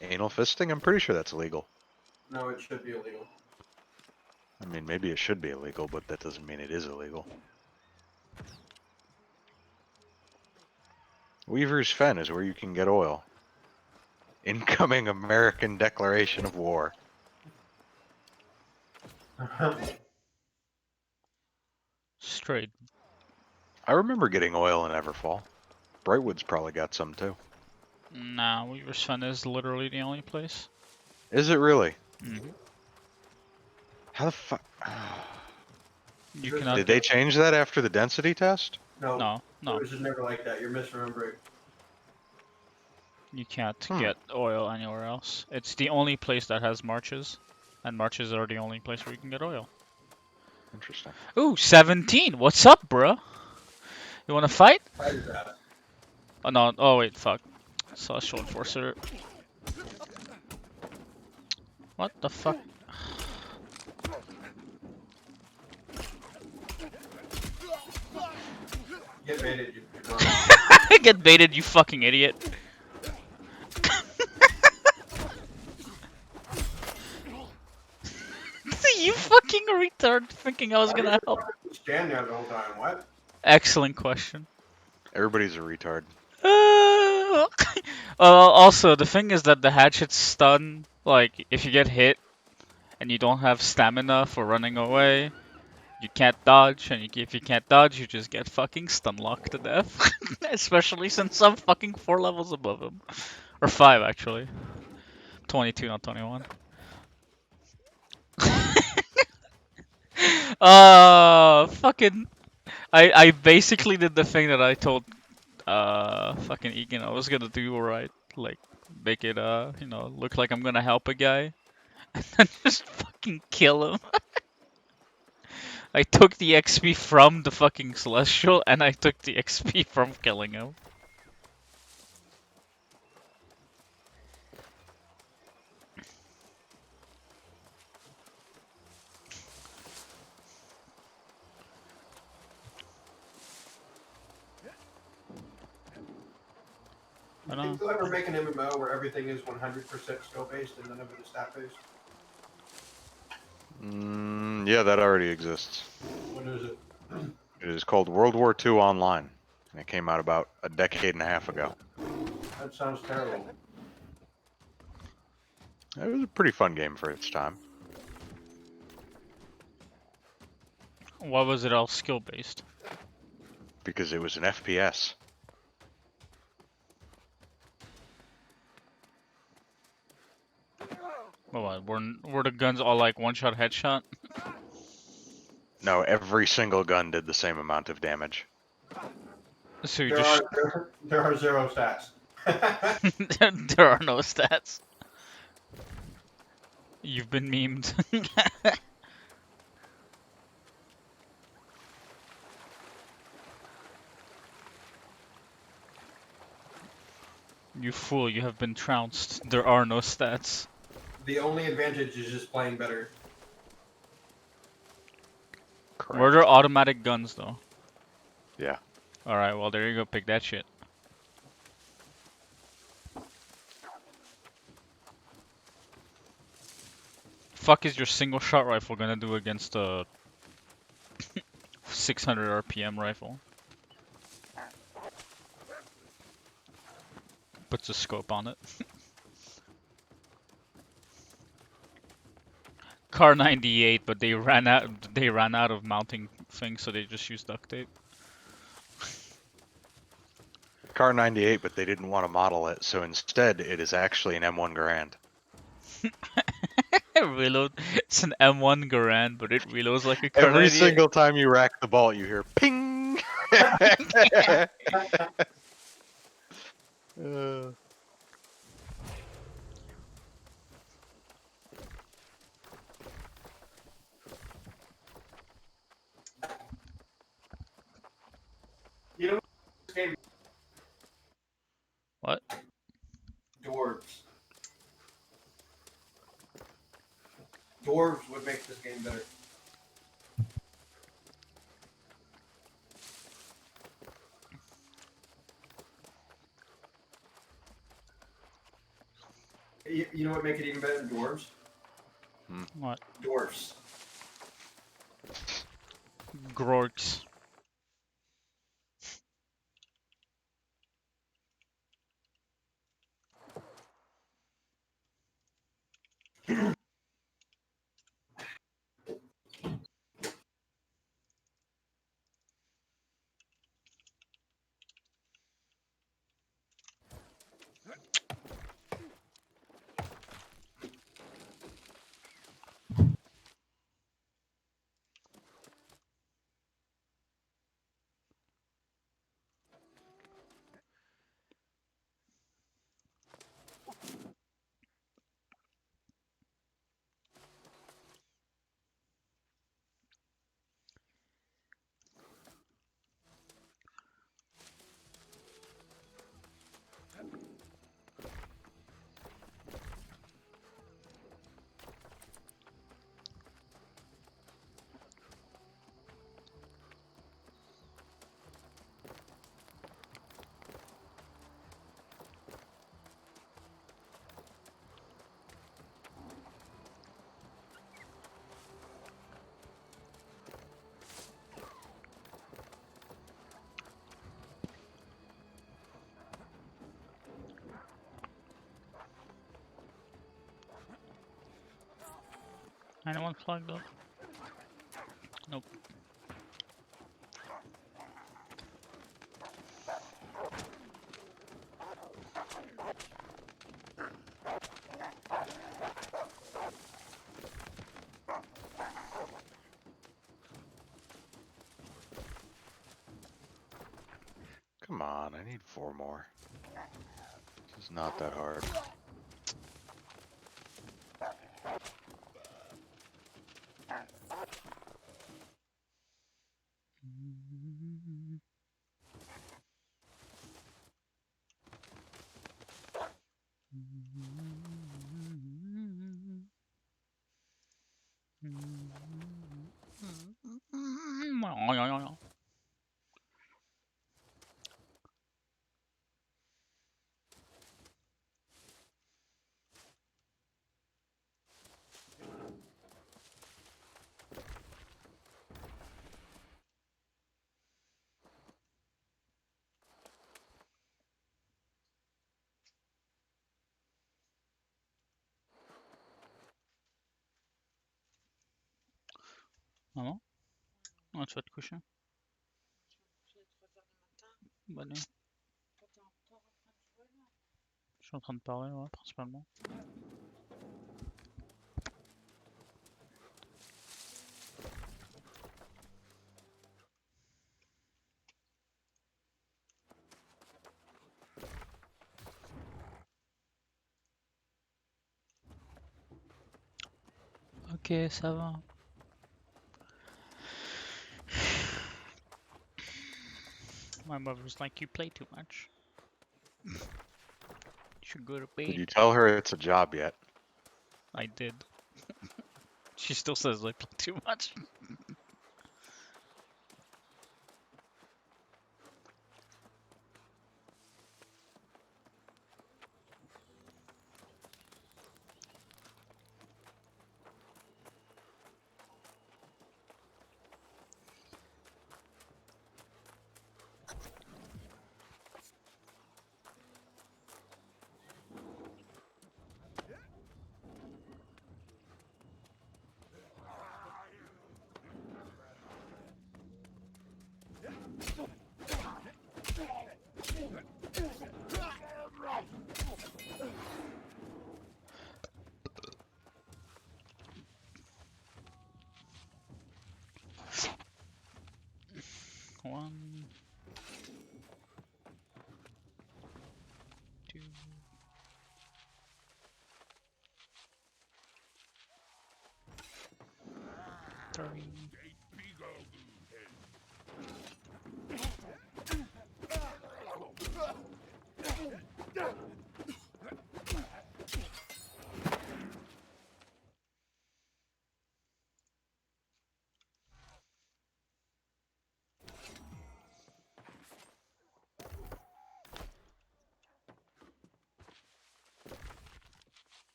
S2: Anal fisting? I'm pretty sure that's illegal.
S3: No, it should be illegal.
S2: I mean, maybe it should be illegal, but that doesn't mean it is illegal. Weaver's Fen is where you can get oil. Incoming American declaration of war.
S1: Straight.
S2: I remember getting oil in Everfall. Brightwood's probably got some too.
S1: Nah, Weaver's Fen is literally the only place.
S2: Is it really?
S1: Mm-hmm.
S2: How the fuck?
S1: You
S3: Did
S1: cannot
S2: Did
S1: get.
S2: they change that after the density test?
S3: No,
S1: No, no.
S3: it was just never like that. You're misremembering.
S1: You can't
S2: Hmm.
S1: get oil anywhere else. It's the only place that has marches, and marches are the only place where you can get oil.
S2: Interesting.
S1: Ooh, 17. What's up, bruh? You wanna fight?
S3: Why is that?
S1: Oh no. Oh wait, fuck. Celestial Enforcer. What the fuck?
S3: Get baited, you.
S1: Get baited, you fucking idiot. You fucking retard thinking I was gonna help.
S3: Stand there the whole time. What?
S1: Excellent question.
S2: Everybody's a retard.
S1: Also, the thing is that the hatchet stun, like, if you get hit and you don't have stamina for running away, you can't dodge, and if you can't dodge, you just get fucking stun locked to death. Especially since I'm fucking 4 levels above him. Or 5, actually. 22, not 21. Fucking. I basically did the thing that I told fucking Egan I was gonna do, right? Like, make it you know, look like I'm gonna help a guy, and then just fucking kill him. I took the XP from the fucking Celestial, and I took the XP from killing him. I
S3: You
S1: know.
S3: think they'll ever make an MMO where everything is 100% skill based and none of it is stat based?
S2: Yeah, that already exists.
S3: What is it?
S2: It is called World War II Online. It came out about a decade and a half ago.
S3: That sounds terrible.
S2: It was a pretty fun game for its time.
S1: Why was it all skill based?
S2: Because it was an FPS.
S1: Oh, what, were the guns all like one shot headshot?
S2: No, every single gun did the same amount of damage.
S1: So you
S3: There
S1: just
S3: are zero stats.
S1: there are no stats. You've been memed. You fool, you have been trounced. There are no stats.
S3: The only advantage is just playing better.
S2: Correct.
S1: Were there automatic guns though?
S2: Yeah.
S1: Alright, well there you go, pick that shit. Fuck is your single shot rifle gonna do against a 600 RPM rifle? Puts a scope on it. Car 98, but they ran out of mounting things, so they just used duct tape.
S2: Car 98, but they didn't want to model it, so instead it is actually an M1 Garand.
S1: Reload. It's an M1 Garand, but it reloads like a Car
S2: Every
S1: 98.
S2: single time you rack the bolt, you hear ping. Uh,
S3: You know, this game
S1: What?
S3: dwarves. Dwarves would make this game better. You know what would make it even better than dwarves?
S1: What?
S3: Dwarfs.
S1: Grorks. Anyone flagged up? Nope.
S2: Come on, I need 4 more. This is not that hard.
S1: Ah bon? Ah, tu vas te coucher? Bonne nuit. Je suis en train de parler, ouais, principalement. Ok, ça va. My mother's like, you play too much. You should go to
S2: Did you
S1: bed.
S2: tell her it's a job yet?
S1: I did. She still says I play too much. One, two, three.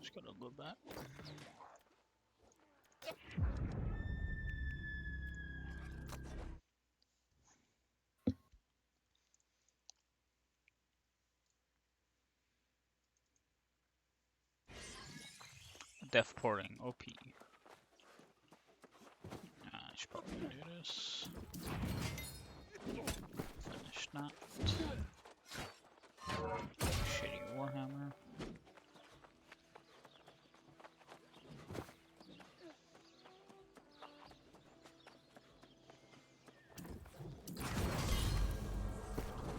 S1: Just gotta go back. Death porting, OP. I should probably do this. Finish that. Shitty Warhammer.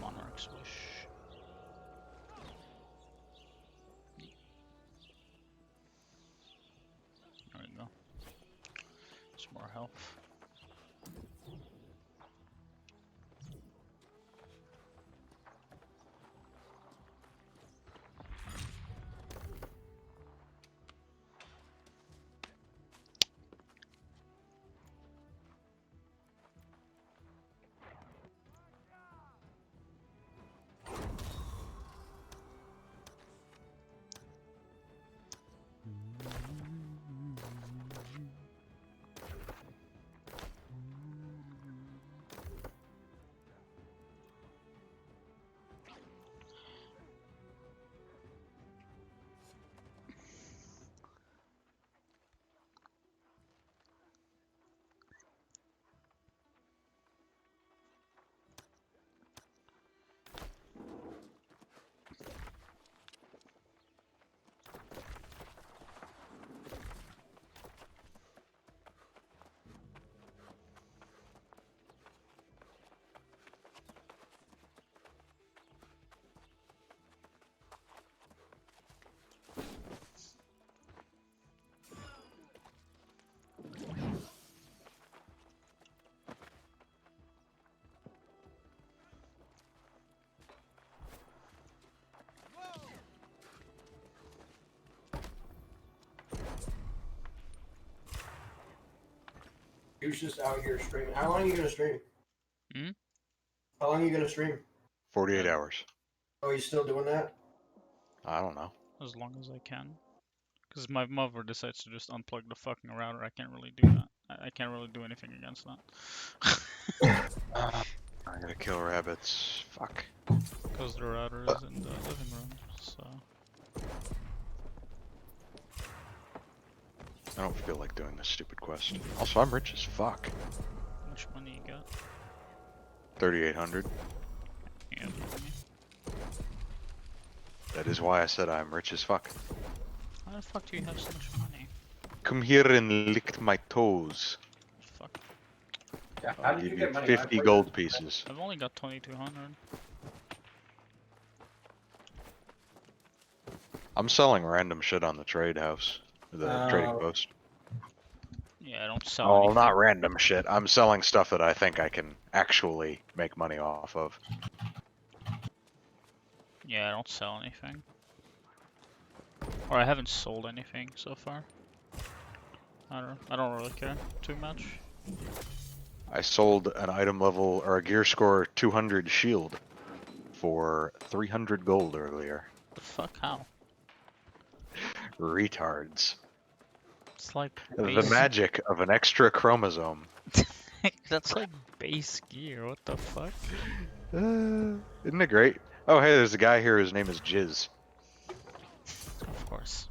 S1: Monarch's Wish. There we go. Some more health.
S3: He was just out here streaming. How long are you gonna stream?
S1: Hmm?
S3: How long are you gonna stream?
S2: 48 hours.
S3: Oh, you still doing that?
S2: I don't know.
S1: As long as I can. Because my mother decides to just unplug the fucking router, I can't really do that. I can't really do anything against that.
S2: I gotta kill rabbits. Fuck.
S1: Because the router is in the living room, so...
S2: I don't feel like doing this stupid quest. Also, I'm rich as fuck.
S1: How much money you got?
S2: 3,800.
S1: Yeah, money.
S2: That is why I said I'm rich as fuck.
S1: How the fuck do you have so much money?
S2: Come here and lick my toes.
S1: Fuck.
S3: Yeah, how
S2: I'll
S3: did you
S2: give
S3: get
S2: you
S3: money?
S2: 50
S3: My
S2: gold
S3: purchase-
S2: pieces.
S1: I've only got 2,200.
S2: I'm selling random shit on the trade house. The trading
S3: Oh.
S2: post.
S1: Yeah, I don't sell
S2: Oh,
S1: anything.
S2: not random shit. I'm selling stuff that I think I can actually make money off of.
S1: Yeah, I don't sell anything. Or I haven't sold anything so far. I don't really care too much.
S2: I sold an item level or a gear score 200 shield for 300 gold earlier.
S1: The fuck, how?
S2: Retards.
S1: It's like
S2: The
S1: base...
S2: magic of an extra chromosome.
S1: That's like base gear, what the fuck?
S2: Isn't it great? Oh, hey, there's a guy here. His name is Jizz.
S1: Of course.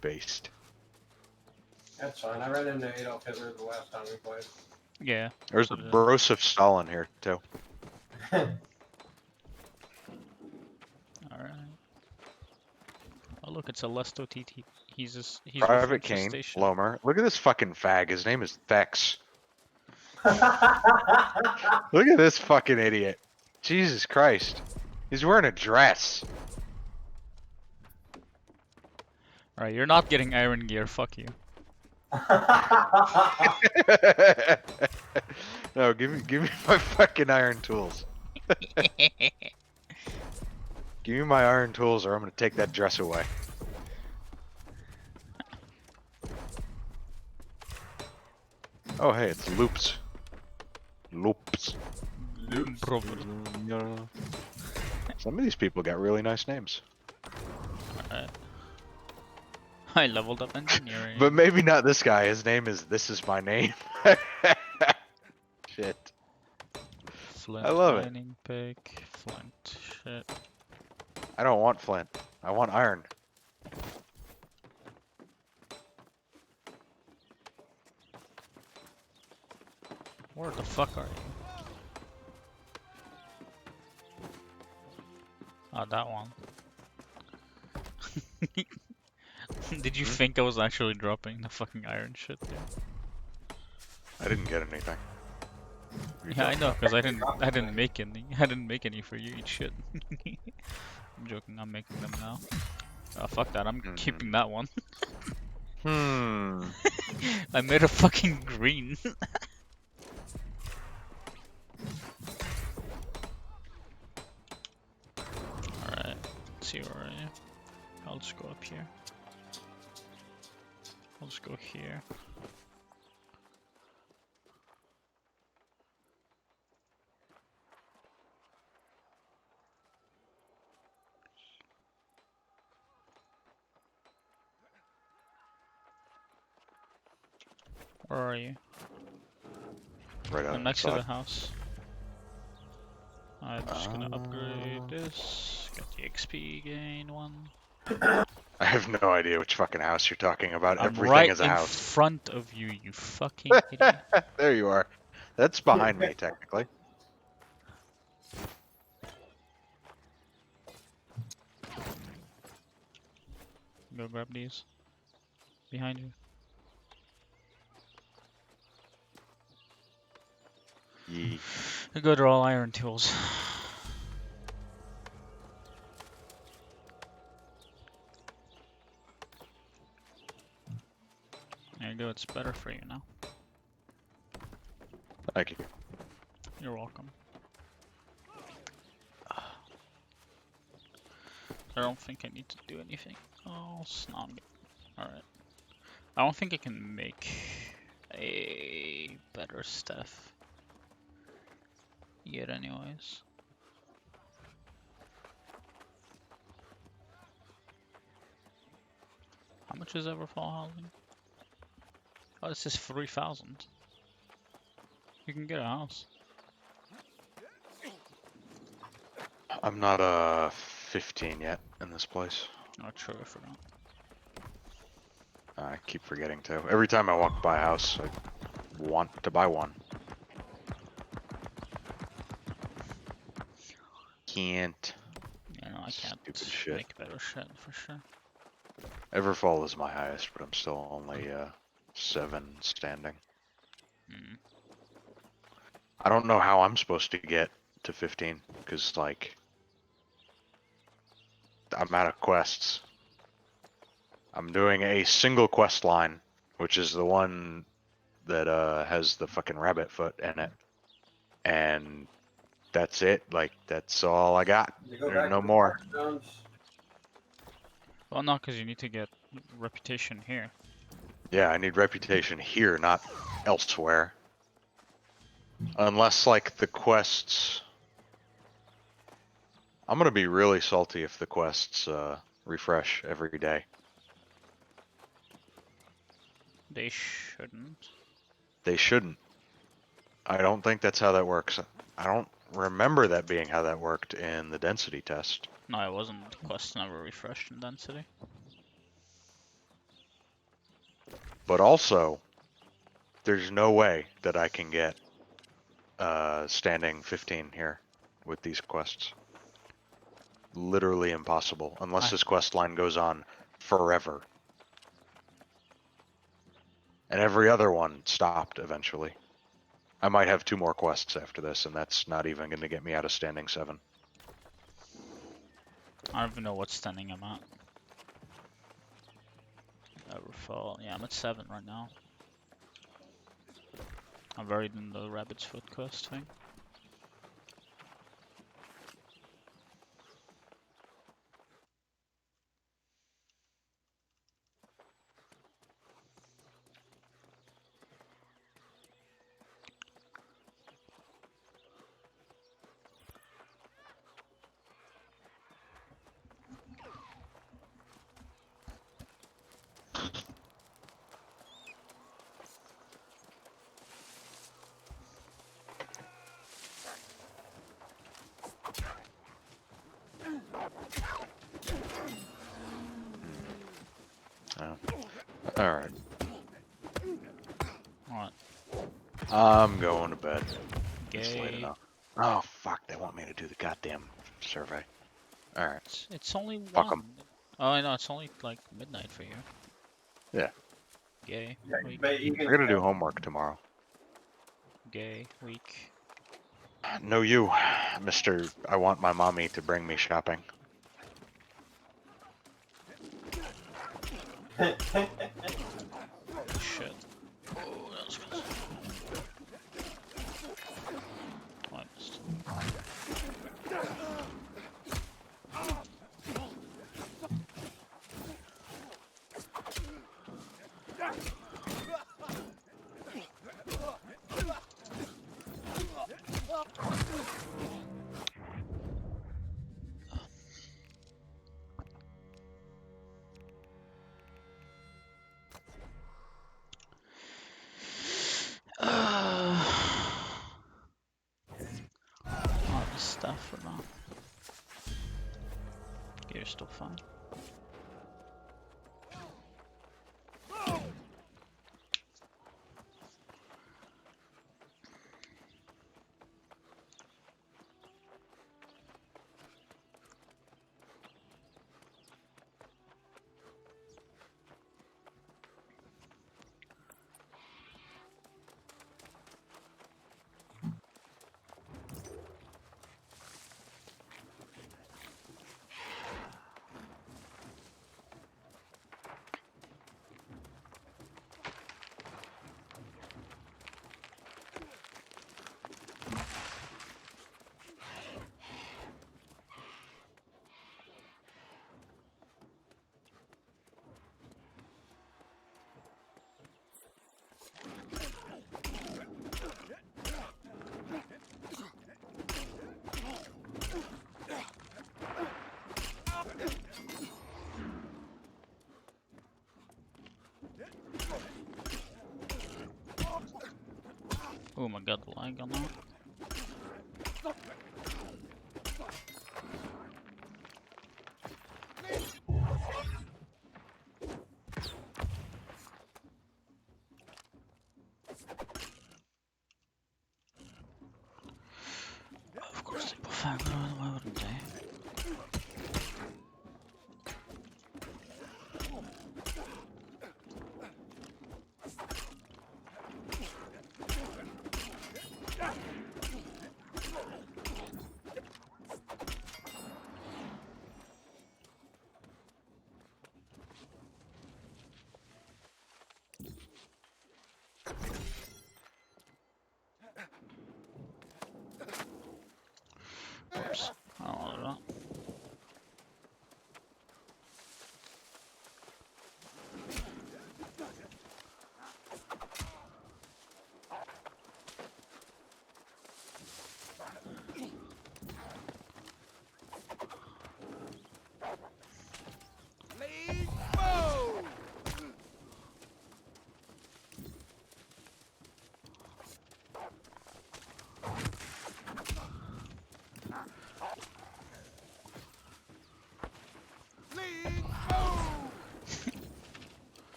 S2: Based.
S3: That's fine. I ran into Adolf Hitler the last time we played.
S1: Yeah.
S2: There's
S1: So
S2: a
S1: the-
S2: Broseph Stalin here, too.
S1: Alright. Oh look, it's a Lesto TT. He's
S2: Private
S1: referring to
S2: Kane,
S1: station.
S2: Lomer. Look at this fucking fag. His name is Thex. Look at this fucking idiot. Jesus Christ. He's wearing a dress.
S1: Alright, you're not getting iron gear, fuck you.
S2: No, give me my fucking iron tools. Give me my iron tools or I'm gonna take that dress away. Oh hey, it's Loops. Loops.
S1: Brother.
S2: Some of these people got really nice names.
S1: Alright. I leveled up engineering.
S2: But maybe not this guy. His name is This Is My Name. Shit.
S1: Flint
S2: I love it.
S1: mining pick. Flint. Shit.
S2: I don't want flint. I want iron.
S1: Where the fuck are you? Oh, that one. Did you think I was actually dropping the fucking iron shit there?
S2: I didn't get anything. You
S1: Yeah, I
S2: don't.
S1: know, cause I didn't make any. I didn't make any for you. Eat shit. I'm joking. I'm making them now. Oh fuck that. I'm keeping that one.
S2: Hmm.
S1: I made a fucking green. Alright. Let's see where I am. I'll just go up here. I'll just go here. Where are you?
S2: Right
S1: I'm next to the
S2: outside.
S1: house. I'm just gonna upgrade this. Got the XP gain one.
S2: I have no idea which fucking house you're talking about.
S1: I'm
S2: Everything
S1: right
S2: is a
S1: in
S2: house.
S1: front of you, you fucking idiot.
S2: There you are. That's behind me, technically.
S1: Go grab these. Behind you.
S2: Yee.
S1: Good, they're all iron tools. There you go, it's better for you now.
S2: Thank you.
S1: You're welcome. I don't think I need to do anything else. No, I'm good. Alright. I don't think I can make a better stuff yet anyways. How much is Everfall housing? Oh, this is 3,000. You can get a house.
S2: I'm not 15 yet in this place.
S1: Not sure, I forgot.
S2: I keep forgetting to. Every time I walk by a house, I want to buy one. Can't.
S1: Yeah, no, I can't
S2: Stupid shit.
S1: make better shit for sure.
S2: Everfall is my highest, but I'm still only 7 standing.
S1: Hmm.
S2: I don't know how I'm supposed to get to 15, because, like, I'm out of quests. I'm doing a single quest line, which is the one that has the fucking rabbit foot in it. And that's it. Like, that's all I got.
S3: You go
S2: There's
S3: back
S2: no
S3: to the
S2: more.
S3: Stones.
S1: Well, no, because you need to get reputation here.
S2: Yeah, I need reputation here, not elsewhere. Unless, like, the quests... I'm gonna be really salty if the quests refresh every day.
S1: They shouldn't.
S2: They shouldn't. I don't think that's how that works. I don't remember that being how that worked in the density test.
S1: No, it wasn't. Quest never refreshed in density.
S2: But also, there's no way that I can get standing 15 here with these quests. Literally impossible, unless this quest line goes on forever. And every other one stopped eventually. I might have 2 more quests after this, and that's not even going to get me out of standing 7.
S1: I don't even know what standing I'm at. Everfall. Yeah, I'm at 7 right now. I'm buried in the rabbit's foot quest thing.
S2: Oh. Alright.
S1: Alright.
S2: I'm going to bed. It's late
S1: Gay.
S2: enough. Oh, fuck, they want me to do the goddamn survey. Alright.
S1: It's only
S2: Fuck 'em.
S1: 1. Oh, I know, it's only like midnight for you.
S2: Yeah.
S1: Gay.
S3: Yeah,
S1: Week.
S3: but you
S2: I
S3: can
S2: gotta do homework tomorrow.
S1: Gay. Week.
S2: No, you, Mr. I want my mommy to bring me shopping.
S1: Shit. Oh, that was close. Oh, I missed. All this stuff or not? Gear's still fine. Oh my god, the lag on that.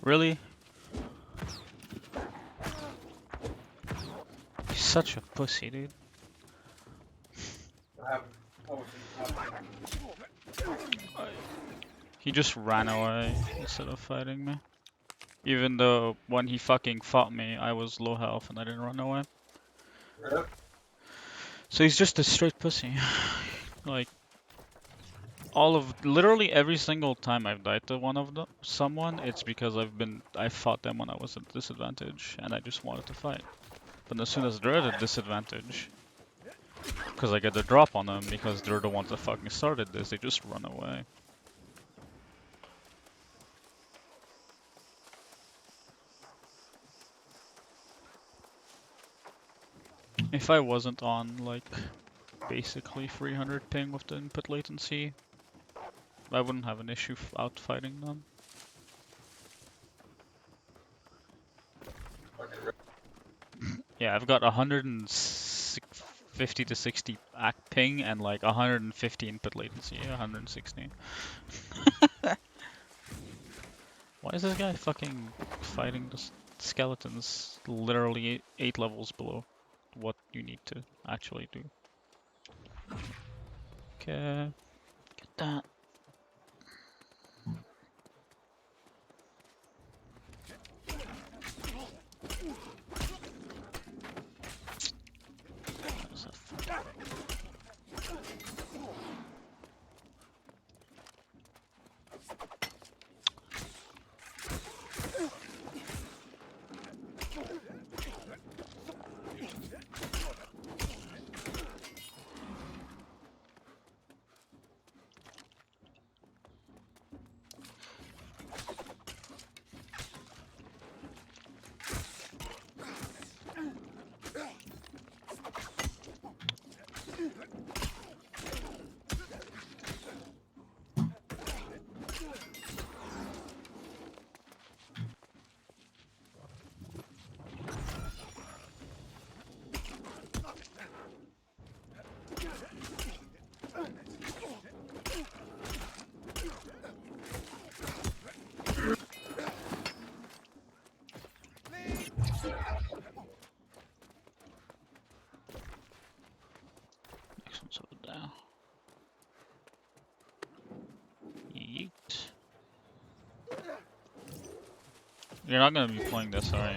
S1: Really? He's such a pussy, dude.
S3: What happened? What was it?
S1: He just ran away instead of fighting me. Even though when he fucking fought me, I was low health and I didn't run away.
S3: Really?
S1: So he's just a straight pussy. Like, literally every single time I've died to someone, it's because I fought them when I was at disadvantage and I just wanted to fight. But as soon as they're at a disadvantage, because I get the drop on them because they're the ones that fucking started this, they just run away. If I wasn't on like basically 300 ping with the input latency, I wouldn't have an issue out fighting them. Yeah, I've got 150 to 60 act ping and like 150 input latency, 160. Why is this guy fucking fighting the skeletons literally 8 levels below what you need to actually do? Okay, get that. Where's that fucking- Next one's over there. Yeet. You're not gonna be playing this, are you?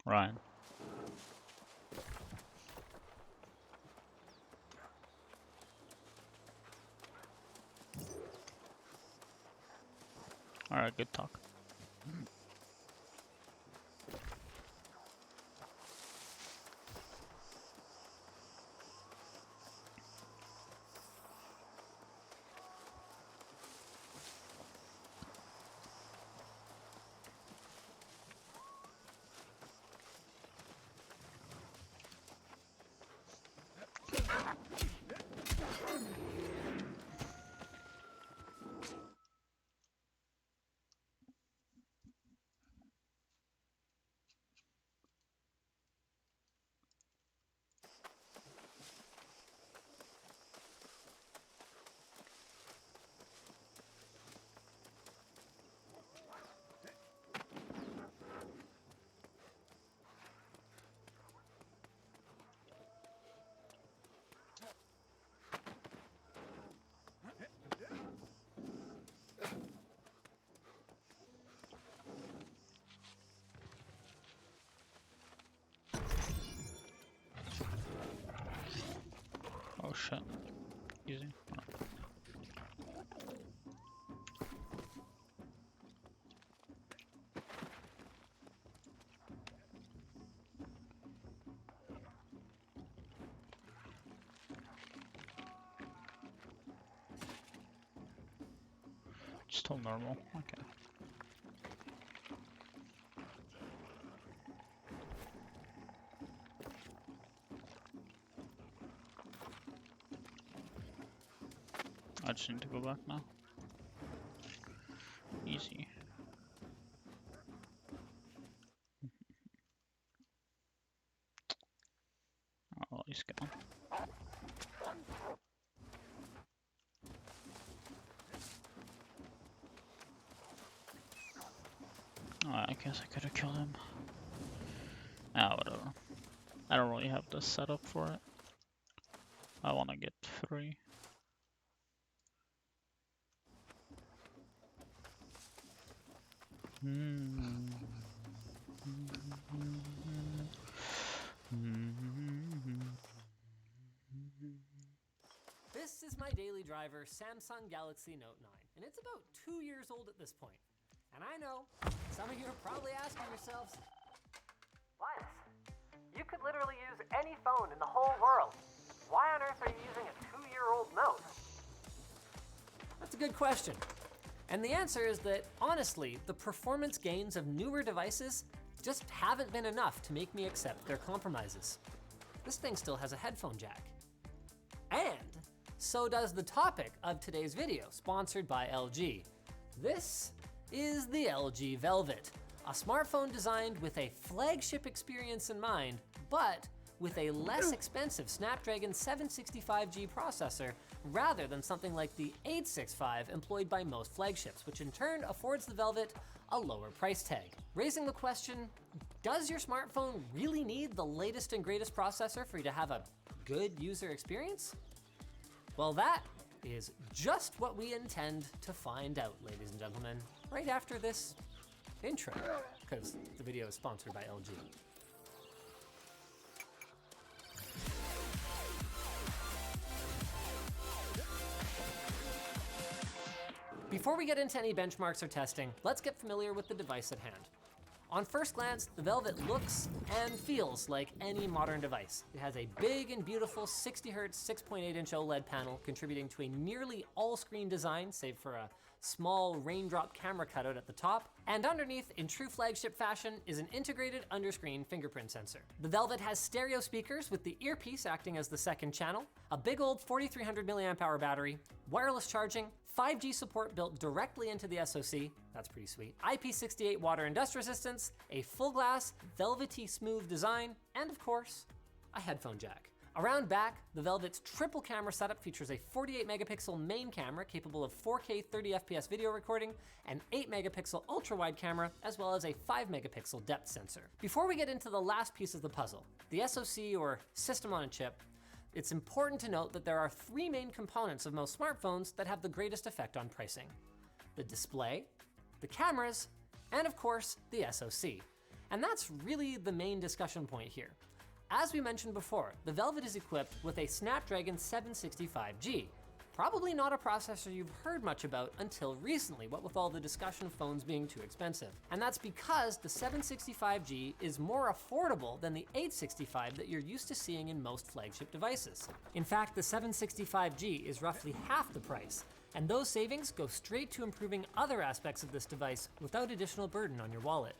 S1: Ryan. Alright, good talk. Oh shit. Easy. Still normal. Okay. I just need to go back now. Easy. Oh, he's gone. I guess I could have killed him. Ah, whatever. I don't really have the setup for it. I want to get 3.
S4: This is my daily driver, Samsung Galaxy Note 9, and it's about 2 years old at this point. And I know, some of you are probably asking yourselves, Linus, you could literally use any phone in the whole world. Why on earth are you using a 2-year-old Note? That's a good question. And the answer is that, honestly, the performance gains of newer devices just haven't been enough to make me accept their compromises. This thing still has a headphone jack. And so does the topic of today's video, sponsored by LG. This is the LG Velvet, a smartphone designed with a flagship experience in mind, but with a less expensive Snapdragon 765G processor rather than something like the 865 employed by most flagships, which in turn affords the Velvet a lower price tag. Raising the question, does your smartphone really need the latest and greatest processor for you to have a good user experience? Well, that is just what we intend to find out, ladies and gentlemen, right after this intro, because the video is sponsored by LG. Before we get into any benchmarks or testing, let's get familiar with the device at hand. On first glance, the Velvet looks and feels like any modern device. It has a big and beautiful 60Hz 6.8-inch OLED panel contributing to a nearly all-screen design, save for a small raindrop camera cutout at the top. And underneath, in true flagship fashion, is an integrated underscreen fingerprint sensor. The Velvet has stereo speakers with the earpiece acting as the second channel, a big old 4300 mAh battery, wireless charging, 5G support built directly into the SoC, that's pretty sweet, IP68 water and dust resistance, a full glass, velvety smooth design, and of course, a headphone jack. Around back, the Velvet's triple camera setup features a 48 megapixel main camera capable of 4K 30 FPS video recording, an 8 megapixel ultra wide camera, as well as a 5 megapixel depth sensor. Before we get into the last piece of the puzzle, the SoC or system on a chip, it's important to note that there are 3 main components of most smartphones that have the greatest effect on pricing: the display, the cameras, and of course, the SoC. And that's really the main discussion point here. As we mentioned before, the Velvet is equipped with a Snapdragon 765G, probably not a processor you've heard much about until recently, what with all the discussion of phones being too expensive. And that's because the 765G is more affordable than the 865 that you're used to seeing in most flagship devices. In fact, the 765G is roughly half the price, and those savings go straight to improving other aspects of this device without additional burden on your wallet.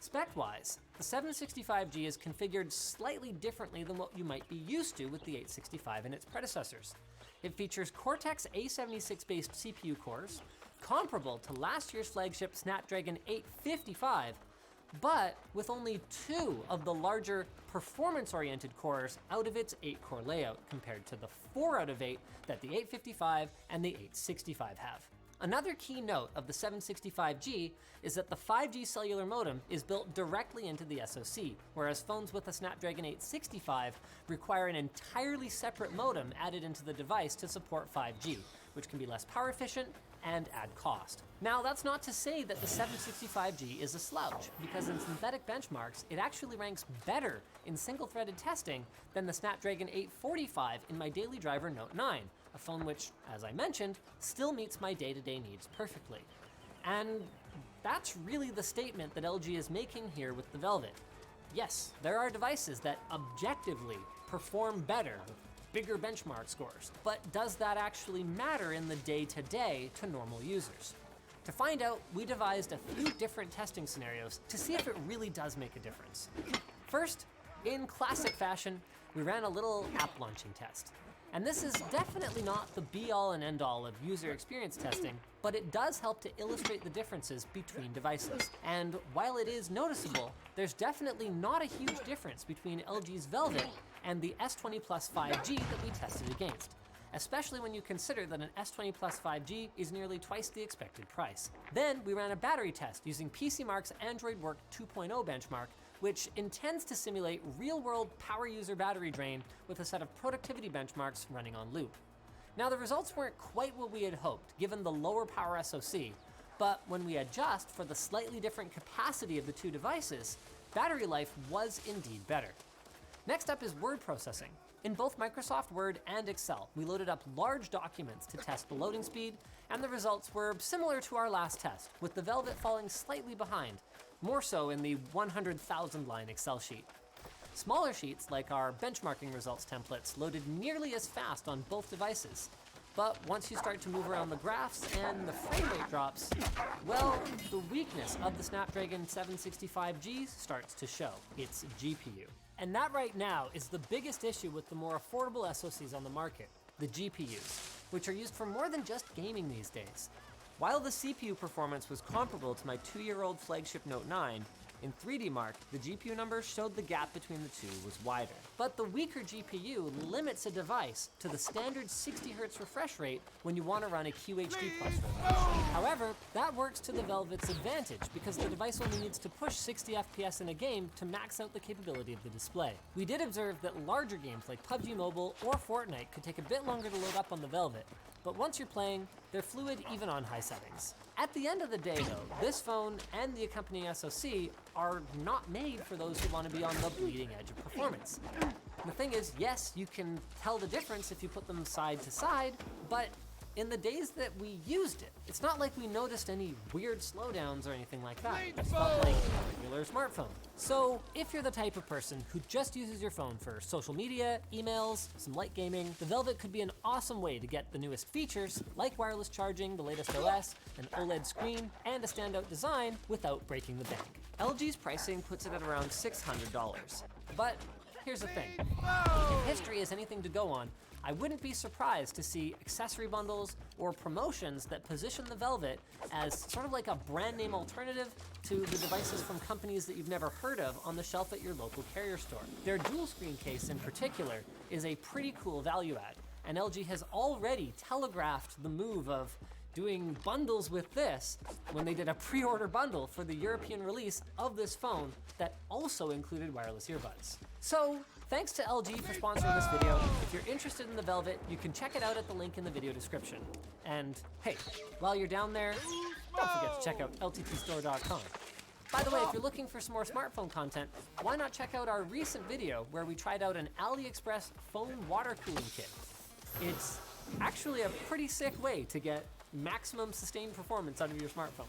S4: Spec-wise, the 765G is configured slightly differently than what you might be used to with the 865 and its predecessors. It features Cortex A76-based CPU cores, comparable to last year's flagship Snapdragon 855, but with only 2 of the larger performance-oriented cores out of its 8-core layout, compared to the 4 out of 8 that the 855 and the 865 have. Another key note of the 765G is that the 5G cellular modem is built directly into the SoC, whereas phones with a Snapdragon 865 require an entirely separate modem added into the device to support 5G, which can be less power efficient and add cost. Now, that's not to say that the 765G is a slouch, because in synthetic benchmarks, it actually ranks better in single-threaded testing than the Snapdragon 845 in my daily driver Note 9, a phone which, as I mentioned, still meets my day-to-day needs perfectly. And that's really the statement that LG is making here with the Velvet. Yes, there are devices that objectively perform better with bigger benchmark scores, but does that actually matter in the day-to-day to normal users? To find out, we devised a few different testing scenarios to see if it really does make a difference. First, in classic fashion, we ran a little app launching test. And this is definitely not the be-all and end-all of user experience testing, but it does help to illustrate the differences between devices. And while it is noticeable, there's definitely not a huge difference between LG's Velvet and the S20 Plus 5G that we tested against. especially when you consider that an S20 Plus 5G is nearly twice the expected price. Then we ran a battery test using PCMark's Android Work 2.0 benchmark, which intends to simulate real-world power user battery drain with a set of productivity benchmarks running on loop. Now, the results weren't quite what we had hoped, given the lower power SoC, but when we adjust for the slightly different capacity of the two devices, battery life was indeed better. Next up is word processing. In both Microsoft Word and Excel, we loaded up large documents to test the loading speed, and the results were similar to our last test, with the Velvet falling slightly behind, more so in the 100,000 line Excel sheet. Smaller sheets, like our benchmarking results templates, loaded nearly as fast on both devices. But once you start to move around the graphs and the frame rate drops, well, the weakness of the Snapdragon 765G starts to show. Its GPU. And that right now is the biggest issue with the more affordable SoCs on the market, the GPUs, which are used for more than just gaming these days. While the CPU performance was comparable to my 2-year-old flagship Note 9, in 3D Mark, the GPU numbers showed the gap between the two was wider. But the weaker GPU limits a device to the standard 60Hz refresh rate when you want to run a QHD+ resolution. However, that works to the Velvet's advantage because the device only needs to push 60 FPS in a game to max out the capability of the display. We did observe that larger games like PUBG Mobile or Fortnite could take a bit longer to load up on the Velvet, but once you're playing, they're fluid even on high settings. At the end of the day though, this phone and the accompanying SoC are not made for those who want to be on the bleeding edge of performance. The thing is, yes, you can tell the difference if you put them side to side, but in the days that we used it, it's not like we noticed any weird slowdowns or anything like that. It felt like a regular smartphone. So if you're the type of person who just uses your phone for social media, emails, some light gaming, the Velvet could be an awesome way to get the newest features, like wireless charging, the latest OS, an OLED screen, and a standout design without breaking the bank. LG's pricing puts it at around $600. But here's the thing, if history is anything to go on, I wouldn't be surprised to see accessory bundles or promotions that position the Velvet as sort of like a brand name alternative to the devices from companies that you've never heard of on the shelf at your local carrier store. Their dual screen case in particular is a pretty cool value add, and LG has already telegraphed the move of doing bundles with this when they did a pre-order bundle for the European release of this phone that also included wireless earbuds. So, thanks to LG for sponsoring this video. If you're interested in the Velvet, you can check it out at the link in the video description. And hey, while you're down there, don't forget to check out lttstore.com. By the way, if you're looking for some more smartphone content, why not check out our recent video where we tried out an AliExpress phone water cooling kit. It's actually a pretty sick way to get maximum sustained performance out of your smartphone.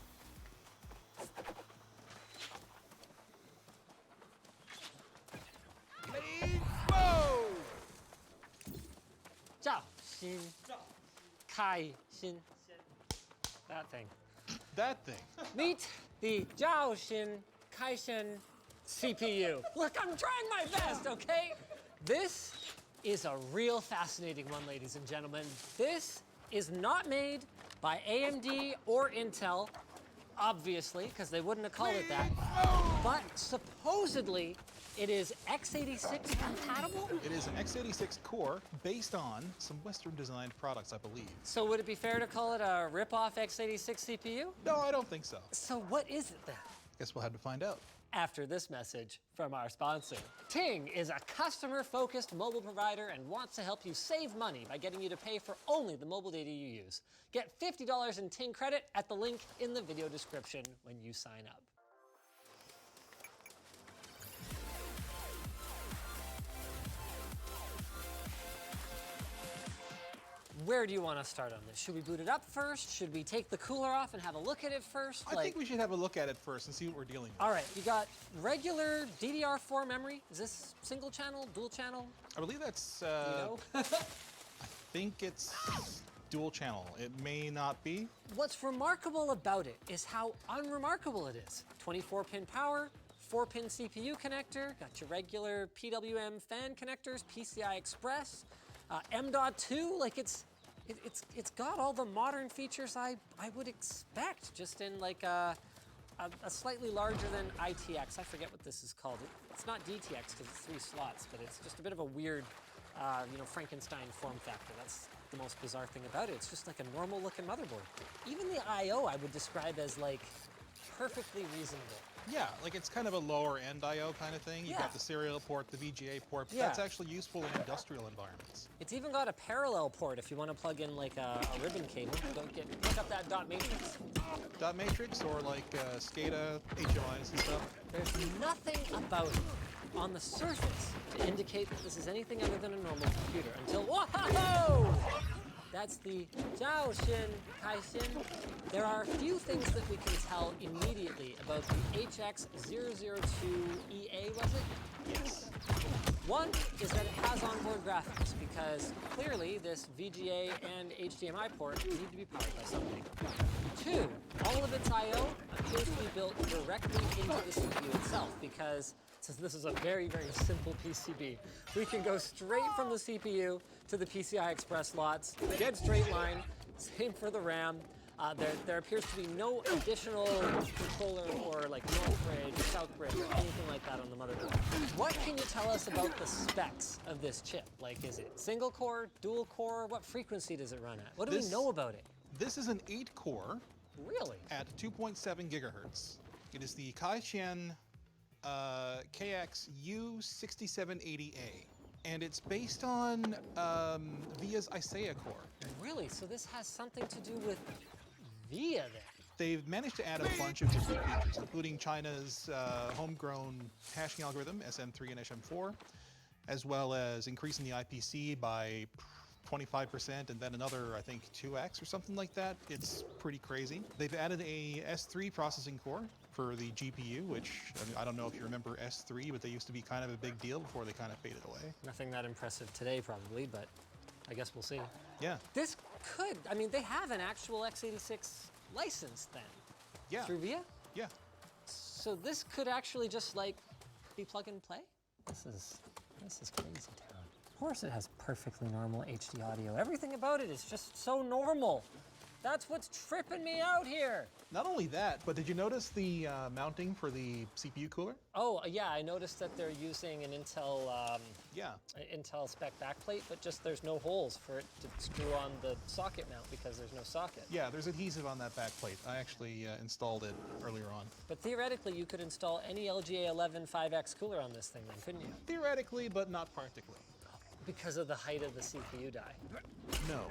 S5: 赵心开心 That thing.
S6: That thing.
S5: Meet the Zhao Xin Kaishen CPU. Look, I'm trying my best, okay? This is a real fascinating one, ladies and gentlemen. This is not made by AMD or Intel, obviously, because they wouldn't have called it that. But supposedly, it is x86 compatible?
S6: It is an x86 core based on some Western designed products, I believe.
S5: So would it be fair to call it a rip-off x86 CPU?
S6: No, I don't think so.
S5: So what is it then?
S6: Guess we'll have to find out.
S5: After this message from our sponsor. Ting is a customer-focused mobile provider and wants to help you save money by getting you to pay for only the mobile data you use. Get $50 in Ting credit at the link in the video description when you sign up. Where do you want to start on this? Should we boot it up first? Should we take the cooler off and have a look at it first?
S6: I think we should have a look at it first and see what we're dealing with.
S5: All right, you got regular DDR4 memory. Is this single channel, dual channel?
S6: I believe that's,
S5: You know?
S6: I think it's dual channel. It may not be.
S5: What's remarkable about it is how unremarkable it is. 24-pin power, 4-pin CPU connector, got your regular PWM fan connectors, PCI Express, M.2, like it's got all the modern features I would expect, just in like a slightly larger than ITX. I forget what this is called. It's not DTX because it's 3 slots, but it's just a bit of a weird Frankenstein form factor. That's the most bizarre thing about it. It's just like a normal looking motherboard. Even the I/O I would describe as like perfectly reasonable.
S6: Yeah, like it's kind of a lower end I/O kind of thing. You've
S5: Yeah.
S6: got the serial port, the VGA port. But
S5: Yeah.
S6: That's actually useful in industrial environments.
S5: It's even got a parallel port if you want to plug in like a ribbon cable. Look up that dot matrix.
S6: Dot matrix or like SCADA, HMIs and stuff.
S5: There's nothing about it on the surface to indicate that this is anything other than a normal computer until whoa! That's the Zhaoshin Kaishin. There are a few things that we can tell immediately about the HX002EA, was it?
S6: Yes.
S5: One is that it has onboard graphics because clearly this VGA and HDMI port need to be powered by something. Two, all of its I/O appears to be built directly into the CPU itself because since this is a very, very simple PCB, we can go straight from the CPU to the PCI Express slots, dead straight line, same for the RAM. There appears to be no additional controller or like North Bridge, South Bridge, or anything like that on the motherboard. What can you tell us about the specs of this chip? Like, is it single core, dual core? What frequency does it run at? What do we know about it?
S6: This is an 8-core
S5: Really?
S6: at 2.7 gigahertz. It is the Kaishan KX-U6780A. And it's based on VIA's Isaiah core.
S5: Really? So this has something to do with VIA then?
S6: They've managed to add a bunch of different features, including China's homegrown hashing algorithm, SM3 and SM4, as well as increasing the IPC by 25% and then another, I think, 2x or something like that. It's pretty crazy. They've added a S3 processing core for the GPU, which I don't know if you remember S3, but they used to be kind of a big deal before they kind of faded away.
S5: Nothing that impressive today probably, but I guess we'll see.
S6: Yeah.
S5: This could, I mean, they have an actual x86 license then.
S6: Yeah.
S5: Through VIA?
S6: Yeah.
S5: So this could actually just like be plug and play? This is crazy town. Of course it has perfectly normal HD audio. Everything about it is just so normal. That's what's tripping me out here.
S6: Not only that, but did you notice the mounting for the CPU cooler?
S5: Oh, yeah, I noticed that they're using an Intel
S6: Yeah.
S5: Intel spec backplate, but just there's no holes for it to screw on the socket mount because there's no socket.
S6: Yeah, there's adhesive on that backplate. I actually installed it earlier on.
S5: But theoretically, you could install any LGA 11 5X cooler on this thing then, couldn't you?
S6: Theoretically, but not practically.
S5: Because of the height of the CPU die.
S6: No.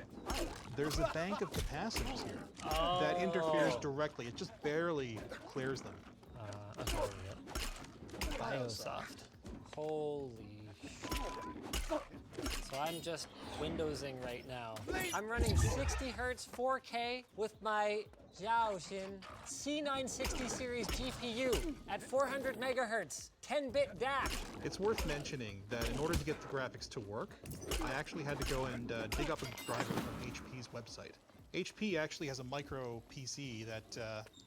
S6: There's a bank of capacitors here that interferes directly. It just barely clears them.
S5: Okay, yeah. Biosoft. Holy shit. So I'm just Windowsing right now. I'm running 60 hertz 4K with my Zhaoshin C960 series GPU at 400 megahertz, 10-bit DAC.
S6: It's worth mentioning that in order to get the graphics to work, I actually had to go and dig up a driver from HP's website. HP actually has a micro PC that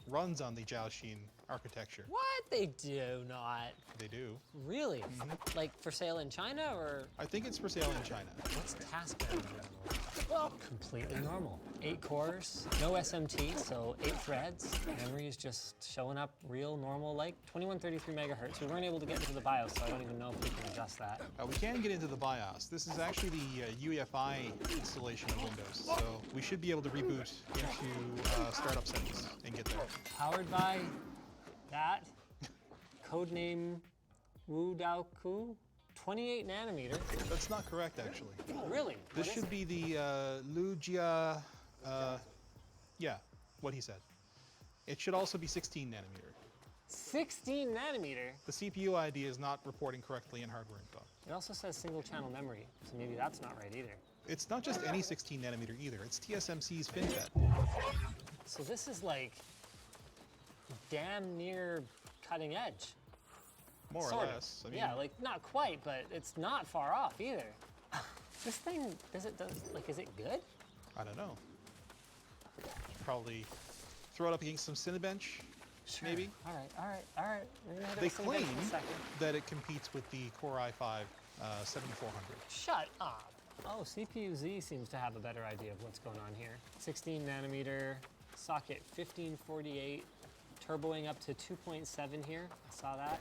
S6: runs on the Zhaoshin architecture.
S5: What? They do not.
S6: They do.
S5: Really? Like for sale in China or
S6: I think it's for sale in China.
S5: what's task manager? Well, completely normal. 8 cores, no SMT, so 8 threads. Memory is just showing up real normal, like 2133 megahertz. We weren't able to get into the BIOS, so I don't even know if we can adjust that.
S6: We can get into the BIOS. This is actually the UEFI installation of Windows, so we should be able to reboot into startup settings and get there.
S5: Powered by that, codename Wu Dao Ku, 28 nanometer.
S6: That's not correct, actually.
S5: Really?
S6: This should be the Lujia, yeah, what he said. It should also be 16 nanometer.
S5: 16 nanometer.
S6: The CPU ID is not reporting correctly in hardware info.
S5: It also says single channel memory, so maybe that's not right either.
S6: It's not just any 16 nanometer either. It's TSMC's FinFET.
S5: So this is like damn near cutting edge.
S6: More
S5: Sort
S6: or
S5: of.
S6: less. I mean,
S5: Yeah, like not quite, but it's not far off either. This thing, is it good?
S6: I don't know. Probably throw it up against some Cinebench, maybe.
S5: All right. We're gonna hit it
S6: They
S5: with some hints
S6: claim
S5: in a second.
S6: that it competes with the Core i5 7400.
S5: Shut up. Oh, CPU-Z seems to have a better idea of what's going on here. 16 nanometer, socket 1548, turboing up to 2.7 here. I saw that.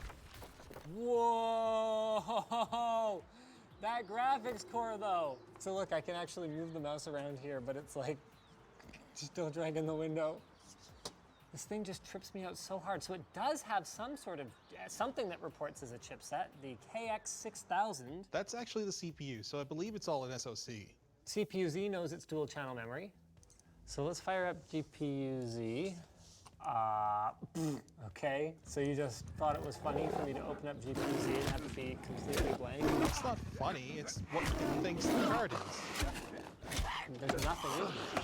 S5: Whoa! That graphics core though. So look, I can actually move the mouse around here, but it's like still dragging the window. This thing just trips me out so hard. So it does have some sort of, something that reports as a chipset, the KX6000.
S6: That's actually the CPU, so I believe it's all an SoC.
S5: CPU-Z knows it's dual channel memory. So let's fire up GPU-Z. Okay, so you just thought it was funny for me to open up GPU-Z and have it be completely blank?
S6: It's not funny, it's what it thinks the card is.
S5: There's nothing in here.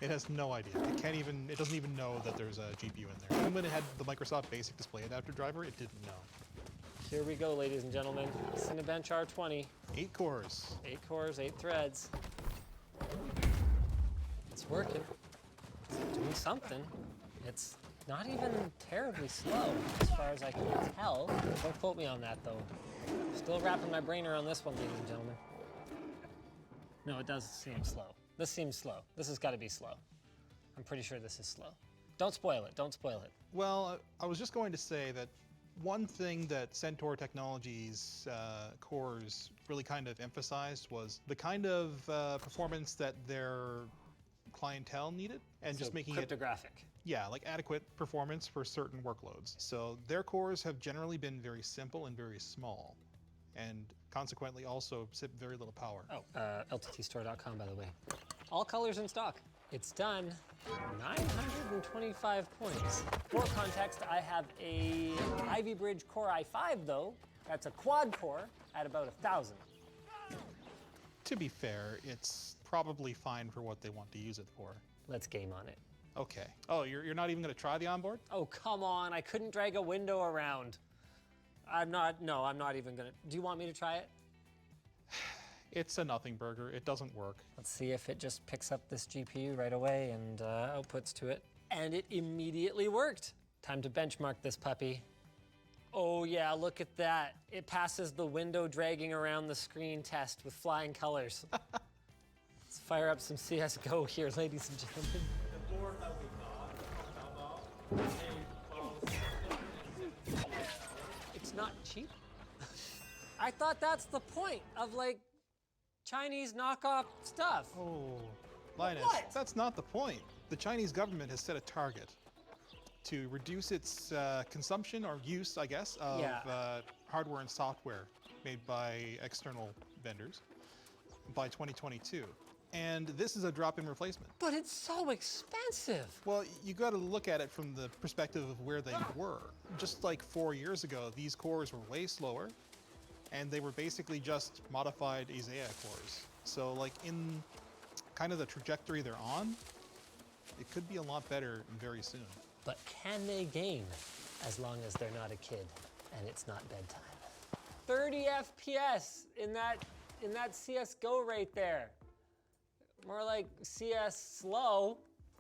S6: It has no idea. It doesn't even know that there's a GPU in there. Even when it had the Microsoft Basic Display Adapter driver, it didn't know.
S5: Here we go, ladies and gentlemen. Cinebench R20.
S6: 8 cores.
S5: 8 cores, 8 threads. It's working. It's doing something. It's not even terribly slow, as far as I can tell. Don't quote me on that, though. Still wrapping my brain around this one, ladies and gentlemen. No, it does seem slow. This seems slow. This has got to be slow. I'm pretty sure this is slow. Don't spoil it. Don't spoil it.
S6: Well, I was just going to say that one thing that Centaur Technologies cores really kind of emphasized was the kind of performance that their clientele needed, and
S5: So
S6: just making it,
S5: cryptographic.
S6: yeah, like adequate performance for certain workloads. So their cores have generally been very simple and very small, and consequently also sip very little power.
S5: Oh, LTTstore.com, by the way. All colors in stock. It's done. 925 points. For context, I have a Ivy Bridge Core i5, though. That's a quad core at about 1,000.
S6: To be fair, it's probably fine for what they want to use it for.
S5: Let's game on it.
S6: Okay. Oh, you're not even going to try the onboard?
S5: Oh, come on. I couldn't drag a window around. I'm not even gonna. Do you want me to try it?
S6: It's a nothing burger. It doesn't work.
S5: Let's see if it just picks up this GPU right away and outputs to it. And it immediately worked. Time to benchmark this puppy. Oh yeah, look at that. It passes the window dragging around the screen test with flying colors. Let's fire up some CSGO here, ladies and gentlemen.
S7: The board that we got,
S5: It's not cheap. I thought that's the point of like Chinese knockoff stuff.
S6: Oh, Linus,
S5: What?
S6: that's not the point. The Chinese government has set a target to reduce its consumption or use, I guess, of
S5: Yeah.
S6: hardware and software made by external vendors by 2022. And this is a drop-in replacement.
S5: But it's so expensive.
S6: Well, you got to look at it from the perspective of where they were. Just like 4 years ago, these cores were way slower, and they were basically just modified Isaiah cores. So like in kind of the trajectory they're on, it could be a lot better very soon.
S5: But can they game as long as they're not a kid and it's not bedtime? 30 FPS in that CSGO right there. More like CS slow.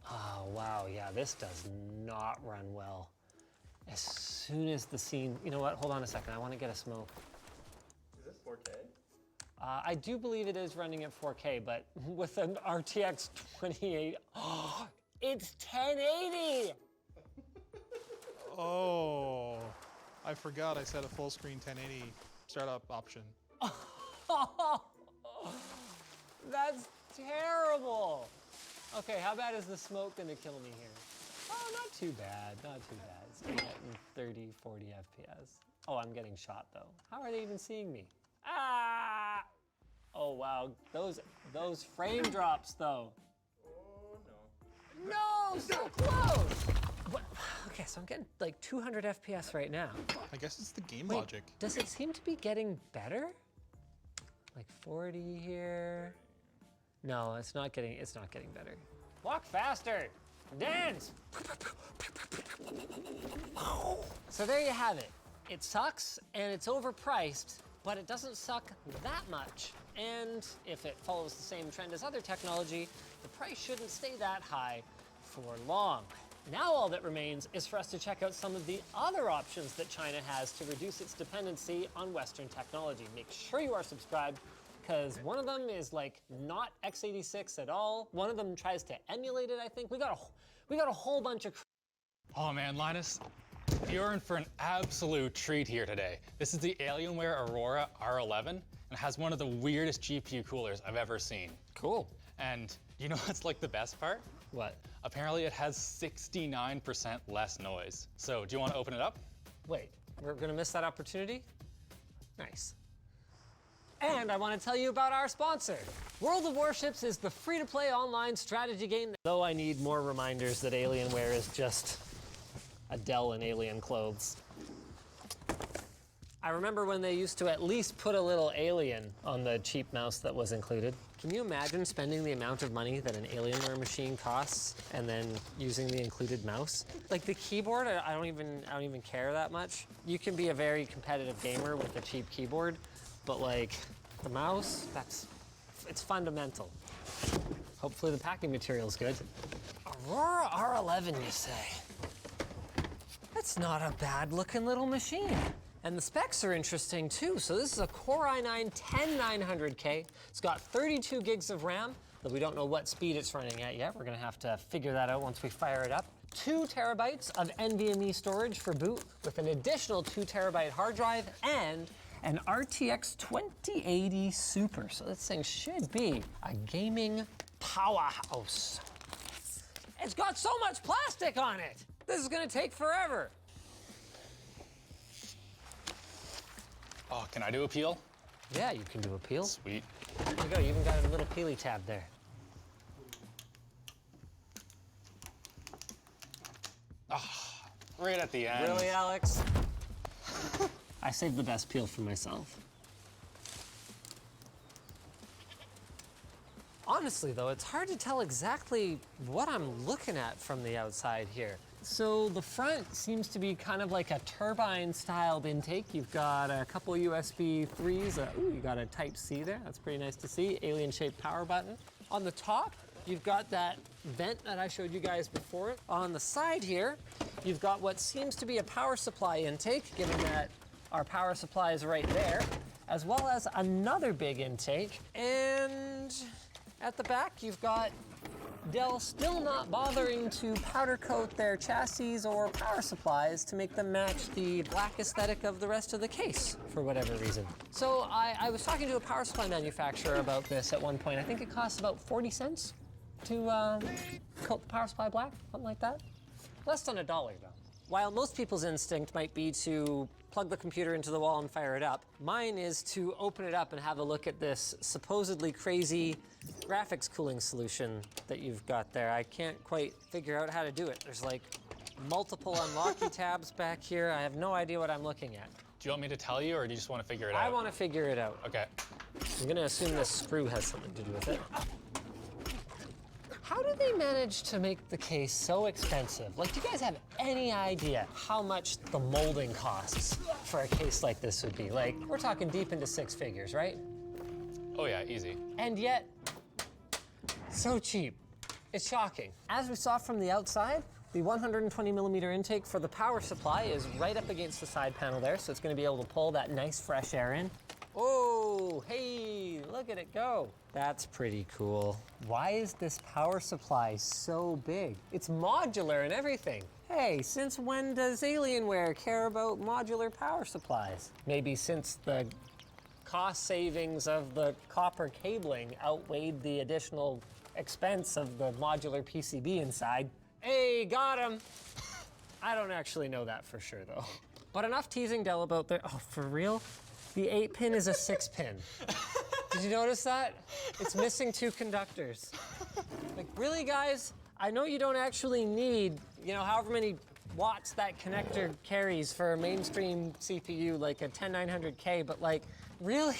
S5: Oh wow, yeah, this does not run well. As soon as the scene, you know what, hold on a second, I want to get a smoke.
S7: is this 4K?
S5: I do believe it is running at 4K, but with an RTX 2080, oh, it's 1080!
S6: Oh, I forgot I set a full screen 1080 startup option.
S5: That's terrible. Okay, how bad is the smoke gonna kill me here? Oh, not too bad, not too bad. It's getting 30, 40 FPS. Oh, I'm getting shot though. How are they even seeing me? Ah! Oh wow, those frame drops though.
S7: Oh no.
S5: No, so close! What? Okay, so I'm getting like 200 FPS right now.
S6: I guess it's the game
S5: Wait,
S6: logic.
S5: does it seem to be getting better? Like 40 here. No, it's not getting better. Walk faster. Dance. So there you have it. It sucks and it's overpriced, but it doesn't suck that much. And if it follows the same trend as other technology, the price shouldn't stay that high for long. Now all that remains is for us to check out some of the other options that China has to reduce its dependency on Western technology. Make sure you are subscribed, because one of them is like not x86 at all. One of them tries to emulate it, I think. We got a whole bunch of
S8: Oh man, Linus, You're in for an absolute treat here today. This is the Alienware Aurora R11 and it has one of the weirdest GPU coolers I've ever seen.
S4: Cool.
S8: And you know what's like the best part?
S4: What?
S8: Apparently it has 69% less noise. So do you want to open it up?
S4: Wait, we're gonna miss that opportunity? Nice. And I want to tell you about our sponsor. World of Warships is the free-to-play online strategy game. Though I need more reminders that Alienware is just Adele in alien clothes. I remember when they used to at least put a little alien on the cheap mouse that was included. Can you imagine spending the amount of money that an Alienware machine costs and then using the included mouse? Like the keyboard, I don't even care that much. You can be a very competitive gamer with a cheap keyboard, but like the mouse, it's fundamental. Hopefully the packing material's good. Aurora R11, you say? That's not a bad looking little machine. And the specs are interesting too. So this is a Core i9-10900K. It's got 32 gigs of RAM, though we don't know what speed it's running at yet. We're gonna have to figure that out once we fire it up. 2 terabytes of NVMe storage for boot, with an additional 2 terabyte hard drive and an RTX 2080 Super. So this thing should be a gaming powerhouse. It's got so much plastic on it. This is gonna take forever.
S8: Oh, can I do a peel?
S4: Yeah, you can do a peel.
S8: Sweet.
S4: There you go, you even got a little peely tab there.
S8: Right at the end.
S4: Really, Alex? I saved the best peel for myself. Honestly, though, it's hard to tell exactly what I'm looking at from the outside here. So the front seems to be kind of like a turbine-styled intake. You've got a couple USB 3s. Ooh, you got a Type-C there. That's pretty nice to see. Alien-shaped power button. On the top, you've got that vent that I showed you guys before. On the side here, you've got what seems to be a power supply intake, given that our power supply is right there, as well as another big intake. And at the back, you've got Dell still not bothering to powder coat their chassis or power supplies to make them match the black aesthetic of the rest of the case, for whatever reason. So I was talking to a power supply manufacturer about this at one point. I think it costs about 40 cents to coat the power supply black, something like that. Less than $1 though. While most people's instinct might be to plug the computer into the wall and fire it up, mine is to open it up and have a look at this supposedly crazy graphics cooling solution that you've got there. I can't quite figure out how to do it. There's like multiple unlocking tabs back here. I have no idea what I'm looking at.
S8: Do you want me to tell you or do you just want to figure it out?
S4: I want to figure it out.
S8: Okay.
S4: I'm gonna assume this screw has something to do with it. How do they manage to make the case so expensive? Like, do you guys have any idea how much the molding costs for a case like this would be? Like, we're talking deep into 6 figures, right?
S8: Oh yeah, easy.
S4: And yet, so cheap. It's shocking. As we saw from the outside, the 120 millimeter intake for the power supply is right up against the side panel there, so it's gonna be able to pull that nice fresh air in. Oh, hey, look at it go. That's pretty cool. Why is this power supply so big? It's modular and everything. Hey, since when does Alienware care about modular power supplies? Maybe since the cost savings of the copper cabling outweighed the additional expense of the modular PCB inside. Hey, got him. I don't actually know that for sure though. But enough teasing Dell about their, oh, for real? The 8-pin is a 6-pin. Did you notice that? It's missing 2 conductors. Like, really, guys? I know you don't actually need, you know, however many watts that connector carries for a mainstream CPU, like a 10900K, but like, really?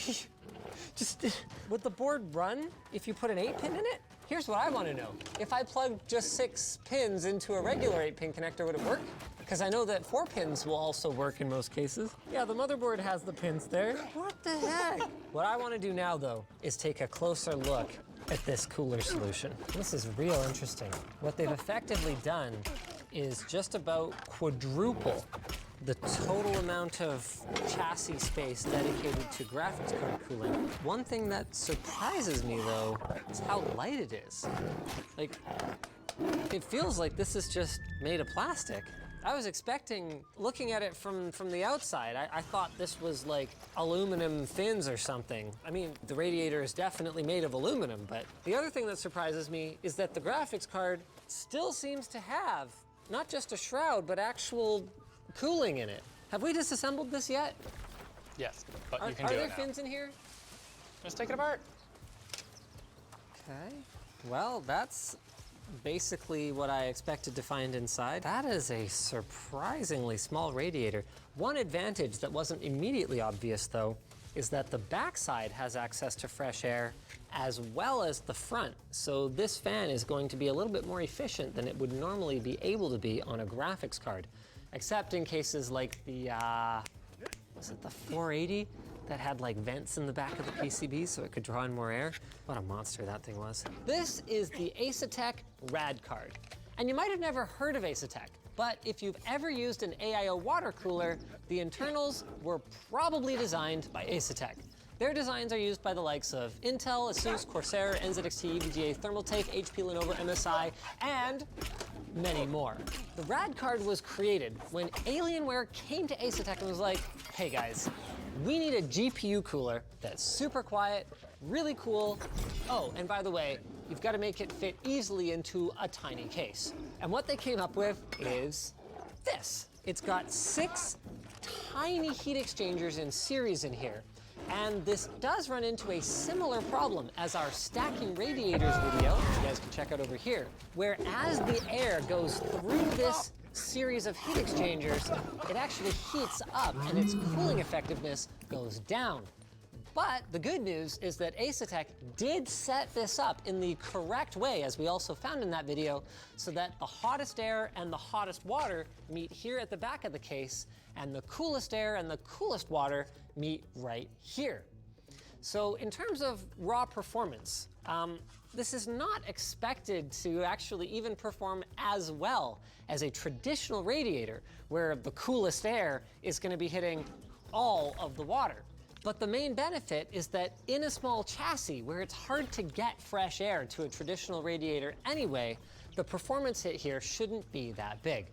S4: Just, would the board run if you put an 8-pin in it? Here's what I want to know. If I plugged just 6 pins into a regular 8-pin connector, would it work? Because I know that 4 pins will also work in most cases. Yeah, the motherboard has the pins there. What the heck? What I want to do now, though, is take a closer look at this cooler solution. This is real interesting. What they've effectively done is just about quadruple the total amount of chassis space dedicated to graphics card cooling. One thing that surprises me, though, is how light it is. Like, it feels like this is just made of plastic.
S5: I was expecting, looking at it from the outside, I thought this was like aluminum fins or something. I mean, the radiator is definitely made of aluminum, but the other thing that surprises me is that the graphics card still seems to have not just a shroud, but actual cooling in it. Have we disassembled this yet?
S8: Yes, but
S5: Are
S8: you can do
S5: there
S8: it now.
S5: fins in here?
S8: Just take it apart.
S5: Okay. Well, that's basically what I expected to find inside. That is a surprisingly small radiator. One advantage that wasn't immediately obvious, though, is that the backside has access to fresh air as well as the front. So this fan is going to be a little bit more efficient than it would normally be able to be on a graphics card, except in cases like the, was it the 480? That had like vents in the back of the PCB so it could draw in more air. What a monster that thing was. This is the Asetek Rad card. And you might have never heard of Asetek, but if you've ever used an AIO water cooler, the internals were probably designed by Asetek. Their designs are used by the likes of Intel, Asus, Corsair, NZXT, VGA, Thermaltake, HP, Lenovo, MSI, and many more. The Rad card was created when Alienware came to Asetek and was like, hey guys, we need a GPU cooler that's super quiet, really cool. Oh, and by the way, you've got to make it fit easily into a tiny case. And what they came up with is this. It's got 6 tiny heat exchangers in series in here. And this does run into a similar problem as our stacking radiators video, which you guys can check out over here, where as the air goes through this series of heat exchangers, it actually heats up and its cooling effectiveness goes down. But the good news is that Asetek did set this up in the correct way, as we also found in that video, so that the hottest air and the hottest water meet here at the back of the case, and the coolest air and the coolest water meet right here. So in terms of raw performance, this is not expected to actually even perform as well as a traditional radiator, where the coolest air is going to be hitting all of the water. But the main benefit is that in a small chassis, where it's hard to get fresh air to a traditional radiator anyway, the performance hit here shouldn't be that big.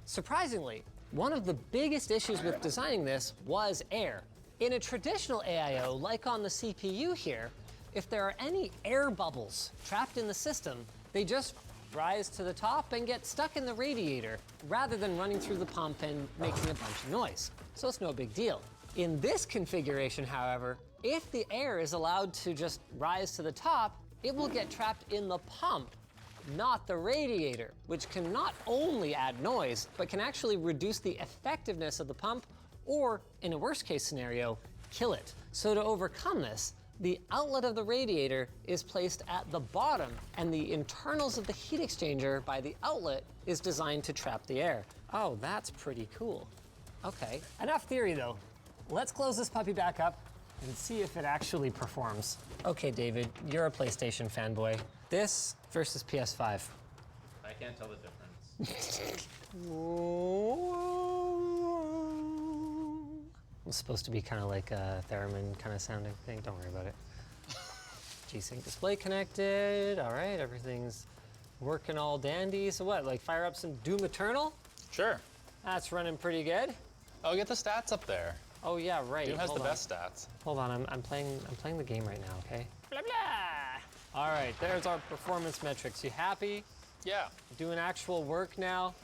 S5: Surprisingly, one of the biggest issues with designing this was air. In a traditional AIO, like on the CPU here, if there are any air bubbles trapped in the system, they just rise to the top and get stuck in the radiator, rather than running through the pump and making a bunch of noise. So it's no big deal. In this configuration, however, if the air is allowed to just rise to the top, it will get trapped in the pump, not the radiator, which can not only add noise, but can actually reduce the effectiveness of the pump, or in a worst case scenario, kill it. So to overcome this, the outlet of the radiator is placed at the bottom, and the internals of the heat exchanger by the outlet is designed to trap the air. Oh, that's pretty cool. Okay, enough theory though. Let's close this puppy back up and see if it actually performs. Okay, David, you're a PlayStation fanboy. This versus PS5.
S7: I can't tell the difference.
S5: It's supposed to be kind of like a theremin kind of sounding thing. Don't worry about it. G-Sync display connected. All right, everything's working all dandy. So what, like fire up some Doom Eternal?
S8: Sure.
S5: That's running pretty good.
S8: Oh, get the stats up there.
S5: Oh yeah, right.
S8: Doom has
S5: Hold
S8: the
S5: on.
S8: best stats.
S5: Hold on, I'm playing the game right now, okay? Blah blah. All right, there's our performance metrics. You happy?
S8: Yeah.
S5: Doing actual work now?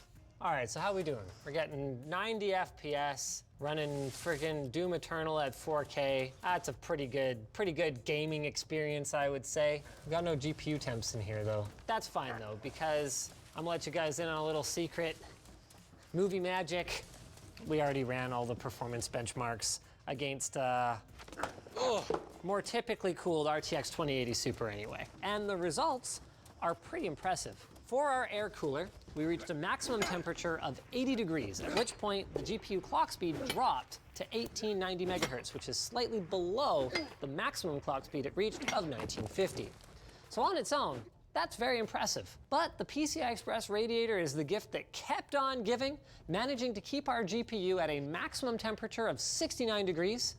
S5: All right, so how we doing? We're getting 90 FPS, running friggin' Doom Eternal at 4K. That's a pretty good gaming experience, I would say. We got no GPU temps in here though. That's fine though, because I'm gonna let you guys in on a little secret. Movie magic. We already ran all the performance benchmarks against more typically cooled RTX 2080 Super anyway. And the results are pretty impressive. For our air cooler, we reached a maximum temperature of 80 degrees, at which point the GPU clock speed dropped to 1890 megahertz, which is slightly below the maximum clock speed it reached of 1950. So on its own, that's very impressive. But the PCI Express radiator is the gift that kept on giving, managing to keep our GPU at a maximum temperature of 69 degrees.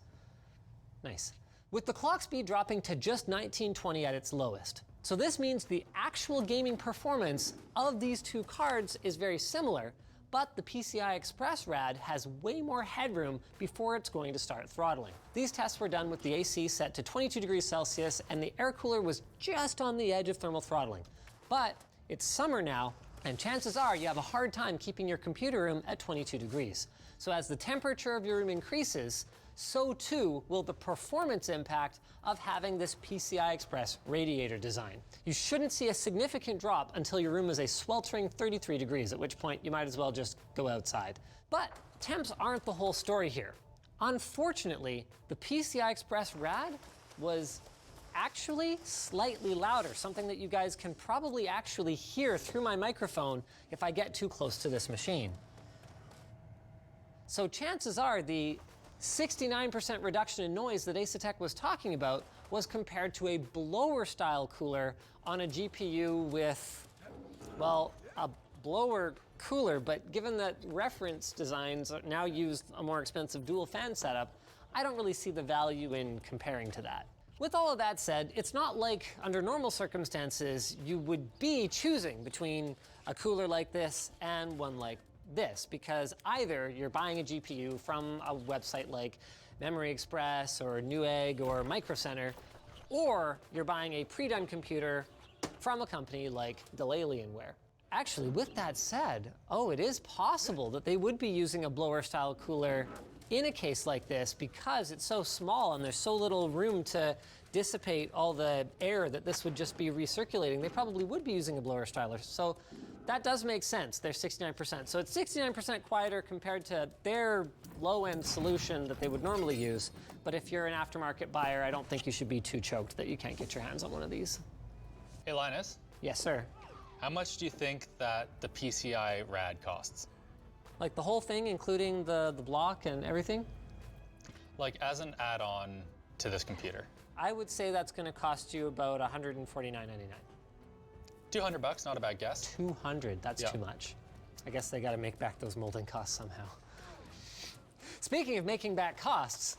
S5: Nice. With the clock speed dropping to just 1920 at its lowest. So this means the actual gaming performance of these two cards is very similar,
S4: but the PCI Express RAD has way more headroom before it's going to start throttling. These tests were done with the AC set to 22 degrees Celsius and the air cooler was just on the edge of thermal throttling. But it's summer now, and chances are you have a hard time keeping your computer room at 22 degrees. So as the temperature of your room increases, so too will the performance impact of having this PCI Express radiator design. You shouldn't see a significant drop until your room is a sweltering 33 degrees, at which point you might as well just go outside. But temps aren't the whole story here. Unfortunately, the PCI Express RAD was actually slightly louder, something that you guys can probably actually hear through my microphone if I get too close to this machine. So chances are the 69% reduction in noise that Asetek was talking about was compared to a blower style cooler on a GPU with, well, a blower cooler, but given that reference designs now use a more expensive dual fan setup, I don't really see the value in comparing to that. With all of that said, it's not like under normal circumstances you would be choosing between a cooler like this and one like this, because either you're buying a GPU from a website like Memory Express or Newegg or Micro Center, or you're buying a pre-done computer from a company like Alienware. Actually, with that said, it is possible that they would be using a blower style cooler in a case like this because it's so small and there's so little room to dissipate all the air that this would just be recirculating. They probably would be using a blower styler. So that does make sense. They're 69%. So it's 69% quieter compared to their low-end solution that they would normally use. But if you're an aftermarket buyer, I don't think you should be too choked that you can't get your hands on one of these.
S8: Hey, Linus,
S4: Yes, sir.
S8: how much do you think that the PCI RAD costs?
S4: Like the whole thing, including the block and everything?
S8: Like as an add-on to this computer?
S4: I would say that's going to cost you about $149.99.
S8: $200, not a bad guess.
S4: 200, that's
S8: Yeah.
S4: too much. I guess they got to make back those molding costs somehow. Speaking of making back costs,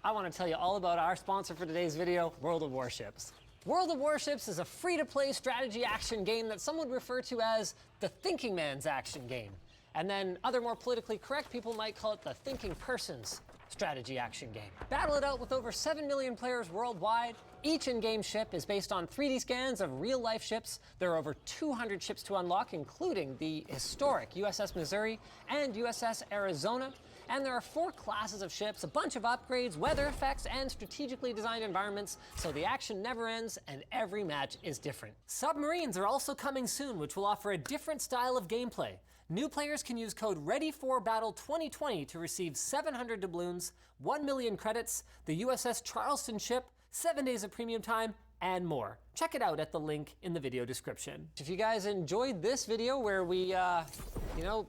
S4: I want to tell you all about our sponsor for today's video, World of Warships. World of Warships is a free-to-play strategy action game that some would refer to as the thinking man's action game. And then other more politically correct people might call it the thinking person's strategy action game. Battle it out with over 7 million players worldwide. Each in-game ship is based on 3D scans of real-life ships. There are over 200 ships to unlock, including the historic USS Missouri and USS Arizona. And there are 4 classes of ships, a bunch of upgrades, weather effects, and strategically designed environments, so the action never ends and every match is different. Submarines are also coming soon, which will offer a different style of gameplay. New players can use code READY4BATTLE2020 to receive 700 doubloons, 1 million credits, the USS Charleston ship, 7 days of premium time, and more. Check it out at the link in the video description. If you guys enjoyed this video where we,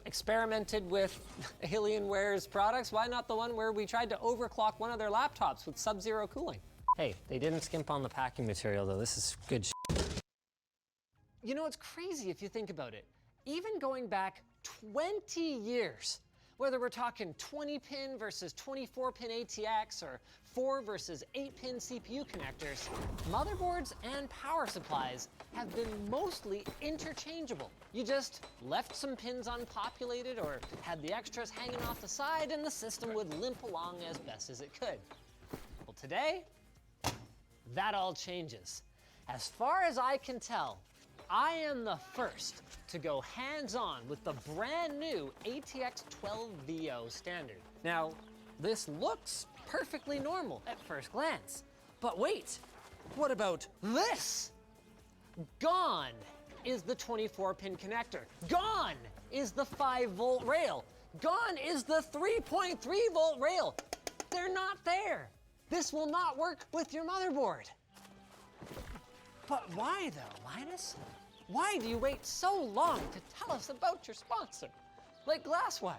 S4: experimented with Alienware's products, why not the one where we tried to overclock one of their laptops with sub-zero cooling? Hey, they didn't skimp on the packing material though. This is good shit. You know, it's crazy if you think about it. Even going back 20 years, whether we're talking 20-pin versus 24-pin ATX or 4 versus 8-pin CPU connectors, motherboards and power supplies have been mostly interchangeable. You just left some pins unpopulated or had the extras hanging off the side and the system would limp along as best as it could. Well, today, that all changes. As far as I can tell, I am the first to go hands-on with the brand new ATX 12VO standard. Now, this looks perfectly normal at first glance. But wait, what about this? Gone is the 24-pin connector. Gone is the 5-volt rail. Gone is the 3.3-volt rail. They're not there. This will not work with your motherboard. But why though, Linus? Why do you wait so long to tell us about your sponsor? Like Glasswire.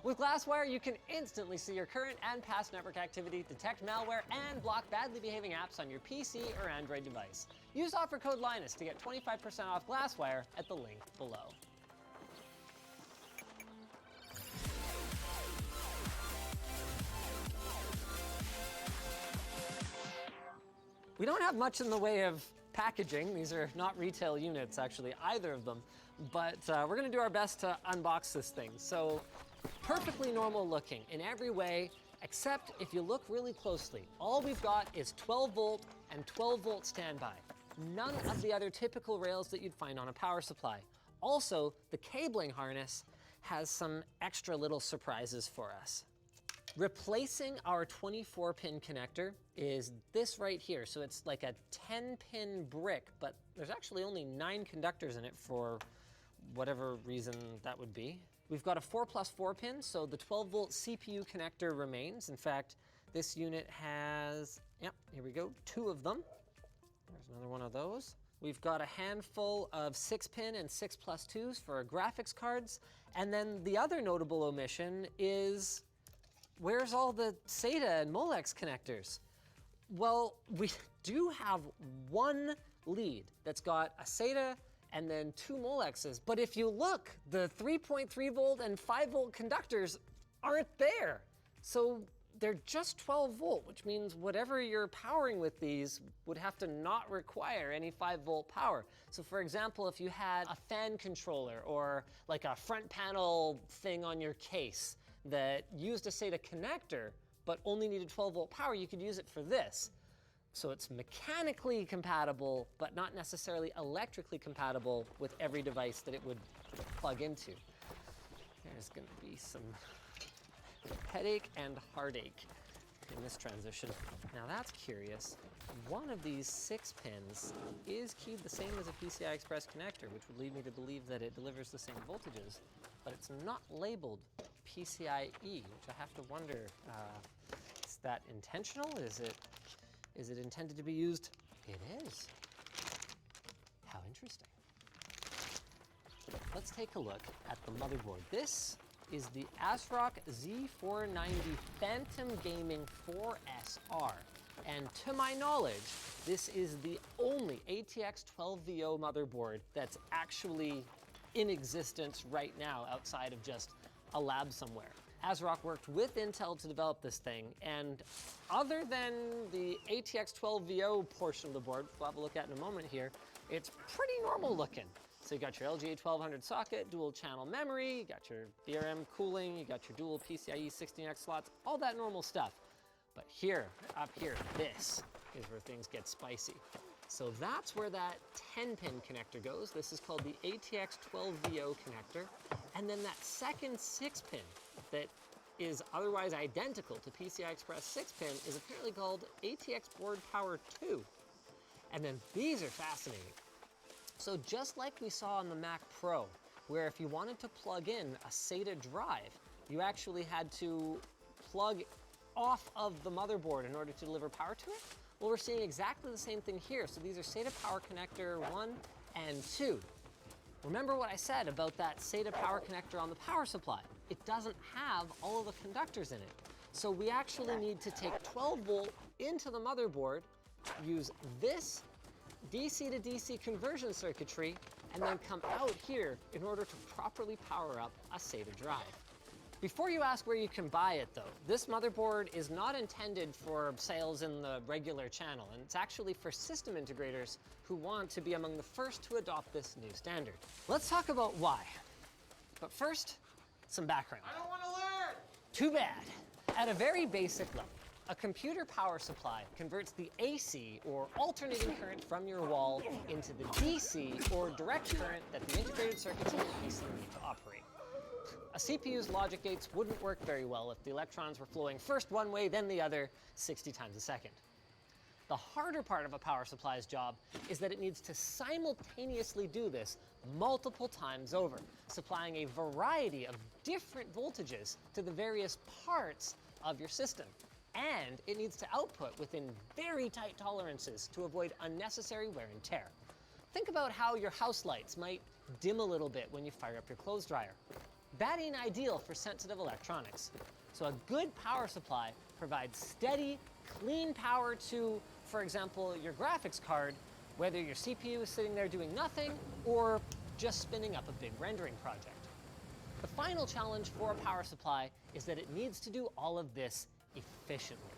S4: With Glasswire, you can instantly see your current and past network activity, detect malware, and block badly behaving apps on your PC or Android device. Use offer code Linus to get 25% off Glasswire at the link below. We don't have much in the way of packaging. These are not retail units, actually, either of them. But we're gonna do our best to unbox this thing. So, perfectly normal looking in every way, except if you look really closely. All we've got is 12 volt and 12 volt standby. None of the other typical rails that you'd find on a power supply. Also, the cabling harness has some extra little surprises for us. Replacing our 24-pin connector is this right here. So it's like a 10-pin brick, but there's actually only 9 conductors in it for whatever reason that would be. We've got a 4+4 pin, so the 12-volt CPU connector remains. In fact, this unit has, yep, here we go, 2 of them. There's another one of those. We've got a handful of 6-pin and 6+2s for our graphics cards. And then the other notable omission is, where's all the SATA and Molex connectors? Well, we do have one lead that's got a SATA and then 2 Molexes. But if you look, the 3.3 volt and 5 volt conductors aren't there. So they're just 12 volt, which means whatever you're powering with these would have to not require any 5 volt power. So for example, if you had a fan controller or like a front panel thing on your case that used a SATA connector, but only needed 12 volt power, you could use it for this. So it's mechanically compatible, but not necessarily electrically compatible with every device that it would plug into. There's gonna be some headache and heartache in this transition. Now that's curious. One of these 6 pins is keyed the same as a PCI Express connector, which would lead me to believe that it delivers the same voltages, but it's not labeled PCIe, which I have to wonder, is that intentional? Is it intended to be used? It is. How interesting. Let's take a look at the motherboard. This is the ASRock Z490 Phantom Gaming 4SR. And to my knowledge, this is the only ATX 12VO motherboard that's actually in existence right now outside of just a lab somewhere. ASRock worked with Intel to develop this thing, and other than the ATX 12VO portion of the board, we'll have a look at in a moment here, it's pretty normal looking. So you got your LGA 1200 socket, dual channel memory, you got your DRM cooling, you got your dual PCIe 16X slots, all that normal stuff. But here, up here, this is where things get spicy. So that's where that 10-pin connector goes. This is called the ATX 12VO connector. And then that second 6-pin that is otherwise identical to PCI Express 6-pin is apparently called ATX Board Power 2. And then these are fascinating. So just like we saw on the Mac Pro, where if you wanted to plug in a SATA drive, you actually had to plug off of the motherboard in order to deliver power to it. Well, we're seeing exactly the same thing here. So these are SATA power connector 1 and 2. Remember what I said about that SATA power connector on the power supply? It doesn't have all of the conductors in it. So we actually need to take 12 volt into the motherboard, use this DC to DC conversion circuitry, and then come out here in order to properly power up a SATA drive. Before you ask where you can buy it though, this motherboard is not intended for sales in the regular channel, and it's actually for system integrators who want to be among the first to adopt this new standard. Let's talk about why. But first, some background.
S3: I don't want to learn!
S4: Too bad. At a very basic level, a computer power supply converts the AC, or alternating current from your wall, into the DC, or direct current that the integrated circuits in your PC need to operate. A CPU's logic gates wouldn't work very well if the electrons were flowing first one way, then the other, 60 times a second. The harder part of a power supply's job is that it needs to simultaneously do this multiple times over, supplying a variety of different voltages to the various parts of your system. And it needs to output within very tight tolerances to avoid unnecessary wear and tear. Think about how your house lights might dim a little bit when you fire up your clothes dryer. That ain't ideal for sensitive electronics. So a good power supply provides steady, clean power to, for example, your graphics card, whether your CPU is sitting there doing nothing or just spinning up a big rendering project. The final challenge for a power supply is that it needs to do all of this efficiently.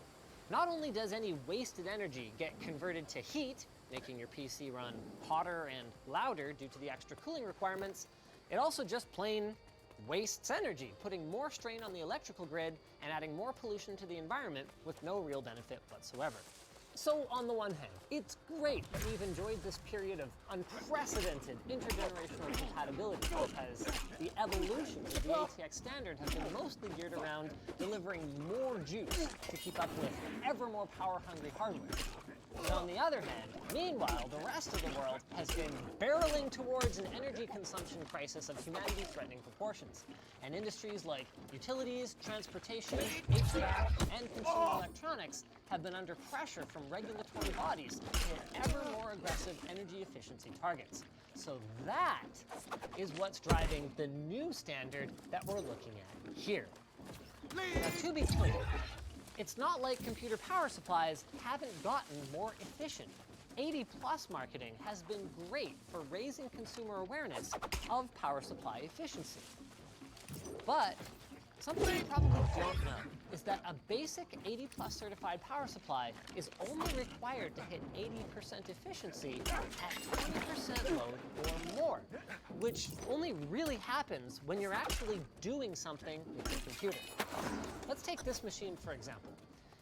S4: Not only does any wasted energy get converted to heat, making your PC run hotter and louder due to the extra cooling requirements, it also just plain wastes energy, putting more strain on the electrical grid and adding more pollution to the environment with no real benefit whatsoever. So on the one hand, it's great that we've enjoyed this period of unprecedented intergenerational compatibility because the evolution of the ATX standard has been mostly geared around delivering more juice to keep up with ever more power-hungry hardware. But on the other hand, meanwhile, the rest of the world has been barreling towards an energy consumption crisis of humanity-threatening proportions. And industries like utilities, transportation, HVAC, and consumer electronics have been under pressure from regulatory bodies to hit ever more aggressive energy efficiency targets. So that is what's driving the new standard that we're looking at here. Now, to be clear, it's not like computer power supplies haven't gotten more efficient. 80+ marketing has been great for raising consumer awareness of power supply efficiency. But something you probably don't know is that a basic 80+ certified power supply is only required to hit 80% efficiency at 20% load or more, which only really happens when you're actually doing something with your computer. Let's take this machine for example.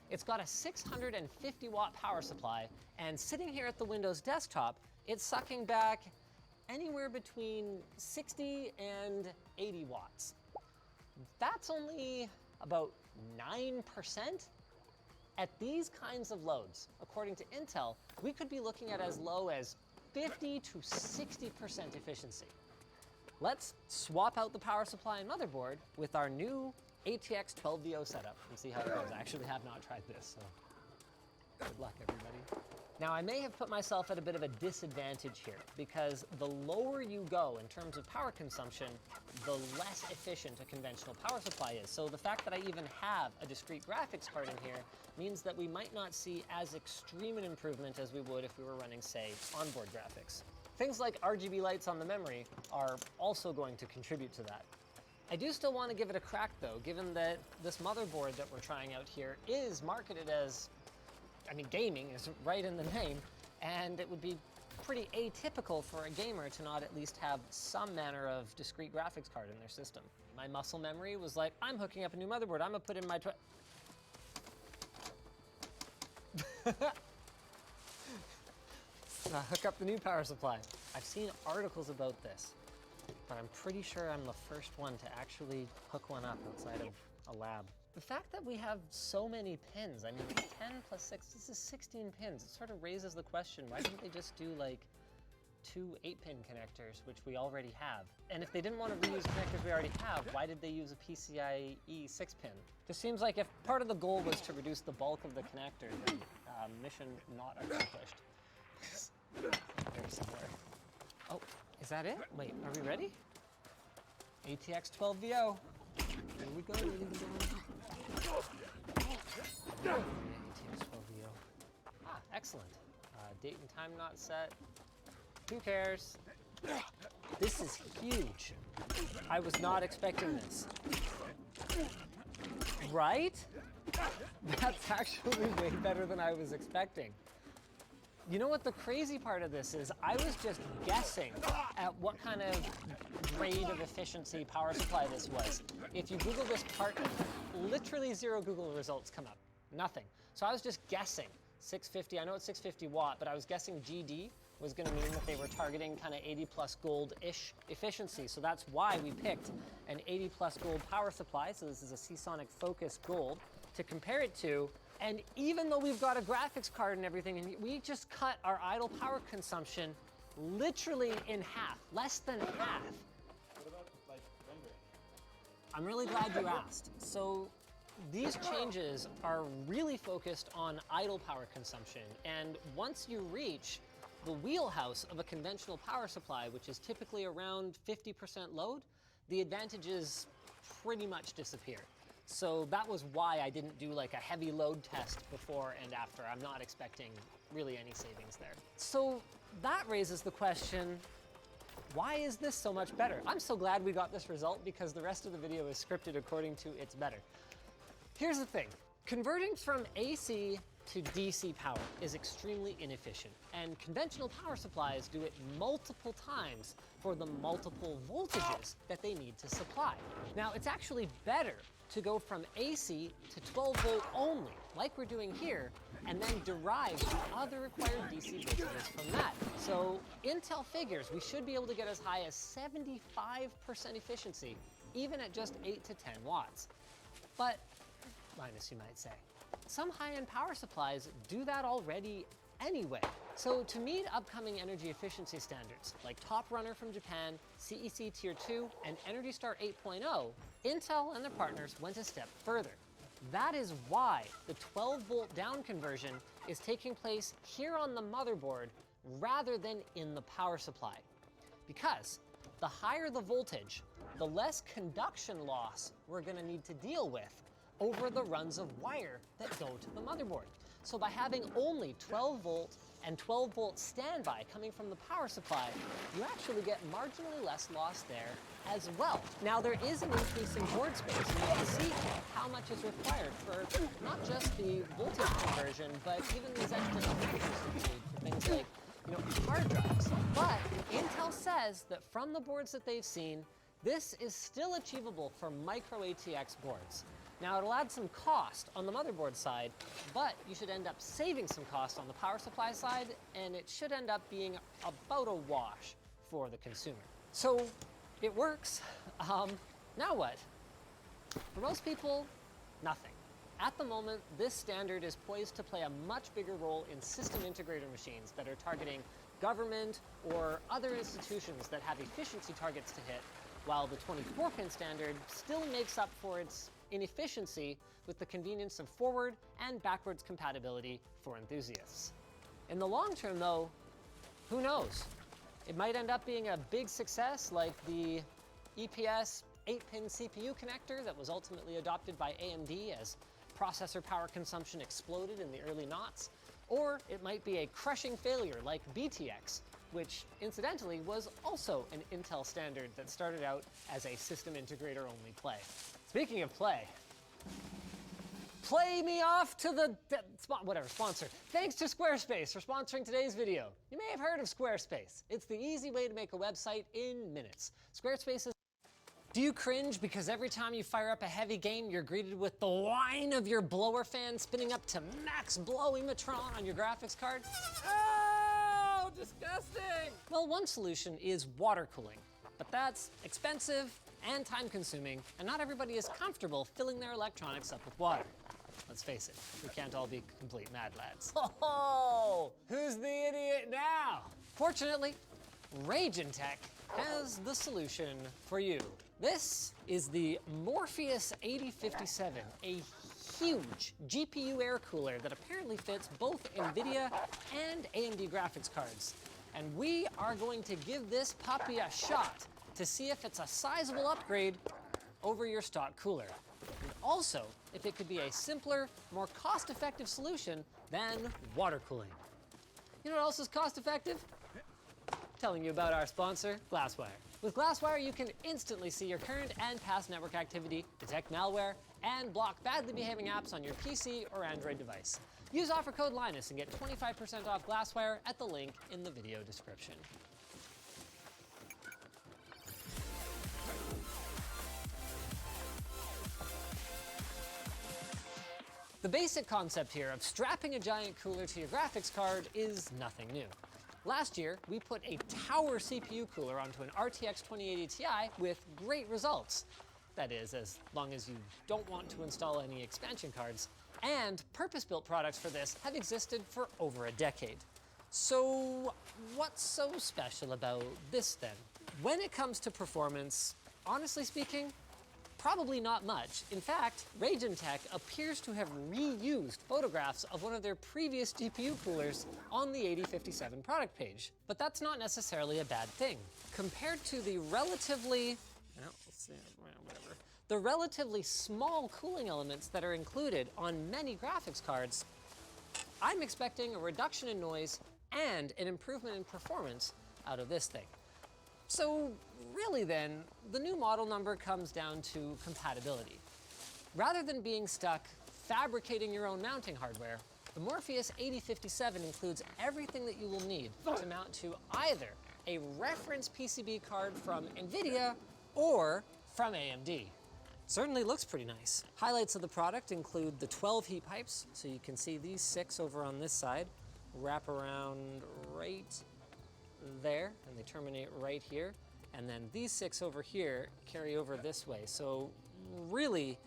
S4: It's got a 650 watt power supply, and sitting here at the Windows desktop, it's sucking back anywhere between 60 and 80 watts. That's only about 9%. At these kinds of loads, according to Intel, we could be looking at as low as 50 to 60% efficiency. Let's swap out the power supply and motherboard with our new ATX 12VO setup and see how it goes. I actually have not tried this, so good luck, everybody. Now, I may have put myself at a bit of a disadvantage here because the lower you go in terms of power consumption, the less efficient a conventional power supply is. So the fact that I even have a discrete graphics card in here means that we might not see as extreme an improvement as we would if we were running, say, onboard graphics. Things like RGB lights on the memory are also going to contribute to that. I do still want to give it a crack though, given that this motherboard that we're trying out here is marketed as, I mean, gaming is right in the name, and it would be pretty atypical for a gamer to not at least have some manner of discrete graphics card in their system. My muscle memory was like, I'm hooking up a new motherboard, I'm gonna put in my hook up the new power supply. I've seen articles about this, but I'm pretty sure I'm the first one to actually hook one up outside of a lab. The fact that we have so many pins, I mean, 10 plus 6, this is 16 pins. It sort of raises the question, why didn't they just do like 2 8-pin connectors, which we already have? And if they didn't want to reuse connectors we already have, why did they use a PCIe 6-pin? This seems like if part of the goal was to reduce the bulk of the connector, then mission not accomplished. Very similar. Oh, is that it? Wait, are we ready? ATX 12VO. Here we go, ladies and gentlemen. ATX 12VO. Ah, excellent. Date and time not set. Who cares? This is huge. I was not expecting this. Right? That's actually way better than I was expecting. You know what the crazy part of this is? I was just guessing at what kind of grade of efficiency power supply this was. If you Google this part, literally 0 Google results come up. Nothing. So I was just guessing. 650, I know it's 650 watt, but I was guessing GD was gonna mean that they were targeting kind of 80 plus gold-ish efficiency. So that's why we picked an 80 plus gold power supply. So this is a Seasonic Focus Gold to compare it to. And even though we've got a graphics card and everything, and we just cut our idle power consumption literally in half, less than half.
S7: What about like rendering?
S4: I'm really glad you asked. So these changes are really focused on idle power consumption. And once you reach the wheelhouse of a conventional power supply, which is typically around 50% load, the advantages pretty much disappear. So that was why I didn't do like a heavy load test before and after. I'm not expecting really any savings there. So that raises the question, why is this so much better? I'm so glad we got this result because the rest of the video is scripted according to it's better. Here's the thing. Converting from AC to DC power is extremely inefficient, and conventional power supplies do it multiple times for the multiple voltages that they need to supply. Now, it's actually better to go from AC to 12 volt only, like we're doing here, and then derive the other required DC voltages from that. So Intel figures we should be able to get as high as 75% efficiency, even at just 8 to 10 watts. But minus, you might say. Some high-end power supplies do that already anyway. So to meet upcoming energy efficiency standards, like Top Runner from Japan, CEC Tier 2, and Energy Star 8.0, Intel and their partners went a step further. That is why the 12-volt down conversion is taking place here on the motherboard rather than in the power supply. Because the higher the voltage, the less conduction loss we're gonna need to deal with over the runs of wire that go to the motherboard. So by having only 12 volt and 12 volt standby coming from the power supply, you actually get marginally less loss there as well. Now there is an increase in board space, and you can see how much is required for not just the voltage conversion, but even these extra connectors that you need for things like, hard drives. But Intel says that from the boards that they've seen, this is still achievable for micro ATX boards. Now, it'll add some cost on the motherboard side, but you should end up saving some cost on the power supply side, and it should end up being about a wash for the consumer. So it works. Now what? For most people, nothing. At the moment, this standard is poised to play a much bigger role in system integrator machines that are targeting government or other institutions that have efficiency targets to hit, while the 24-pin standard still makes up for its inefficiency with the convenience of forward and backwards compatibility for enthusiasts. In the long term though, who knows? It might end up being a big success like the EPS 8-pin CPU connector that was ultimately adopted by AMD as processor power consumption exploded in the early noughts, or it might be a crushing failure like BTX, which incidentally was also an Intel standard that started out as a system integrator only play. Speaking of play me off to the sponsor. Thanks to Squarespace for sponsoring today's video. You may have heard of Squarespace. It's the easy way to make a website in minutes. Squarespace is... Do you cringe because every time you fire up a heavy game, you're greeted with the whine of your blower fan spinning up to max blowimatron on your graphics card? Oh, disgusting! Well, one solution is water cooling, but that's expensive and time-consuming, and not everybody is comfortable filling their electronics up with water. Let's face it, we can't all be complete mad lads. Oh, who's the idiot now? Fortunately, Ragentek has the solution for you. This is the Morpheus 8057, a huge GPU air cooler that apparently fits both NVIDIA and AMD graphics cards. And we are going to give this puppy a shot to see if it's a sizable upgrade over your stock cooler. And also, if it could be a simpler, more cost-effective solution than water cooling. You know what else is cost-effective? Telling you about our sponsor, Glasswire. With Glasswire, you can instantly see your current and past network activity, detect malware, and block badly behaving apps on your PC or Android device. Use offer code Linus and get 25% off Glasswire at the link in the video description. The basic concept here of strapping a giant cooler to your graphics card is nothing new. Last year, we put a tower CPU cooler onto an RTX 2080 Ti with great results. That is, as long as you don't want to install any expansion cards. And purpose-built products for this have existed for over a decade. So what's so special about this then? When it comes to performance, honestly speaking, probably not much. In fact, Ragentek appears to have reused photographs of one of their previous GPU coolers on the 8057 product page. But that's not necessarily a bad thing. Compared to the relatively small cooling elements that are included on many graphics cards, I'm expecting a reduction in noise and an improvement in performance out of this thing. So really then, the new model number comes down to compatibility. Rather than being stuck fabricating your own mounting hardware, the Morpheus 8057 includes everything that you will need to mount to either a reference PCB card from NVIDIA or from AMD. Certainly looks pretty nice. Highlights of the product include the 12 heat pipes, so you can see these 6 over on this side wrap around right there, and they terminate right here. And then these 6 over here carry over this way. So really,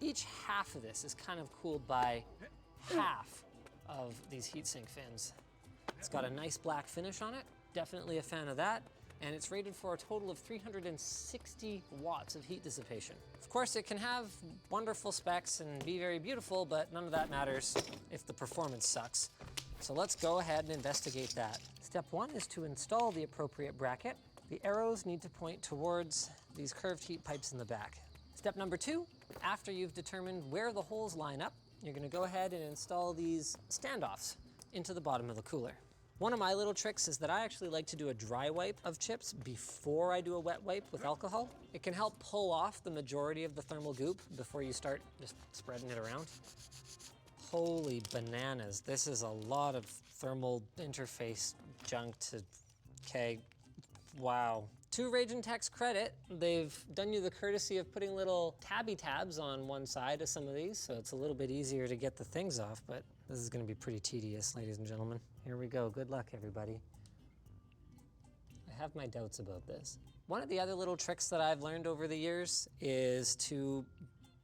S4: each half of this is kind of cooled by half of these heatsink fins. It's got a nice black finish on it, definitely a fan of that, and it's rated for a total of 360 watts of heat dissipation. Of course, it can have wonderful specs and be very beautiful, but none of that matters if the performance sucks. So let's go ahead and investigate that. Step 1 is to install the appropriate bracket. The arrows need to point towards these curved heat pipes in the back. Step number 2, after you've determined where the holes line up, you're gonna go ahead and install these standoffs into the bottom of the cooler. One of my little tricks is that I actually like to do a dry wipe of chips before I do a wet wipe with alcohol. It can help pull off the majority of the thermal goop before you start just spreading it around. Holy bananas, this is a lot of thermal interface junk to, okay, wow. To RagenTech's credit, they've done you the courtesy of putting little tabby tabs on one side of some of these, so it's a little bit easier to get the things off, but this is gonna be pretty tedious, ladies and gentlemen. Here we go, good luck, everybody. I have my doubts about this. One of the other little tricks that I've learned over the years is to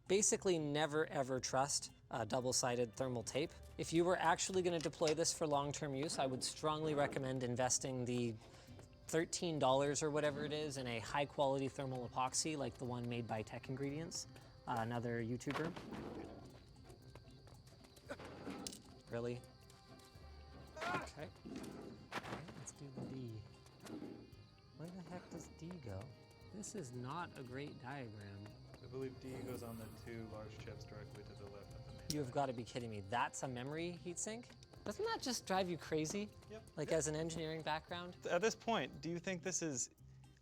S4: basically never ever trust double-sided thermal tape. If you were actually gonna deploy this for long-term use, I would strongly recommend investing the $13 or whatever it is in a high-quality thermal epoxy like the one made by Tech Ingredients, another YouTuber. Really? Okay. Let's do the D. Where the heck does D go? This is not a great diagram.
S7: I believe D goes on the 2 large chips directly to the left of the main.
S4: You've got to be kidding me. That's a memory heatsink? Doesn't that just drive you crazy?
S7: Yep.
S4: Like as an engineering background?
S9: At this point, do you think this is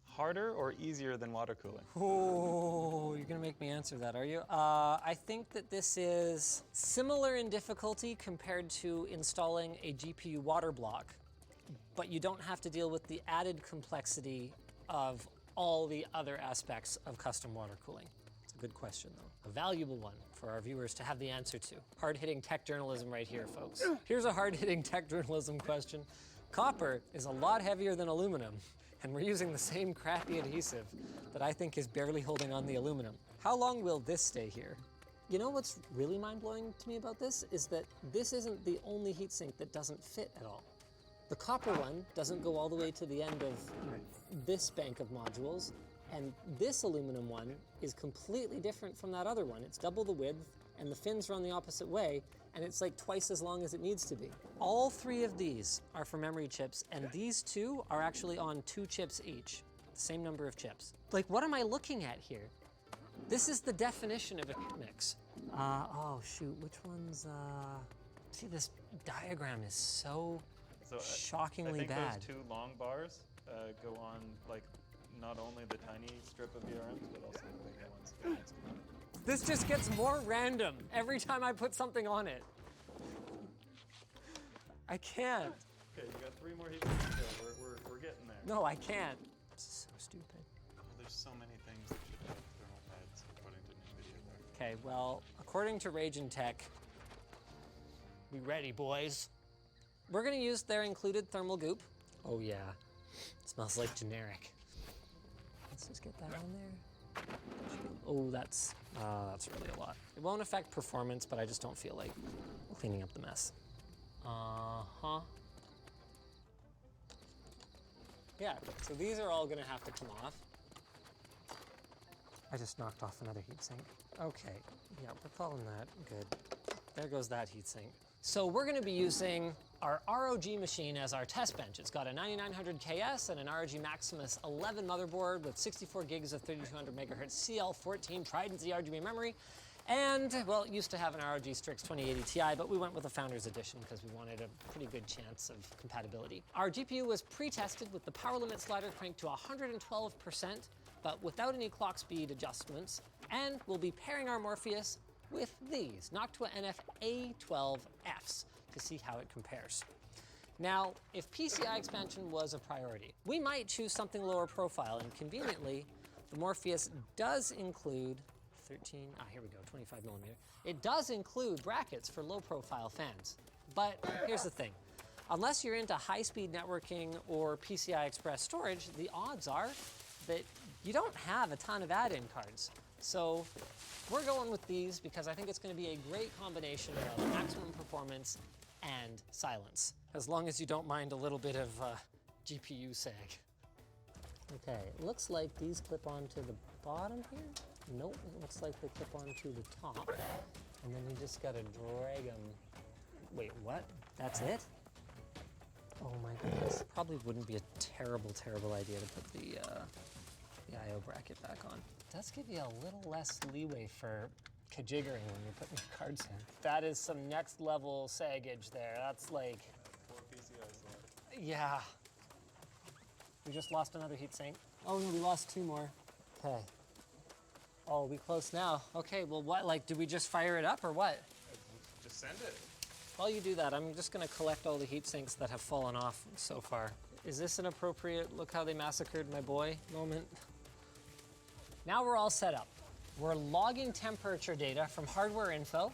S9: harder or easier than water cooling?
S4: Oh, you're gonna make me answer that, are you? I think that this is similar in difficulty compared to installing a GPU water block, but you don't have to deal with the added complexity of all the other aspects of custom water cooling. It's a good question though. A valuable one for our viewers to have the answer to. Hard-hitting tech journalism right here, folks. Here's a hard-hitting tech journalism question. Copper is a lot heavier than aluminum, and we're using the same crappy adhesive that I think is barely holding on the aluminum. How long will this stay here? You know what's really mind-blowing to me about this is that this isn't the only heatsink that doesn't fit at all. The copper one doesn't go all the way to the end of this bank of modules, and this aluminum one is completely different from that other one. It's double the width, and the fins run the opposite way, and it's like twice as long as it needs to be. All 3 of these are for memory chips, and these 2 are actually on 2 chips each, the same number of chips. Like, what am I looking at here? This is the definition of a mix. Oh shoot, which one's, see, this diagram is so shockingly bad.
S9: I think those 2 long bars go on, like, not only the tiny strip of VRMs, but also the bigger ones.
S4: This just gets more random every time I put something on it. I can't.
S9: Okay, you got 3 more heat sinks to go. We're getting there.
S4: No, I can't. This is so stupid.
S9: Well, there's so many things that should have thermal pads according to NVIDIA.
S4: Okay, well, according to RagenTech, we ready, boys? We're gonna use their included thermal goop. Oh yeah, it smells like generic. Let's just get that on there. Oh, that's really a lot. It won't affect performance, but I just don't feel like cleaning up the mess. Uh-huh. Yeah, so these are all gonna have to come off. I just knocked off another heatsink. Okay, yeah, we're calling that good. There goes that heatsink. So we're gonna be using our ROG machine as our test bench. It's got a 9900 KS and an ROG Maximus 11 motherboard with 64 gigs of 3200 megahertz CL14 Trident Z RGB memory. And, well, it used to have an ROG Strix 2080 Ti, but we went with the Founders Edition because we wanted a pretty good chance of compatibility. Our GPU was pre-tested with the power limit slider cranked to 112%, but without any clock speed adjustments. And we'll be pairing our Morpheus
S5: with these Noctua NF-A12Fs to see how it compares. Now, if PCI expansion was a priority, we might choose something lower profile, and conveniently, the Morpheus does include 25 millimeter. It does include brackets for low profile fans. But here's the thing, unless you're into high-speed networking or PCI Express storage, the odds are that you don't have a ton of add-in cards. So we're going with these because I think it's going to be a great combination of maximum performance and silence, as long as you don't mind a little bit of GPU sag. Okay, it looks like these clip onto the bottom here. Nope, it looks like they clip onto the top. And then you just gotta drag them. Wait, what? That's it? Oh my goodness. Probably wouldn't be a terrible, terrible idea to put the I/O bracket back on. It does give you a little less leeway for kajiggering when you're putting your cards in. That is some next level sagage there. That's like,
S9: 4 PCI slots.
S5: yeah. We just lost another heatsink. Oh no, we lost 2 more. Okay. Oh, we close now. Okay, well what, like, do we just fire it up or what?
S9: Just send it.
S5: While you do that, I'm just gonna collect all the heat sinks that have fallen off so far. Is this an appropriate look how they massacred my boy moment? Now we're all set up. We're logging temperature data from hardware info.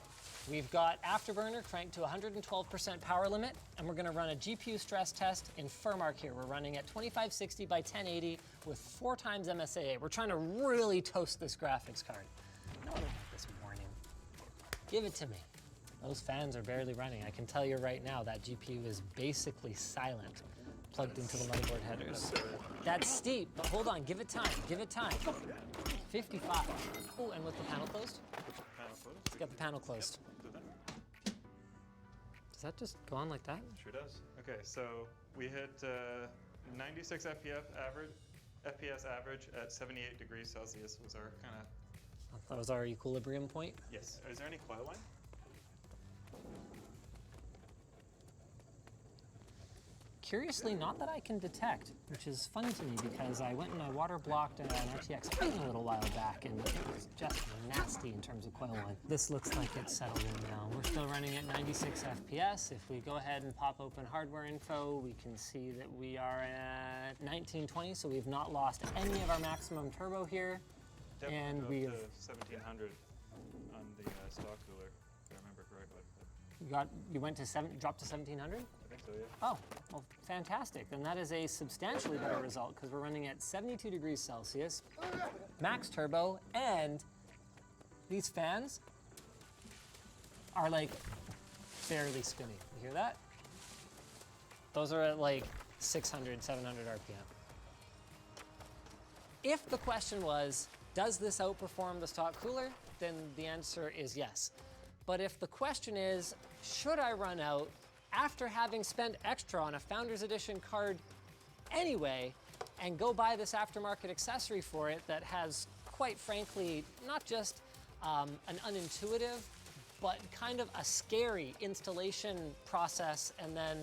S5: We've got Afterburner cranked to 112% power limit, and we're gonna run a GPU stress test in Furmark here. We're running at 2560 by 1080 with 4 times MSAA. We're trying to really toast this graphics card. No one will get this warning. Give it to me. Those fans are barely running. I can tell you right now that GPU is basically silent, plugged into the motherboard headers. That's steep, but hold on, give it time, give it time. 55. Oh, and with the panel closed?
S9: Panel closed.
S5: Let's get the panel closed.
S9: Do that.
S5: Does that just go on like that?
S9: Sure does. Okay, so we hit 96 FPS average at 78 degrees Celsius was our kind of...
S5: That was our equilibrium point.
S9: Yes. Is there any coil line?
S5: Curiously, not that I can detect, which is funny to me because I went and I water blocked an RTX Titan a little while back and it was just nasty in terms of coil line. This looks like it's settled in now. We're still running at 96 FPS. If we go ahead and pop open hardware info, we can see that we are at 1920, so we've not lost any of our maximum turbo here.
S9: Definitely
S5: And
S9: go
S5: we've
S9: up to 1700 on the stock cooler, if I remember correctly.
S5: you went to dropped to 1700?
S9: I think so, yeah.
S5: Oh, well, fantastic. Then that is a substantially better result because we're running at 72 degrees Celsius, max turbo, and these fans are like barely spinning. You hear that? Those are at like 600, 700 RPM. If the question was, does this outperform the stock cooler? Then the answer is yes. But if the question is, should I run out after having spent extra on a Founders Edition card anyway, and go buy this aftermarket accessory for it that has, quite frankly, not just an unintuitive, but kind of a scary installation process, and then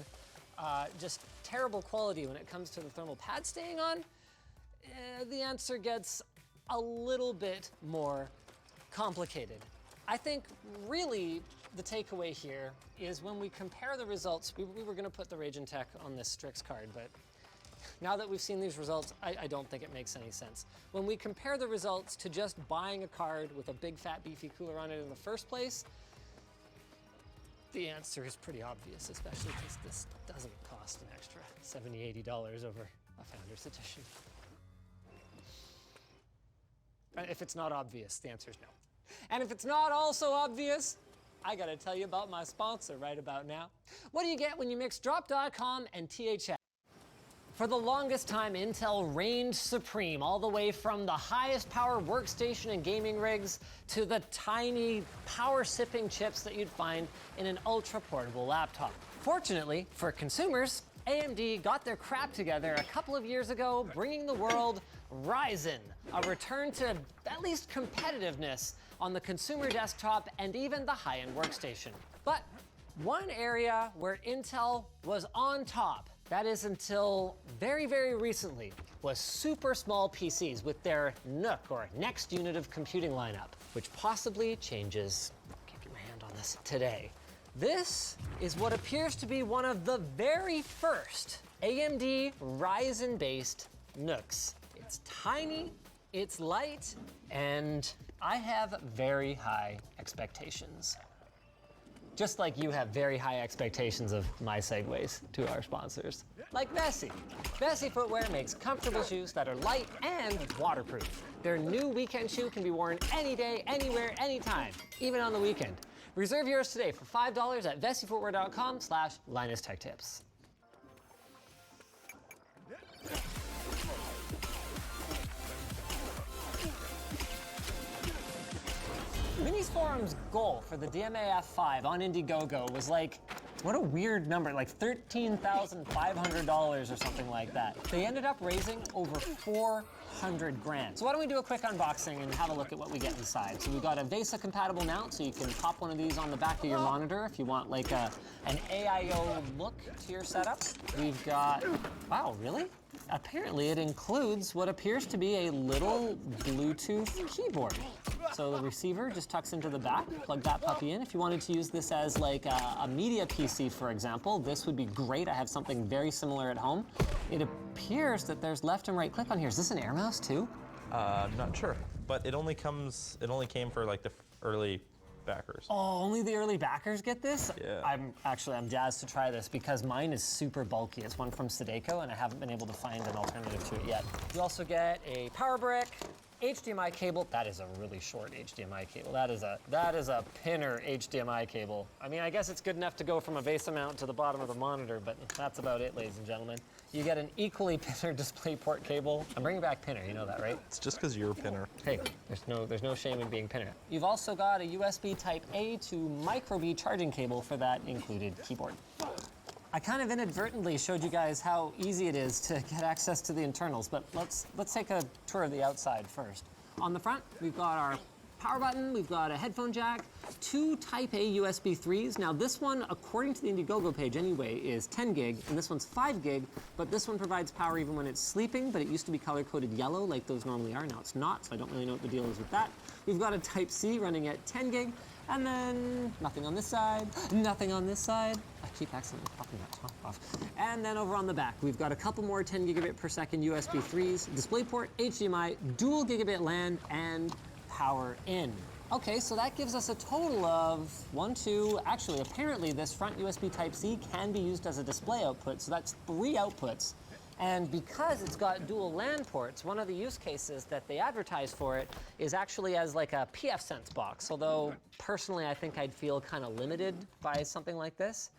S5: just terrible quality when it comes to the thermal pad staying on, the answer gets a little bit more complicated. I think really the takeaway here is when we compare the results, we were going to put the Ragen-Tech on this Strix card, but now that we've seen these results, I don't think it makes any sense. When we compare the results to just buying a card with a big fat beefy cooler on it in the first place, the answer is pretty obvious, especially because this doesn't cost an extra $70, $80 over a Founders Edition. If it's not obvious, the answer is no. And if it's not also obvious, I gotta tell you about my sponsor right about now. What do you get when you mix Drop.com and THX? For the longest time, Intel reigned supreme, all the way from the highest power workstation and gaming rigs to the tiny power-sipping chips that you'd find in an ultra-portable laptop. Fortunately for consumers, AMD got their crap together a couple of years ago, bringing the world Ryzen, a return to at least competitiveness on the consumer desktop and even the high-end workstation. But one area where Intel was on top, that is until very, very recently, was super small PCs with their NUC, or next unit of computing lineup, which possibly changes
S4: this today. This is what appears to be one of the very first AMD Ryzen-based NUCs. It's tiny, it's light, and I have very high expectations. Just like you have very high expectations of my segues to our sponsors. Like Vessi. Vessi footwear makes comfortable shoes that are light and waterproof. Their new weekend shoe can be worn any day, anywhere, anytime, even on the weekend. Reserve yours today for $5 at vessifootwear.com/LinusTechTips. Minis Forum's goal for the DMA-F5 on Indiegogo was like, what a weird number, like $13,500 or something like that. They ended up raising over 400 grand. So why don't we do a quick unboxing and have a look at what we get inside. So we've got a VESA compatible mount, so you can pop one of these on the back of your monitor if you want like an AIO look to your setup. We've got, wow, really? Apparently it includes what appears to be a little Bluetooth keyboard. So the receiver just tucks into the back, plug that puppy in. If you wanted to use this as like a media PC, for example, this would be great. I have something very similar at home. It appears that there's left and right click on here. Is this an Air Mouse too?
S10: I'm not sure, but it only came for like the early backers.
S4: Oh, only the early backers get this?
S10: Yeah.
S4: I'm jazzed to try this because mine is super bulky. It's one from Sedeco and I haven't been able to find an alternative to it yet. You also get a power brick, HDMI cable. That is a really short HDMI cable. That is a pinner HDMI cable. I mean, I guess it's good enough to go from a VESA mount to the bottom of the monitor, but that's about it, ladies and gentlemen. You get an equally pinner DisplayPort cable. I'm bringing back pinner, you know that, right?
S10: It's just because you're a pinner.
S4: Hey, there's no shame in being pinner. You've also got a USB Type-A to Micro-B charging cable for that included keyboard. I kind of inadvertently showed you guys how easy it is to get access to the internals, but let's take a tour of the outside first. On the front, we've got our power button, we've got a headphone jack, 2 Type-A USB 3s. Now this one, according to the Indiegogo page anyway, is 10 gig, and this one's 5 gig, but this one provides power even when it's sleeping, but it used to be color-coded yellow like those normally are. Now it's not, so I don't really know what the deal is with that. We've got a Type-C running at 10 gig, and then nothing on this side, nothing on this side. I keep accidentally popping that top off. And then over on the back, we've got a couple more 10 gigabit per second USB 3s, DisplayPort, HDMI, dual gigabit LAN, and power in. Okay, so that gives us a total of 1, 2, actually, apparently this front USB Type-C can be used as a display output, so that's 3 outputs. And because it's got dual LAN ports, one of the use cases that they advertise for it is actually as like a pfSense box, although personally I think I'd feel kind of limited by something like this.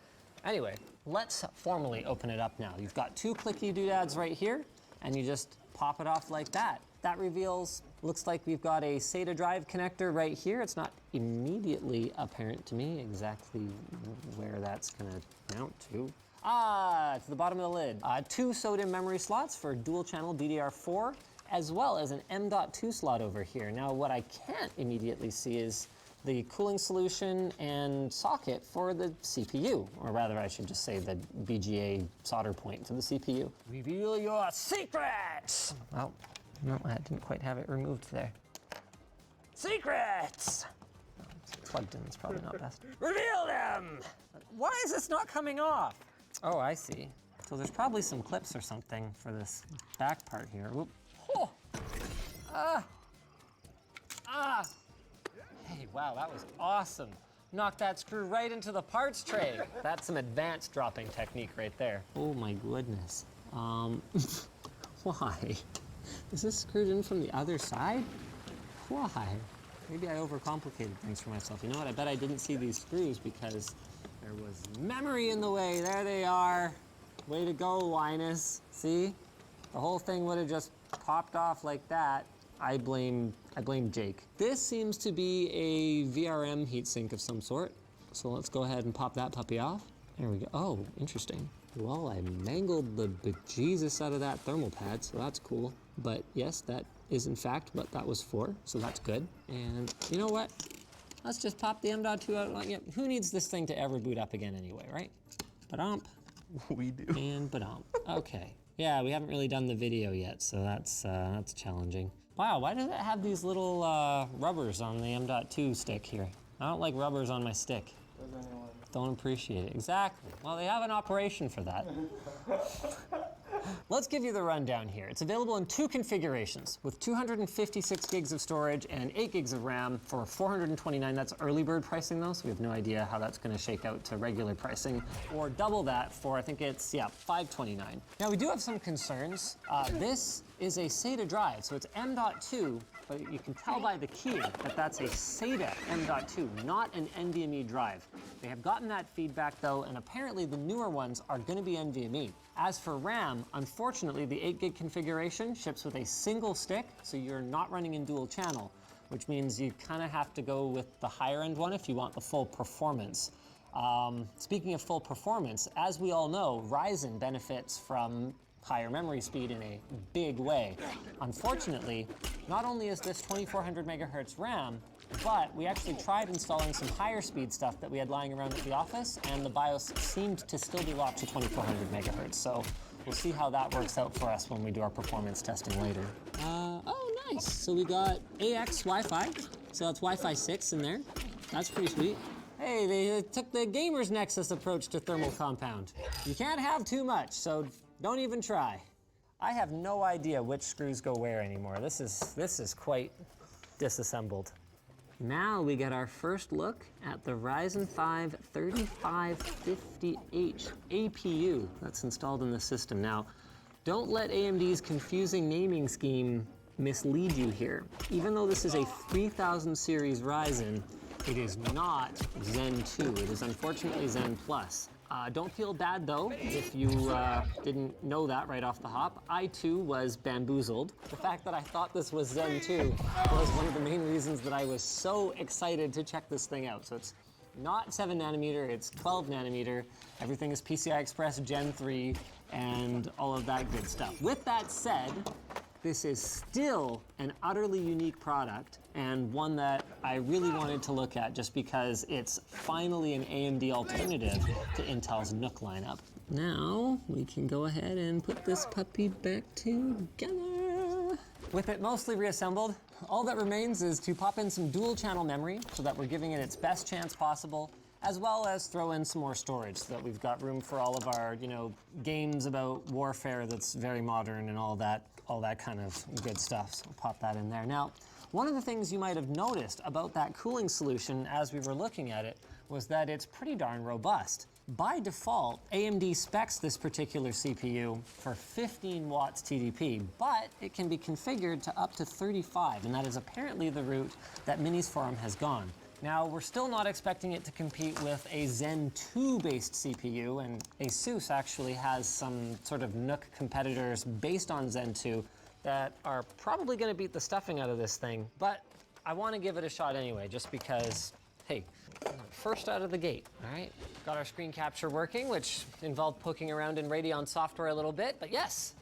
S4: Anyway, let's formally open it up now. You've got 2 clicky doodads right here, and you just pop it off like that. That reveals, looks like we've got a SATA drive connector right here. It's not immediately apparent to me exactly where that's gonna mount to. To the bottom of the lid. 2 SODIMM memory slots for dual channel DDR4, as well as an M.2 slot over here. Now, what I can't immediately see is the cooling solution and socket for the CPU, or rather I should just say the BGA solder point to the CPU. Reveal your secrets! Oh, no, I didn't quite have it removed there. Secrets! Oh, it's plugged in, it's probably not best. Reveal them! Why is this not coming off? Oh, I see. So there's probably some clips or something for this back part here. Whoop. Oh. Hey, wow, that was awesome. Knocked that screw right into the parts tray. That's some advanced dropping technique right there. Oh my goodness. Why? Is this screwed in from the other side? Why? Maybe I overcomplicated things for myself. You know what? I bet I didn't see these screws because there was memory in the way. There they are. Way to go, Linus. See? The whole thing would have just popped off like that. I blame Jake. This seems to be a VRM heatsink of some sort. So let's go ahead and pop that puppy off. There we go. Oh, interesting. Well, I mangled the bejesus out of that thermal pad, so that's cool. But yes, that is in fact what that was for, so that's good. And you know what? Let's just pop the M.2 out. Yeah, who needs this thing to ever boot up again anyway, right? Ba-dump.
S10: We do.
S4: And ba-dump. Okay. Yeah, we haven't really done the video yet, so that's challenging. Wow, why does it have these little rubbers on the M.2 stick here? I don't like rubbers on my stick. Don't appreciate it. Exactly. Well, they have an operation for that. Let's give you the rundown here. It's available in 2 configurations with 256 gigs of storage and 8 gigs of RAM for $429. That's early bird pricing though, so we have no idea how that's going to shake out to regular pricing. Or double that for, I think it's, yeah, $529. Now we do have some concerns. This is a SATA drive, so it's M.2, but you can tell by the key that that's a SATA M.2, not an NVMe drive. They have gotten that feedback though, and apparently the newer ones are going to be NVMe. As for RAM, unfortunately the 8 gig configuration ships with a single stick, so you're not running in dual channel, which means you kind of have to go with the higher end one if you want the full performance. Speaking of full performance, as we all know, Ryzen benefits from higher memory speed in a big way. Unfortunately, not only is this 2400 megahertz RAM, but we actually tried installing some higher speed stuff that we had lying around at the office, and the BIOS seemed to still be locked to 2400 megahertz. So we'll see how that works out for us when we do our performance testing later. Oh, nice. So we got AX Wi-Fi. So that's Wi-Fi 6 in there. That's pretty sweet. Hey, they took the Gamer's Nexus approach to thermal compound. You can't have too much, so don't even try. I have no idea which screws go where anymore. This is quite disassembled. Now we get our first look at the Ryzen 5 3550H APU that's installed in the system. Now, don't let AMD's confusing naming scheme mislead you here. Even though this is a 3000 series Ryzen, it is not Zen 2. It is unfortunately Zen Plus. Don't feel bad though if you didn't know that right off the hop. I too was bamboozled. The fact that I thought this was Zen 2 was one of the main reasons that I was so excited to check this thing out. So it's not 7 nanometer, it's 12 nanometer. Everything is PCI Express Gen 3 and all of that good stuff. With that said, this is still an utterly unique product and one that I really wanted to look at just because it's finally an AMD alternative to Intel's NUC lineup. Now we can go ahead and put this puppy back together. With it mostly reassembled, all that remains is to pop in some dual channel memory so that we're giving it its best chance possible, as well as throw in some more storage so that we've got room for all of our, games about warfare that's very modern and all that kind of good stuff. So we'll pop that in there. Now, one of the things you might have noticed about that cooling solution as we were looking at it was that it's pretty darn robust. By default, AMD specs this particular CPU for 15 watts TDP, but it can be configured to up to 35, and that is apparently the route that Minis Forum has gone. Now, we're still not expecting it to compete with a Zen 2 based CPU, and ASUS actually has some sort of NUC competitors based on Zen 2 that are probably going to beat the stuffing out of this thing, but I want to give it a shot anyway, just because, hey, first out of the gate, all right? Got our screen capture working, which involved poking around in Radeon software a little bit, but yes,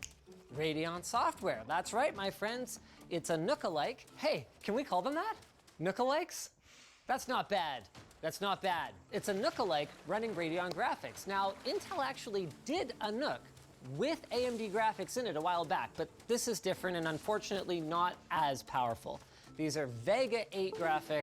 S4: Radeon software. That's right, my friends. It's a NUC-alike. Hey, can we call them that? NUC-alikes? That's not bad. That's not bad. It's a NUC-alike running Radeon graphics. Now, Intel actually did a NUC with AMD graphics in it a while back, but this is different and unfortunately not as powerful. These are Vega 8 graphics.